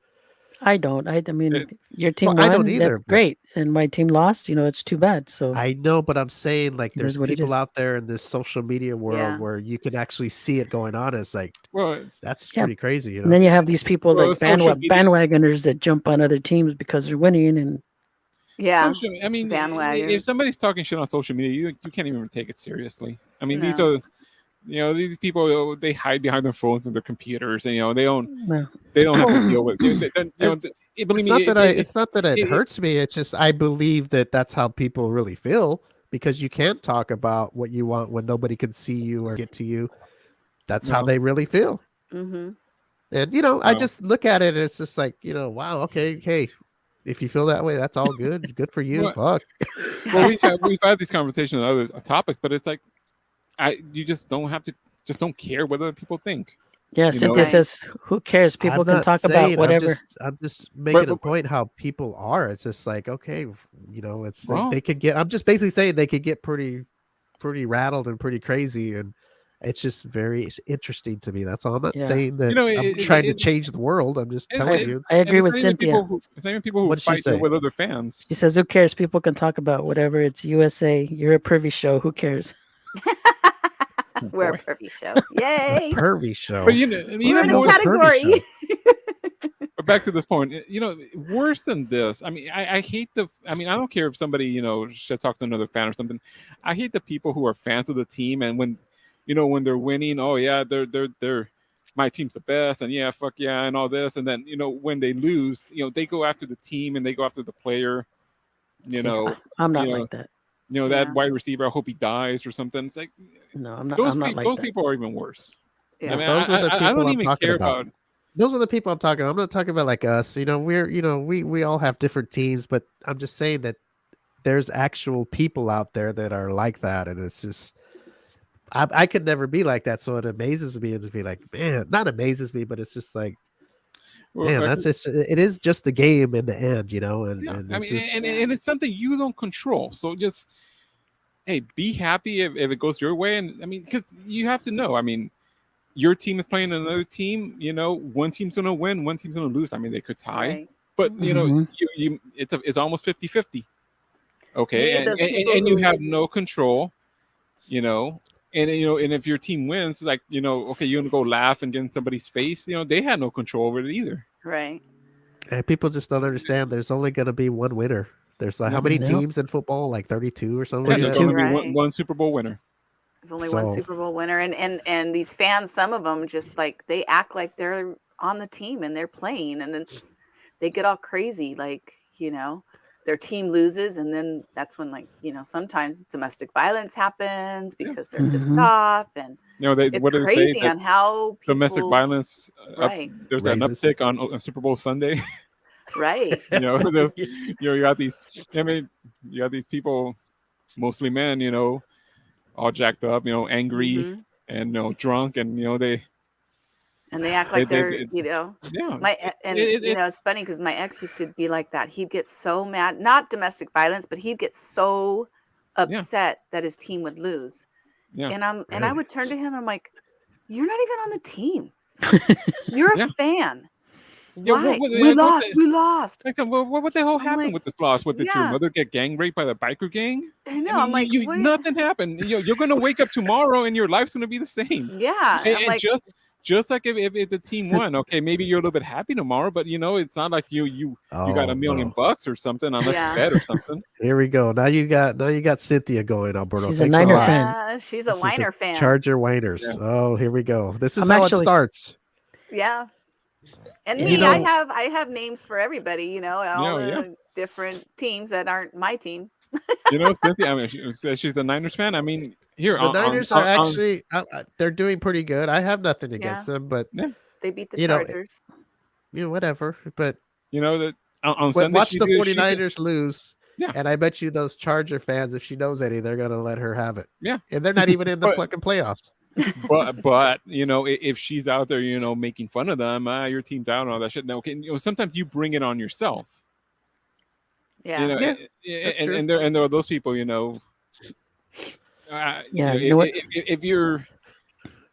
Speaker 4: I don't. I mean, your team
Speaker 1: Well, I don't
Speaker 4: won.
Speaker 1: either,
Speaker 4: That's
Speaker 1: but-
Speaker 4: great, and my team lost. It's too bad. So
Speaker 1: I know, but I'm saying like
Speaker 4: It
Speaker 1: there's
Speaker 4: is what it
Speaker 1: people
Speaker 4: is.
Speaker 1: out there in this social media world
Speaker 5: Yeah.
Speaker 1: where you can actually see it going on. It's like
Speaker 3: well,
Speaker 1: that's
Speaker 4: Yeah.
Speaker 1: pretty crazy,
Speaker 4: and then you have these people
Speaker 3: Well,
Speaker 4: like
Speaker 3: social media-
Speaker 4: bandwagoners that jump on other teams because they're winning, and
Speaker 5: Yeah.
Speaker 3: I mean,
Speaker 5: Bandwagon.
Speaker 3: if somebody's talking shit on social media, you can't even take it seriously. I mean, these
Speaker 5: No.
Speaker 3: are, these people, they hide behind their phones and their computers, and they don't
Speaker 4: no.
Speaker 3: have to deal with. Believe me,
Speaker 1: it's not that it hurts me. It's just I believe that that's how people really feel because you can't talk about what you want when nobody can see you or get to you. That's how
Speaker 3: No.
Speaker 1: they really feel.
Speaker 5: Mm-hmm.
Speaker 1: And I just look at it and it's just like, wow, okay, hey, if you feel that way, that's all good. Good for you.
Speaker 3: Well,
Speaker 1: Fuck.
Speaker 3: Well, we've had these conversations on other topics, but it's like, you just don't have to, just don't care what other people think.
Speaker 4: Yeah,
Speaker 3: know?
Speaker 4: Cynthia
Speaker 5: Right.
Speaker 4: says, "Who cares? People
Speaker 1: I'm
Speaker 4: can
Speaker 1: not
Speaker 4: talk
Speaker 1: saying-
Speaker 4: about whatever."
Speaker 1: I'm just making a
Speaker 3: but-
Speaker 1: point how people are. It's just like, okay, it's
Speaker 3: Well-
Speaker 1: they could get. I'm just basically saying they could get pretty rattled and pretty crazy, and It's just very interesting to me. That's all. I'm not
Speaker 4: Yeah.
Speaker 1: saying that
Speaker 3: know,
Speaker 1: I'm trying to change the world. I'm just telling you.
Speaker 4: I agree with
Speaker 3: it's not even
Speaker 4: Cynthia.
Speaker 3: it's not even people who
Speaker 1: What'd she
Speaker 3: fight
Speaker 1: say?
Speaker 3: with other fans.
Speaker 4: She says, "Who cares? People can talk about whatever. It's USA. You're a privy show. Who cares?"
Speaker 5: We're a
Speaker 3: Boy.
Speaker 5: pervy show.
Speaker 1: A
Speaker 5: Yay!
Speaker 1: pervy show.
Speaker 3: But you know,
Speaker 5: We're
Speaker 3: even
Speaker 5: in a
Speaker 3: more.
Speaker 1: Hell's a pervy
Speaker 5: category.
Speaker 3: But back to this point, you know, worse than this. I mean, I hate the. I mean, I don't care if somebody, you know, should talk to another fan or something. I hate the people who are fans of the team, and when, you know, when they're winning, oh yeah, they're my team's the best, and yeah, fuck yeah, and all this, and then you know when they lose, you know, they go after the team and they go after the player. You
Speaker 4: See,
Speaker 3: know,
Speaker 4: I'm not
Speaker 3: you know,
Speaker 4: like that.
Speaker 3: you know
Speaker 5: Yeah.
Speaker 3: that wide receiver. I hope he dies or something. It's like
Speaker 4: No, I'm not.
Speaker 3: those
Speaker 4: I'm not
Speaker 3: people,
Speaker 4: like
Speaker 3: those
Speaker 4: that.
Speaker 3: people are even worse.
Speaker 5: Yeah.
Speaker 3: I mean,
Speaker 1: Those are the
Speaker 3: I
Speaker 1: people
Speaker 3: don't
Speaker 1: I'm
Speaker 3: even
Speaker 1: talking
Speaker 3: care
Speaker 1: about. Those are the people I'm talking about. I'm not talking about like us. You know, we all have different teams, but I'm just saying that there's actual people out there that are like that, and it's just I could never be like that. So it amazes me to be like, man, not amazes me, but it's just like,
Speaker 3: Well,
Speaker 1: man,
Speaker 3: like,
Speaker 1: that's just it is just a game in the end, you know, and
Speaker 3: yeah,
Speaker 1: and
Speaker 3: I
Speaker 1: it's
Speaker 3: mean,
Speaker 1: just
Speaker 3: and it's something you don't control. So just hey, be happy if it goes your way. And I mean, because you have to know. I mean, your team is playing another team. You know, one team's gonna win, one team's gonna lose. I mean, they could tie,
Speaker 5: Right.
Speaker 3: but you know,
Speaker 4: Mhm.
Speaker 3: it's almost 50-50. Okay,
Speaker 5: You need those people
Speaker 3: and you
Speaker 5: who-
Speaker 3: have no control. You know. And you know, and if your team wins, it's like you know, okay, you're gonna go laugh and get in somebody's face. You know, they had no control over it either.
Speaker 5: Right.
Speaker 1: and people just don't understand. There's only going to be one winner. There's like how many
Speaker 4: Yep.
Speaker 1: teams in football? Like 32 or something
Speaker 3: Yeah,
Speaker 1: like
Speaker 3: there's
Speaker 4: 32.
Speaker 3: only be
Speaker 5: Right.
Speaker 3: one Super Bowl winner.
Speaker 5: There's only one
Speaker 1: So-
Speaker 5: Super Bowl winner, and these fans, some of them just like they act like they're on the team and they're playing, and they get all crazy, like you know, their team loses, and then that's when like you know sometimes domestic violence happens because they're pissed
Speaker 4: Mhm.
Speaker 5: off, and
Speaker 3: You know, they
Speaker 5: it's
Speaker 3: what do they say?
Speaker 5: crazy
Speaker 3: That
Speaker 5: on how people,
Speaker 3: domestic violence
Speaker 5: right,
Speaker 3: there's an
Speaker 1: Raises.
Speaker 3: uptick on Super Bowl Sunday.
Speaker 5: right,
Speaker 3: You know, there's, you know, you got these. I mean, you got these people, mostly men. You know, all jacked up. You know, angry
Speaker 5: Mhm.
Speaker 3: and you know drunk, and you know
Speaker 5: and they act like they're
Speaker 3: they-
Speaker 5: you know.
Speaker 3: yeah.
Speaker 5: And
Speaker 3: it-
Speaker 5: you know it's funny because my ex used to be like that. He'd get so mad, not domestic violence, but he'd get so upset that his team would lose.
Speaker 3: Yeah.
Speaker 5: And I
Speaker 1: Really?
Speaker 5: would turn to him, I'm like, you're not even on the team. You're a
Speaker 3: Yeah.
Speaker 5: fan.
Speaker 3: Yeah,
Speaker 5: Why?
Speaker 3: what-
Speaker 5: We
Speaker 3: and what
Speaker 5: lost.
Speaker 3: the-
Speaker 5: We lost.
Speaker 3: Like, what the hell
Speaker 5: I'm
Speaker 3: happened
Speaker 5: like,
Speaker 3: with this loss? What did your
Speaker 5: yeah.
Speaker 3: mother get gang raped by the biker gang?
Speaker 5: I know.
Speaker 3: I mean,
Speaker 5: I'm like, what do you-
Speaker 3: nothing happened. You know, you're gonna wake up tomorrow and your life's gonna be the same.
Speaker 5: yeah.
Speaker 3: And,
Speaker 5: I'm
Speaker 3: and
Speaker 5: like,
Speaker 3: just like if the team
Speaker 4: So-
Speaker 3: won, okay, maybe you're a little bit happy tomorrow, but you know, it's not like you got
Speaker 1: Oh,
Speaker 3: $1 million
Speaker 1: no.
Speaker 3: or something unless
Speaker 5: Yeah.
Speaker 3: you bet or something.
Speaker 1: Here we go. Now you got Cynthia going, Alberto.
Speaker 4: She's a
Speaker 1: Thanks
Speaker 4: Niner
Speaker 1: lot.
Speaker 4: fan.
Speaker 5: yeah, she's a
Speaker 1: This is
Speaker 5: Whiner fan.
Speaker 1: Charger Whiners.
Speaker 3: Yeah.
Speaker 1: Oh, here we go. This is
Speaker 4: I'm
Speaker 1: how
Speaker 4: actually-
Speaker 1: it starts.
Speaker 5: Yeah. And
Speaker 4: You
Speaker 5: me,
Speaker 1: know-
Speaker 5: I have names for everybody, you know, all
Speaker 3: Yeah,
Speaker 5: the different teams that aren't my team.
Speaker 3: You know, Cynthia. I mean, she says she's the Niners fan. I mean, here
Speaker 1: The Niners are actually they're doing pretty good. I have nothing against them, but
Speaker 5: They beat the
Speaker 1: You know,
Speaker 5: Chargers.
Speaker 1: you know, whatever. But
Speaker 3: you know that on Sunday
Speaker 1: watch
Speaker 3: she
Speaker 1: the
Speaker 3: did- she did-
Speaker 1: 49ers lose.
Speaker 3: Yeah.
Speaker 1: And I bet you those Charger fans, if she knows any, they're gonna let her have it.
Speaker 3: Yeah.
Speaker 1: And they're not even in the
Speaker 3: But-
Speaker 1: fucking playoffs.
Speaker 3: but you know, if she's out there, you know, making fun of them, your team's out and all that shit. No, okay, you know, sometimes you bring it on yourself.
Speaker 5: Yeah.
Speaker 3: You know,
Speaker 1: Yeah, that's true.
Speaker 3: and there are those people, you know.
Speaker 4: Yeah,
Speaker 3: you
Speaker 4: you know what?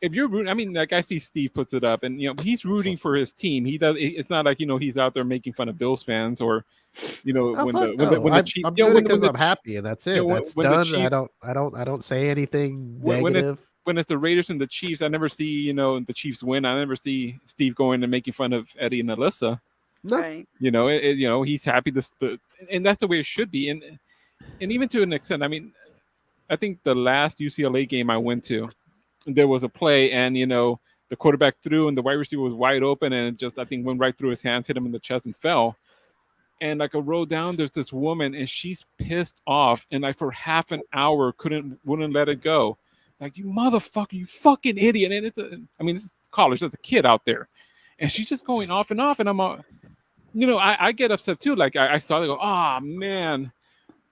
Speaker 3: If you're rooting, I mean, like I see Steve puts it up, and you know he's rooting for his team. He does. It's not like you know he's out there making fun of Bills fans or, you know,
Speaker 1: Oh,
Speaker 3: when
Speaker 1: fuck
Speaker 3: the when
Speaker 1: no.
Speaker 3: the Chiefs.
Speaker 1: I'm
Speaker 3: You know,
Speaker 1: doing
Speaker 3: when
Speaker 1: it because
Speaker 3: the-
Speaker 1: I'm happy, and that's it.
Speaker 3: you know,
Speaker 1: That's
Speaker 3: when the
Speaker 1: done.
Speaker 3: Chiefs-
Speaker 1: I don't say anything
Speaker 3: When it-
Speaker 1: negative.
Speaker 3: when it's the Raiders and the Chiefs, I never see you know the Chiefs win. I never see Steve going and making fun of Eddie and Alyssa.
Speaker 1: No.
Speaker 5: Right.
Speaker 3: You know, you know he's happy. And that's the way it should be. And even to an extent, I mean, I think the last UCLA game I went to, there was a play, and you know the quarterback threw, and the wide receiver was wide open, and it just I think went right through his hands, hit him in the chest, and fell. And like a row down, there's this woman, and she's pissed off, and like for half an hour wouldn't let it go. Like, you motherfucker, you fucking idiot. And I mean, this is college, there's a kid out there, and she's just going off, and I'm you know, I get upset too. Like I started to go, oh man.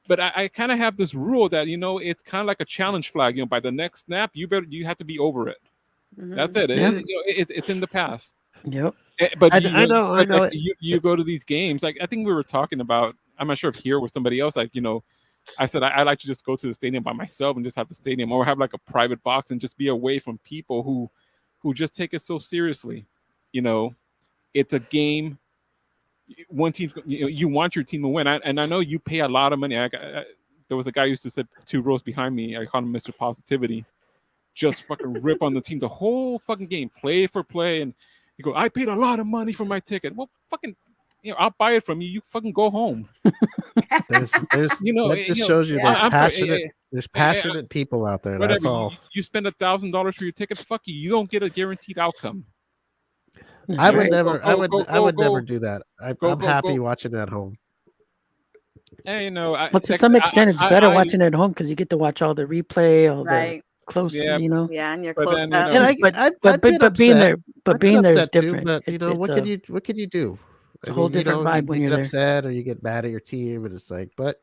Speaker 3: But I kind of have this rule that, you know, it's kind of like a challenge flag. You know, by the next snap, you have to be over it.
Speaker 5: Mhm.
Speaker 3: That's it.
Speaker 4: Yeah.
Speaker 3: You know, it's in the past.
Speaker 4: Yep.
Speaker 3: But
Speaker 1: I
Speaker 3: you
Speaker 1: know, I
Speaker 3: like,
Speaker 1: know
Speaker 3: you go to these games. Like I think we were talking about. I'm not sure if here was somebody else. Like, you know, I said I like to just go to the stadium by myself and just have the stadium, or have like a private box and just be away from people who just take it so seriously. You know, it's a game. One team, you want your team to win, and I know you pay a lot of money. There was a guy who used to sit 2 rows behind me. I called him Mr. Positivity. Just fucking rip on the team the whole fucking game, play for play, and you go, I paid a lot of money for my ticket. Well, fucking, I'll buy it from you. You fucking go home.
Speaker 1: There's that just shows you there's passionate people out there.
Speaker 3: Whatever.
Speaker 1: That's all.
Speaker 3: You spend $1,000 for your ticket. Fuck you. You don't get a guaranteed outcome.
Speaker 1: I would
Speaker 4: Right.
Speaker 1: never. I would
Speaker 3: Go.
Speaker 1: never do that. I'm happy watching it at home.
Speaker 3: And
Speaker 4: Well, to some extent, it's better watching at home because you get to watch all the replay, all the
Speaker 5: Right.
Speaker 4: close,
Speaker 3: Yeah.
Speaker 5: Yeah, and you're
Speaker 3: But
Speaker 5: close
Speaker 3: then,
Speaker 5: up.
Speaker 3: you know,
Speaker 4: But being there,
Speaker 1: I've been
Speaker 4: being there is
Speaker 1: upset too,
Speaker 4: different.
Speaker 1: but you know,
Speaker 4: It's
Speaker 1: what
Speaker 4: a-
Speaker 1: can you do?
Speaker 4: It's a whole different vibe when
Speaker 1: you
Speaker 4: you're
Speaker 1: get
Speaker 4: there.
Speaker 1: upset or you get mad at your team, and it's like, but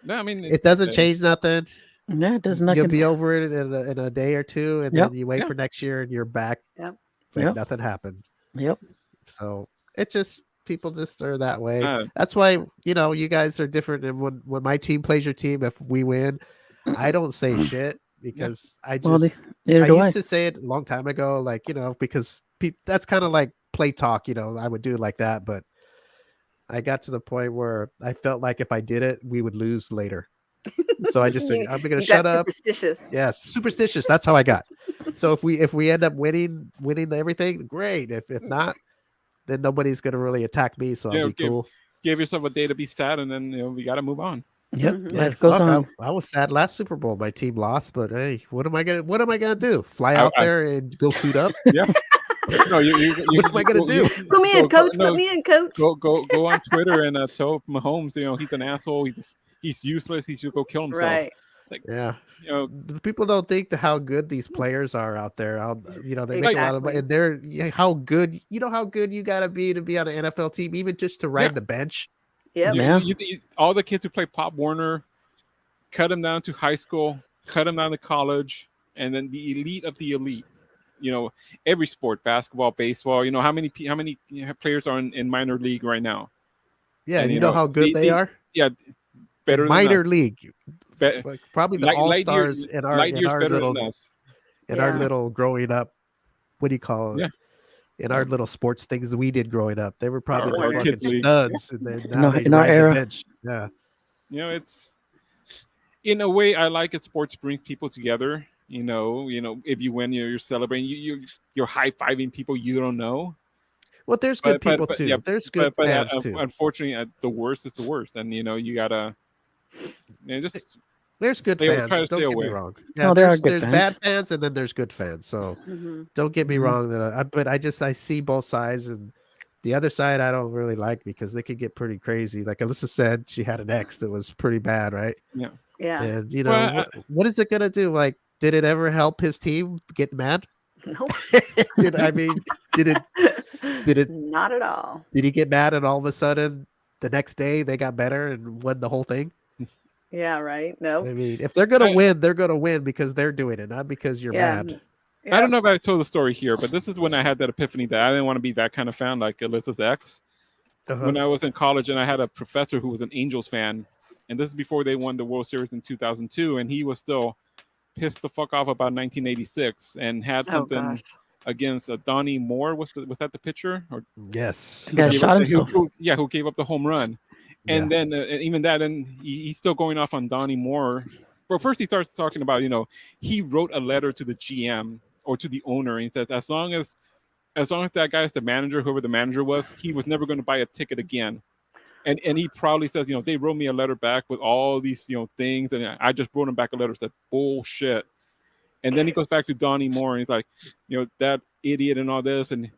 Speaker 3: No, I mean,
Speaker 1: it doesn't change nothing.
Speaker 4: Yeah, it does
Speaker 1: You'll
Speaker 4: nothing.
Speaker 1: be over it in a day or two, and
Speaker 4: Yep.
Speaker 1: then you wait
Speaker 3: Yeah.
Speaker 1: for next year, and you're back.
Speaker 5: Yep.
Speaker 1: Like
Speaker 4: Yep.
Speaker 1: nothing happened.
Speaker 4: Yep.
Speaker 1: So it just people just are that way.
Speaker 3: Uh,
Speaker 1: That's why you guys are different. And when my team plays your team, if we win, I don't say shit because I just
Speaker 4: Well, neither
Speaker 1: I
Speaker 4: do
Speaker 1: used to say it a long time ago, like because that's kind of like play talk. I would do it like that, but I got to the point where I felt like if I did it, we would lose later. So I just said, I'm going to
Speaker 5: You
Speaker 1: shut
Speaker 5: got
Speaker 1: up.
Speaker 5: superstitious.
Speaker 1: Yes, superstitious. That's how I got. So if we end up winning everything, great. If not, then nobody's gonna really attack me. So I'll be cool.
Speaker 3: Give yourself a day to be sad, and then we got to move on.
Speaker 4: Yep.
Speaker 5: Mhm.
Speaker 4: Life goes on.
Speaker 1: I was sad last Super Bowl. My team lost, but hey, what am I gonna do? Fly out there and go suit up?
Speaker 3: Yeah. No, you
Speaker 1: What am I gonna do?
Speaker 5: Put me in, coach. Put me in, coach.
Speaker 3: Go on Twitter and tell Mahomes, he's an asshole. He's useless. He should go kill himself.
Speaker 5: Right.
Speaker 3: It's like,
Speaker 1: Yeah. The people don't think how good these players are out there. They make a lot of money, and they're how good. You know how good you gotta be to be on an NFL team, even just to ride the bench.
Speaker 5: Yep.
Speaker 4: Yeah.
Speaker 3: All the kids who play Pop Warner, cut them down to high school, cut them down to college, and then the elite of the elite. Every sport, basketball, baseball. How many players are in minor league right now?
Speaker 1: Yeah, and you know how good they are.
Speaker 3: Yeah, better than
Speaker 1: minor
Speaker 3: us.
Speaker 1: league. Like probably the all stars in our little growing up. What do you call it?
Speaker 3: Yeah.
Speaker 1: In our little sports things that we did growing up, they were probably
Speaker 3: Our
Speaker 1: the fucking
Speaker 3: kids' league.
Speaker 1: studs. And then now they
Speaker 4: in our
Speaker 1: ride the
Speaker 4: era.
Speaker 1: bench. Yeah.
Speaker 3: It's in a way I like it. Sports brings people together. If you win, you're celebrating. You're high fiving people you don't know.
Speaker 1: Well, there's good people too.
Speaker 3: Yeah,
Speaker 1: there's good fans too.
Speaker 3: Unfortunately, the worst is the worst, and you gotta just.
Speaker 1: There's good
Speaker 3: try
Speaker 1: fans.
Speaker 3: to
Speaker 1: Don't
Speaker 3: stay
Speaker 1: get
Speaker 3: away.
Speaker 1: me wrong. Yeah,
Speaker 4: No, there are good
Speaker 1: there's
Speaker 4: fans.
Speaker 1: bad fans and then there's good fans. So
Speaker 5: Mhm.
Speaker 1: don't get me
Speaker 4: Mhm.
Speaker 1: wrong. But I see both sides, and the other side I don't really like because they could get pretty crazy. Like Alyssa said, she had an ex that was pretty bad, right?
Speaker 3: Yeah.
Speaker 5: Yeah.
Speaker 1: And
Speaker 3: Well,
Speaker 1: what is it gonna do? Like, did it ever help his team get mad?
Speaker 5: Nope.
Speaker 1: did it
Speaker 5: Not at all.
Speaker 1: did he get mad and all of a sudden the next day they got better and won the whole thing?
Speaker 5: Yeah. Right.
Speaker 1: I
Speaker 5: Nope.
Speaker 1: mean, if they're gonna win, they're gonna win because they're doing it, not because you're
Speaker 5: Yeah.
Speaker 1: mad.
Speaker 3: I don't know if I told the story here, but this is when I had that epiphany that I didn't want to be that kind of fan like Alyssa's ex.
Speaker 1: Uh-huh.
Speaker 3: When I was in college, and I had a professor who was an Angels fan, and this is before they won the World Series in 2002, and he was still pissed the fuck off about 1986 and had
Speaker 5: Oh
Speaker 3: something
Speaker 5: gosh.
Speaker 3: against Donnie Moore. Was that the pitcher? Or
Speaker 1: Yes.
Speaker 4: The guy
Speaker 3: gave
Speaker 4: shot
Speaker 3: up
Speaker 4: himself.
Speaker 3: who gave up the home run. And then even that, and he's still going off on Donnie Moore. Well, first he starts talking about, he wrote a letter to the GM or to the owner, and he says as long as that guy is the manager, whoever the manager was, he was never going to buy a ticket again. And he proudly says, they wrote me a letter back with all these, things, and I just wrote him back a letter that said bullshit. And then he goes back to Donnie Moore, and he's like, that idiot and all this, and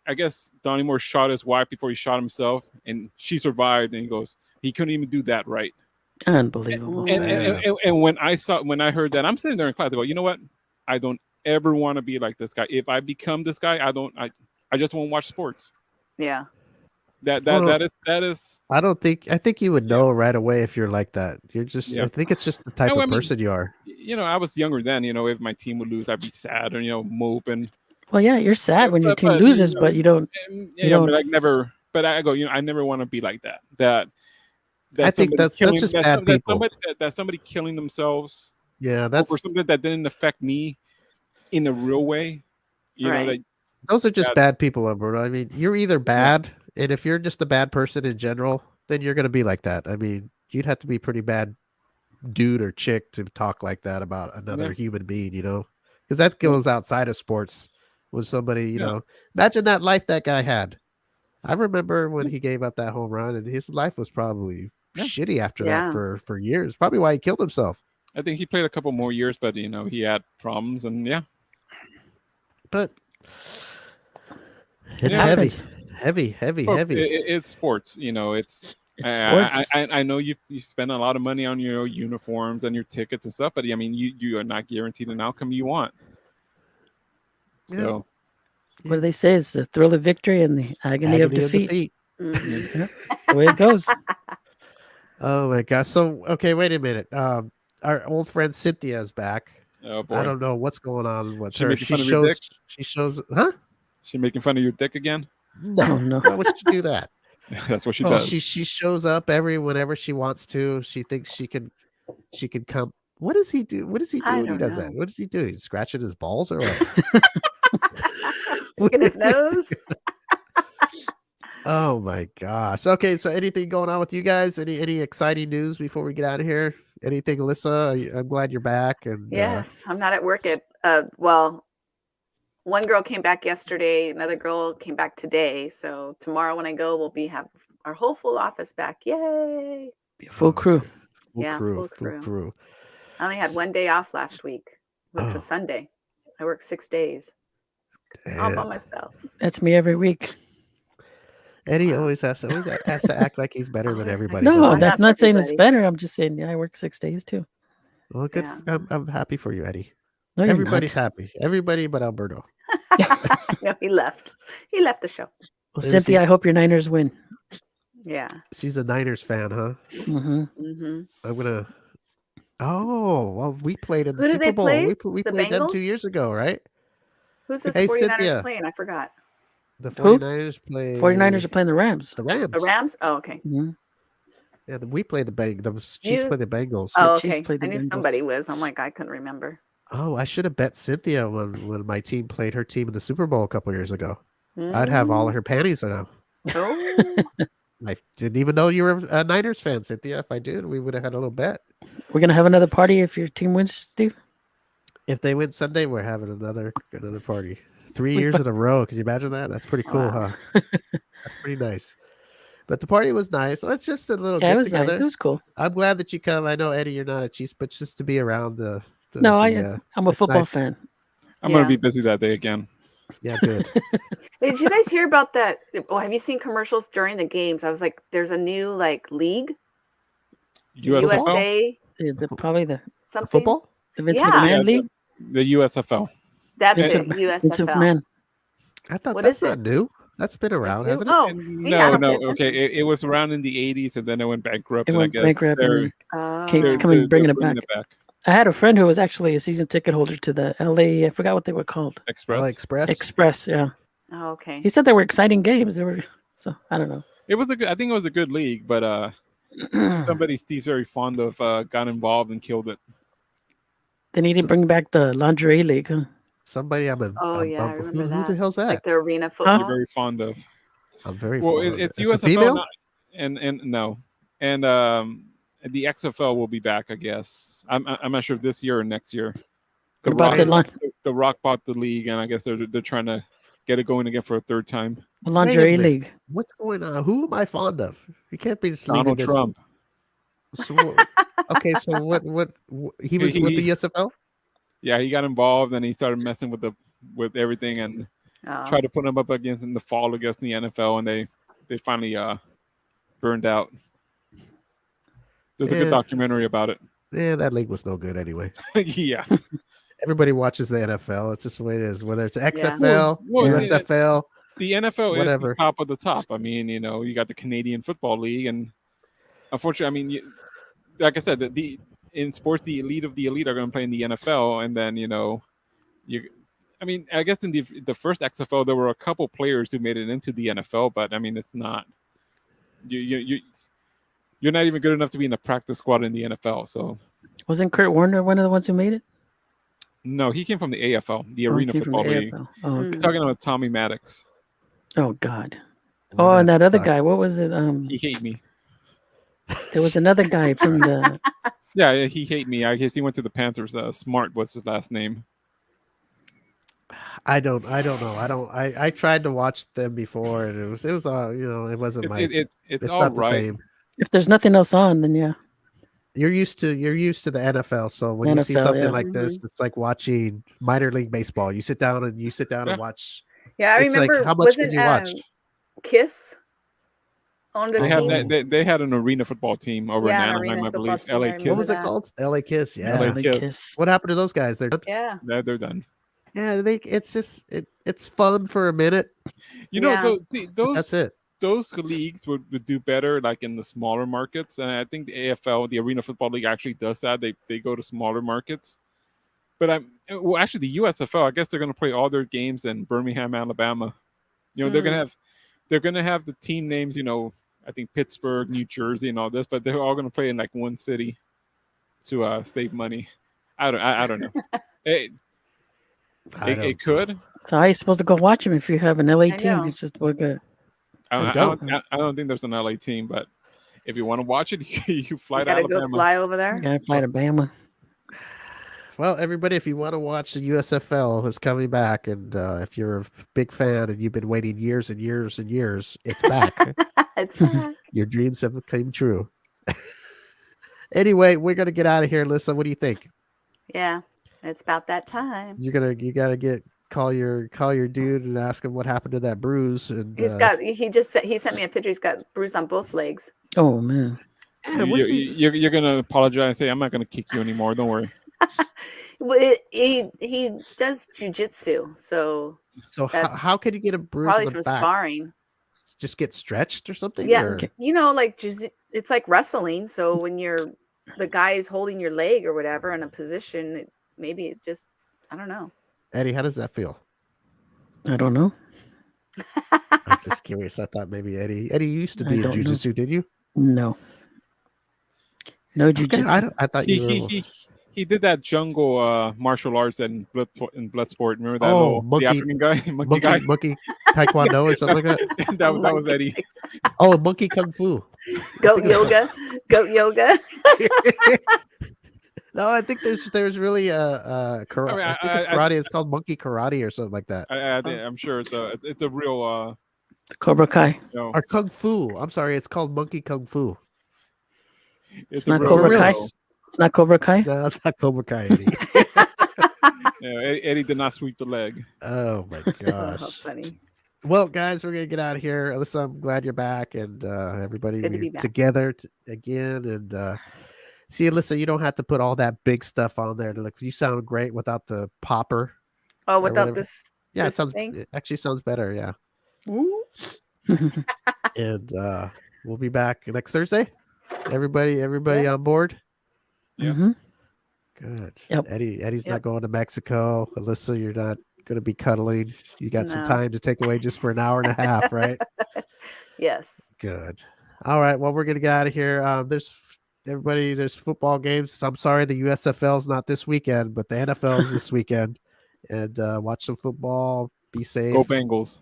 Speaker 3: I guess Donnie Moore shot his wife before he shot himself, and she survived. And he goes, he couldn't even do that right.
Speaker 4: Unbelievable.
Speaker 3: And when I heard that, I'm sitting there in class. I go, you know what? I don't ever want to be like this guy. If I become this guy, I just won't watch sports.
Speaker 5: Yeah.
Speaker 3: That is.
Speaker 1: I think you would know right away if you're like that. You're just.
Speaker 3: Yeah.
Speaker 1: I think it's just the type of person you are.
Speaker 3: I was younger then. If my team would lose, I'd be sad or moping.
Speaker 4: Well, yeah, you're sad when your team
Speaker 3: But,
Speaker 4: loses, but you don't.
Speaker 3: Yeah, but I never. But I go. I never want to be like that. That
Speaker 1: I think
Speaker 3: somebody
Speaker 1: that's just bad people.
Speaker 3: That's somebody killing themselves
Speaker 1: Yeah,
Speaker 3: over
Speaker 1: that's
Speaker 3: something that didn't affect me in a real way. You know
Speaker 5: Right.
Speaker 1: those are just
Speaker 3: that's
Speaker 1: bad people, Alberto. I mean, you're either bad, and if you're just a bad person in general, then you're gonna be like that. I mean, you'd have to be pretty bad dude or chick to talk like that about
Speaker 3: yeah,
Speaker 1: another human being, because that
Speaker 3: yeah,
Speaker 1: goes outside of sports. With somebody,
Speaker 3: yeah,
Speaker 1: imagine that life that guy had. I remember when he gave up that home run, and his life was probably
Speaker 3: yeah.
Speaker 1: shitty after that
Speaker 5: Yeah.
Speaker 1: for years. Probably why he killed himself.
Speaker 3: I think he played a couple more years, but he had problems, and yeah,
Speaker 1: But
Speaker 4: It
Speaker 1: it's
Speaker 3: yeah.
Speaker 4: happens.
Speaker 3: Folks,
Speaker 1: heavy.
Speaker 3: it's sports. It's
Speaker 4: It's sports.
Speaker 3: I know you spend a lot of money on your uniforms and your tickets and stuff, but I mean you are not guaranteed an outcome you want.
Speaker 1: Yeah.
Speaker 3: So
Speaker 4: What do they say? It's the thrill of victory and the agony of defeat.
Speaker 5: Mhm.
Speaker 4: Yeah, that's the way it goes.
Speaker 1: Oh my gosh. So okay, wait a minute. Our old friend Cynthia is back.
Speaker 3: oh
Speaker 1: I
Speaker 3: boy,
Speaker 1: don't know what's going on with
Speaker 3: she
Speaker 1: her.
Speaker 3: making fun of your dick.
Speaker 1: She shows huh?
Speaker 3: She making fun of your dick again.
Speaker 1: No.
Speaker 4: Oh, no.
Speaker 1: Why would she do that?
Speaker 3: That's what she
Speaker 4: Oh.
Speaker 3: does.
Speaker 1: She shows up whenever she wants to. She thinks she can come. What does he do? What does he do
Speaker 5: I
Speaker 1: when he
Speaker 5: don't
Speaker 1: does that?
Speaker 5: know.
Speaker 1: What does he do? He's scratching his balls or what? What
Speaker 5: In his
Speaker 1: is he
Speaker 5: nose.
Speaker 1: Oh my gosh. Okay, so anything going on with you guys? Any exciting news before we get out of here? Anything, Alyssa? I'm glad you're back. And
Speaker 5: Yes, I'm not at work at well, one girl came back yesterday, another girl came back today. So tomorrow when I go, we'll have our whole full office back. Yay.
Speaker 4: Be a full crew.
Speaker 1: full
Speaker 5: Yeah,
Speaker 1: crew,
Speaker 5: full
Speaker 1: full
Speaker 5: crew.
Speaker 1: crew.
Speaker 5: I only had one day off last week, which
Speaker 1: Oh,
Speaker 5: was Sunday. I worked 6 days all by
Speaker 1: damn.
Speaker 5: myself.
Speaker 4: That's me every week.
Speaker 1: Eddie
Speaker 5: Wow.
Speaker 1: always has to act like he's better than
Speaker 5: Always
Speaker 1: everybody.
Speaker 5: like-
Speaker 4: No,
Speaker 1: doesn't he?
Speaker 4: that's
Speaker 5: not
Speaker 4: not saying it's
Speaker 5: everybody.
Speaker 4: better. I'm just saying, yeah, I work 6 days too.
Speaker 1: Well, good.
Speaker 5: Yeah.
Speaker 1: I'm happy for you, Eddie.
Speaker 4: No, you're
Speaker 1: Everybody's
Speaker 4: not.
Speaker 1: happy. Everybody but Alberto.
Speaker 5: No, he left. He left the show.
Speaker 4: Well,
Speaker 1: Let me
Speaker 4: Cynthia,
Speaker 1: see.
Speaker 4: I hope your Niners win.
Speaker 5: Yeah.
Speaker 1: She's a Niners fan, huh?
Speaker 4: Hmm.
Speaker 5: Hmm.
Speaker 1: I'm gonna. Oh, well, we played in the
Speaker 5: Who did they
Speaker 1: Super Bowl.
Speaker 5: play?
Speaker 1: We
Speaker 5: The
Speaker 1: played them 2
Speaker 5: Bengals?
Speaker 1: years ago, right?
Speaker 5: Who's this
Speaker 1: Hey,
Speaker 5: 49ers
Speaker 1: Cynthia.
Speaker 5: playing? I forgot.
Speaker 1: The
Speaker 4: Who?
Speaker 1: 49ers play
Speaker 4: 49ers are playing the Rams.
Speaker 1: the Rams.
Speaker 5: The Rams? Oh, okay.
Speaker 4: Mhm.
Speaker 1: Yeah, we played the Chiefs
Speaker 5: You-
Speaker 1: play the Bengals.
Speaker 5: Oh,
Speaker 4: Chiefs
Speaker 5: okay.
Speaker 4: played
Speaker 5: I
Speaker 4: the
Speaker 5: knew
Speaker 4: Bengals.
Speaker 5: somebody was. I'm like, I couldn't remember.
Speaker 1: Oh, I should have bet Cynthia when my team played her team in the Super Bowl a couple years ago. I'd have all of her panties now.
Speaker 5: Oh,
Speaker 1: I didn't even know you were a Niners fan, Cynthia. If I did, we would have had a little bet.
Speaker 4: We're gonna have another party if your team wins, Steve.
Speaker 1: If they win Sunday, we're having another party. 3 years in a row. Can you imagine that? That's pretty cool,
Speaker 5: Wow.
Speaker 1: huh? That's pretty nice. But the party was nice. So it's just a little
Speaker 4: Yeah, it
Speaker 1: get
Speaker 4: was nice.
Speaker 1: together.
Speaker 4: It was cool.
Speaker 1: I'm glad that you come. I know Eddie, you're not a Chiefs, but just to be around
Speaker 4: No, I'm a
Speaker 1: it's
Speaker 4: football
Speaker 1: nice.
Speaker 4: fan.
Speaker 3: I'm gonna
Speaker 5: Yeah.
Speaker 3: be busy that day again.
Speaker 1: Yeah, good.
Speaker 5: Did you guys hear about that? Oh, have you seen commercials during the games? I was like, there's a new league,
Speaker 3: USFL,
Speaker 5: USA
Speaker 4: Probably the
Speaker 5: something.
Speaker 1: Football?
Speaker 4: Vince
Speaker 5: Yeah.
Speaker 4: McMahon
Speaker 3: Yeah,
Speaker 4: League.
Speaker 3: the USFL.
Speaker 5: That's
Speaker 4: Vince
Speaker 5: it.
Speaker 4: McMahon.
Speaker 5: USFL.
Speaker 4: Vince McMahon.
Speaker 1: I thought
Speaker 5: What
Speaker 1: that's
Speaker 5: is it?
Speaker 1: not new. That's been around,
Speaker 5: That's
Speaker 1: hasn't
Speaker 5: new?
Speaker 1: it?
Speaker 5: Oh, see, I
Speaker 3: No,
Speaker 5: don't pay
Speaker 3: no.
Speaker 5: attention.
Speaker 3: Okay, it was around in the '80s, and then it went bankrupt.
Speaker 4: It
Speaker 3: and
Speaker 4: went
Speaker 3: I guess
Speaker 4: bankrupt and
Speaker 3: they're,
Speaker 4: Kate's
Speaker 5: Oh.
Speaker 4: coming, bringing it
Speaker 3: bringing
Speaker 4: back. I had a friend who was actually a season ticket holder to the LA. I forgot what they were called.
Speaker 3: Express.
Speaker 1: LA Express.
Speaker 4: Express. Yeah.
Speaker 5: Oh, okay.
Speaker 4: He said there were exciting games. They were. So I don't know.
Speaker 3: It was a good. I think it was a good league, but somebody Steve's very fond of got involved and killed it.
Speaker 4: They need to bring back the lingerie league. Huh?
Speaker 1: Somebody
Speaker 5: Oh, yeah, I remember
Speaker 1: who
Speaker 5: that.
Speaker 1: the hell's that?
Speaker 5: Like the arena
Speaker 3: You're
Speaker 5: football.
Speaker 3: very fond of.
Speaker 1: I'm very
Speaker 3: Well,
Speaker 1: fond of
Speaker 3: it's
Speaker 1: it. It's a
Speaker 3: USFL
Speaker 1: female?
Speaker 3: not, and no, and the XFL will be back. I guess I'm not sure if this year or next year.
Speaker 4: What about the
Speaker 3: The Rock bought the league, and I guess they're trying to get it going again for a third time.
Speaker 4: lingerie
Speaker 1: minute.
Speaker 4: league?
Speaker 1: What's going on? Who am I fond of? You can't be just leaving
Speaker 3: Donald
Speaker 1: this.
Speaker 3: Trump.
Speaker 1: So, okay, so what he was with the USFL?
Speaker 3: Yeah, he got involved and he started messing with everything and
Speaker 5: Oh.
Speaker 3: tried to put him up against in the fall against the NFL, and they finally burned out. There's a
Speaker 1: Yeah.
Speaker 3: good documentary about it.
Speaker 1: Yeah, that league was no good anyway.
Speaker 3: Yeah.
Speaker 1: Everybody watches the NFL. It's just the way it is. Whether it's XFL,
Speaker 3: Well,
Speaker 1: USFL,
Speaker 3: The NFL
Speaker 1: whatever.
Speaker 3: is the top of the top. I mean, you got the Canadian Football League, and unfortunately, I mean, like I said, in sports, the elite of the elite are going to play in the NFL, and then I mean, I guess in the first XFL there were a couple players who made it into the NFL, but I mean, it's not. you're not even good enough to be in the practice squad in the NFL. So
Speaker 4: Wasn't Kurt Warner one of the ones who made it?
Speaker 3: no, he came from the AFL, the
Speaker 4: Oh, he
Speaker 3: Arena
Speaker 4: came from
Speaker 3: Football
Speaker 4: the
Speaker 3: League.
Speaker 4: AFL. Oh,
Speaker 5: Mm.
Speaker 3: You're talking about Tommy Maddox.
Speaker 4: oh God.
Speaker 1: We're
Speaker 4: Oh,
Speaker 1: not
Speaker 4: and that other
Speaker 1: talking-
Speaker 4: guy. What was it?
Speaker 3: He hate me.
Speaker 4: There was another guy from the.
Speaker 3: Yeah, he hate me. I guess he went to the Panthers. Smart, what's his last name?
Speaker 1: I don't know. I tried to watch them before, and it was you know, it wasn't
Speaker 3: It's
Speaker 1: my.
Speaker 3: it's
Speaker 1: It's
Speaker 3: all
Speaker 1: not the
Speaker 3: right.
Speaker 1: same.
Speaker 4: If there's nothing else on, then yeah.
Speaker 1: You're used to the NFL, so when you see
Speaker 4: NFL,
Speaker 1: something
Speaker 4: yeah.
Speaker 1: like this, it's like watching minor league baseball. You sit down and
Speaker 3: Yeah.
Speaker 1: watch.
Speaker 5: Yeah, I
Speaker 1: It's like,
Speaker 5: remember.
Speaker 1: how much
Speaker 5: wasn't
Speaker 1: can you watch?
Speaker 5: Kiss on the
Speaker 3: They had
Speaker 5: team?
Speaker 3: they had an arena football team over
Speaker 5: Yeah,
Speaker 3: in
Speaker 5: an
Speaker 3: Anaheim,
Speaker 5: arena
Speaker 3: I
Speaker 5: football
Speaker 3: believe.
Speaker 5: team, I
Speaker 3: LA
Speaker 5: remember
Speaker 1: What was
Speaker 3: Kiss.
Speaker 1: it
Speaker 5: that.
Speaker 1: called? LA Kiss. Yeah.
Speaker 3: LA
Speaker 4: Like
Speaker 3: Kiss.
Speaker 4: Kiss.
Speaker 1: What happened to those guys? They're
Speaker 5: Yeah,
Speaker 3: They're done.
Speaker 1: yeah. It's just it's fun for a minute.
Speaker 3: You know,
Speaker 5: Yeah.
Speaker 1: That's it.
Speaker 3: those leagues would do better like in the smaller markets, and I think the AFL, the Arena Football League, actually does that. They go to smaller markets. But actually the USFL, I guess they're going to play all their games in Birmingham, Alabama. You know, they're going to have the team names. You know, I think Pittsburgh, New Jersey, and all this, but they're all going to play in like one city to save money. I don't know. It could.
Speaker 4: So how are you supposed to go watch him if you have an LA
Speaker 5: I
Speaker 4: team?
Speaker 5: know.
Speaker 4: It's just look good.
Speaker 3: I
Speaker 1: don't.
Speaker 3: don't think there's an LA team, but if you want to watch it, you fly
Speaker 5: you
Speaker 3: to
Speaker 5: gotta
Speaker 3: Alabama.
Speaker 5: go fly over there.
Speaker 4: You gotta fly to Bama.
Speaker 1: Well, everybody, if you want to watch the USFL is coming back, and if you're a big fan and you've been waiting years and years and years, it's back.
Speaker 5: It's back.
Speaker 1: Your dreams have come true. Anyway, we're gonna get out of here. Alyssa, what do you think?
Speaker 5: Yeah, it's about that time.
Speaker 1: You gotta call your dude and ask him what happened to that bruise. And
Speaker 5: He sent me a picture. He's got bruise on both legs.
Speaker 4: Oh man.
Speaker 1: yeah, what is he-
Speaker 3: You're gonna apologize and say I'm not gonna kick you anymore. Don't worry.
Speaker 5: Well, he does jujitsu, so
Speaker 1: so
Speaker 5: that's
Speaker 1: how could you get a bruise
Speaker 5: probably
Speaker 1: on
Speaker 5: from
Speaker 1: the back?
Speaker 5: sparring.
Speaker 1: Just get stretched or something?
Speaker 5: Yeah,
Speaker 1: or-
Speaker 5: you know, like it's like wrestling. So when the guy is holding your leg or whatever in a position, maybe it just, I don't know.
Speaker 1: Eddie, how does that feel?
Speaker 4: I don't know.
Speaker 1: I'm just curious. I thought maybe Eddie used to
Speaker 4: I
Speaker 1: be in
Speaker 4: don't know.
Speaker 1: jujitsu, didn't you?
Speaker 4: No. No
Speaker 1: Okay,
Speaker 4: jujitsu.
Speaker 1: I thought you were.
Speaker 3: He did that jungle martial arts in Bloodsport. Remember that
Speaker 1: Oh,
Speaker 3: the African guy, monkey guy?
Speaker 1: monkey taekwondo or something like that.
Speaker 3: that was Eddie.
Speaker 1: Oh, monkey kung fu.
Speaker 5: Goat yoga.
Speaker 1: No, I think there's really I think it's karate. It's called monkey karate or something like that.
Speaker 3: I'm sure it's a real
Speaker 4: Cobra Kai.
Speaker 3: you know,
Speaker 1: Or kung fu. I'm sorry, it's called monkey kung fu.
Speaker 3: it's
Speaker 4: It's
Speaker 3: a
Speaker 4: not
Speaker 3: real
Speaker 4: Cobra
Speaker 1: real.
Speaker 4: Kai.
Speaker 3: show.
Speaker 4: It's not Cobra Kai.
Speaker 1: No, that's not Cobra Kai, Eddie.
Speaker 3: Eddie did not sweep the leg.
Speaker 1: Oh my
Speaker 5: Oh,
Speaker 1: gosh.
Speaker 5: how funny.
Speaker 1: Well, guys, we're gonna get out of here. Alyssa, I'm glad you're back, and everybody
Speaker 5: good to
Speaker 1: we're
Speaker 5: be back.
Speaker 1: together again. And see, Alyssa, you don't have to put all that big stuff on there. To look, you sound great without the popper.
Speaker 5: Oh, without
Speaker 1: whatever.
Speaker 5: this.
Speaker 1: Yeah,
Speaker 5: This thing?
Speaker 1: it actually sounds better. Yeah,
Speaker 5: Woo.
Speaker 1: and we'll be back next Thursday. Everybody on board.
Speaker 3: Yes.
Speaker 4: Mhm.
Speaker 1: Good.
Speaker 4: Yep.
Speaker 1: Eddie's
Speaker 5: Yep.
Speaker 1: not going to Mexico. Alyssa, you're not going to be cuddling. You got some
Speaker 5: No.
Speaker 1: time to take away just for an hour and a half, right?
Speaker 5: Yes.
Speaker 1: Good. All right. Well, we're gonna get out of here. There's football games. I'm sorry, the USFL's not this weekend, but the NFL's this weekend. And watch some football. Be safe.
Speaker 3: Go Bengals.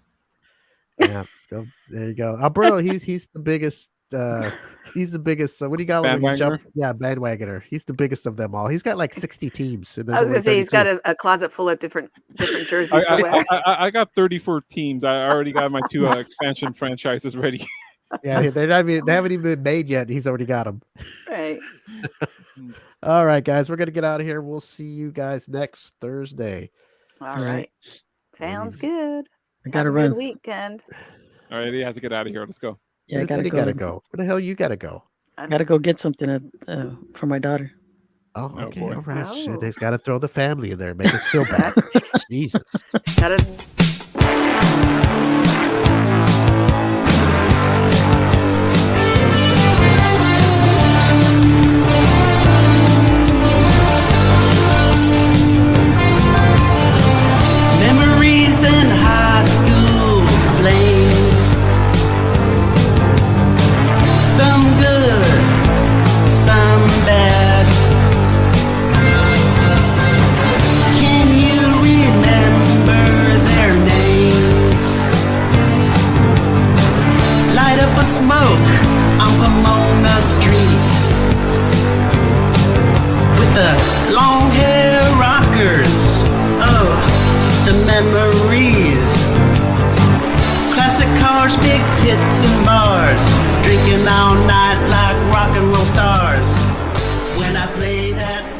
Speaker 1: Yeah. Go. There you go. Alberto, he's the biggest. He's the biggest. What do you got? When you jump? Yeah, bandwagoner. He's the biggest of them all. He's got like 60 teams. And
Speaker 5: I was
Speaker 1: going
Speaker 5: gonna say he's got a closet full of different jerseys to wear.
Speaker 3: I got 34 teams. I already got my 2 expansion franchises ready.
Speaker 1: Yeah, they haven't even been made yet. He's already got them.
Speaker 5: Right.
Speaker 1: All right, guys, we're gonna get out of here. We'll see you guys next Thursday.
Speaker 5: All
Speaker 4: All right.
Speaker 5: right. Sounds good.
Speaker 4: I gotta
Speaker 5: Have a good
Speaker 4: run.
Speaker 5: weekend.
Speaker 3: All right, he has to get out of here. Let's go.
Speaker 4: Yeah, I
Speaker 1: Where's
Speaker 4: gotta
Speaker 1: Eddie
Speaker 4: go.
Speaker 1: gotta go. Where the hell you gotta go?
Speaker 4: I gotta go get something for my daughter.
Speaker 1: Oh,
Speaker 3: Oh,
Speaker 1: okay.
Speaker 3: boy.
Speaker 1: All right.
Speaker 5: Oh.
Speaker 1: Shit, they's got to throw the family in there, make us feel bad. Jesus.
Speaker 5: Gotta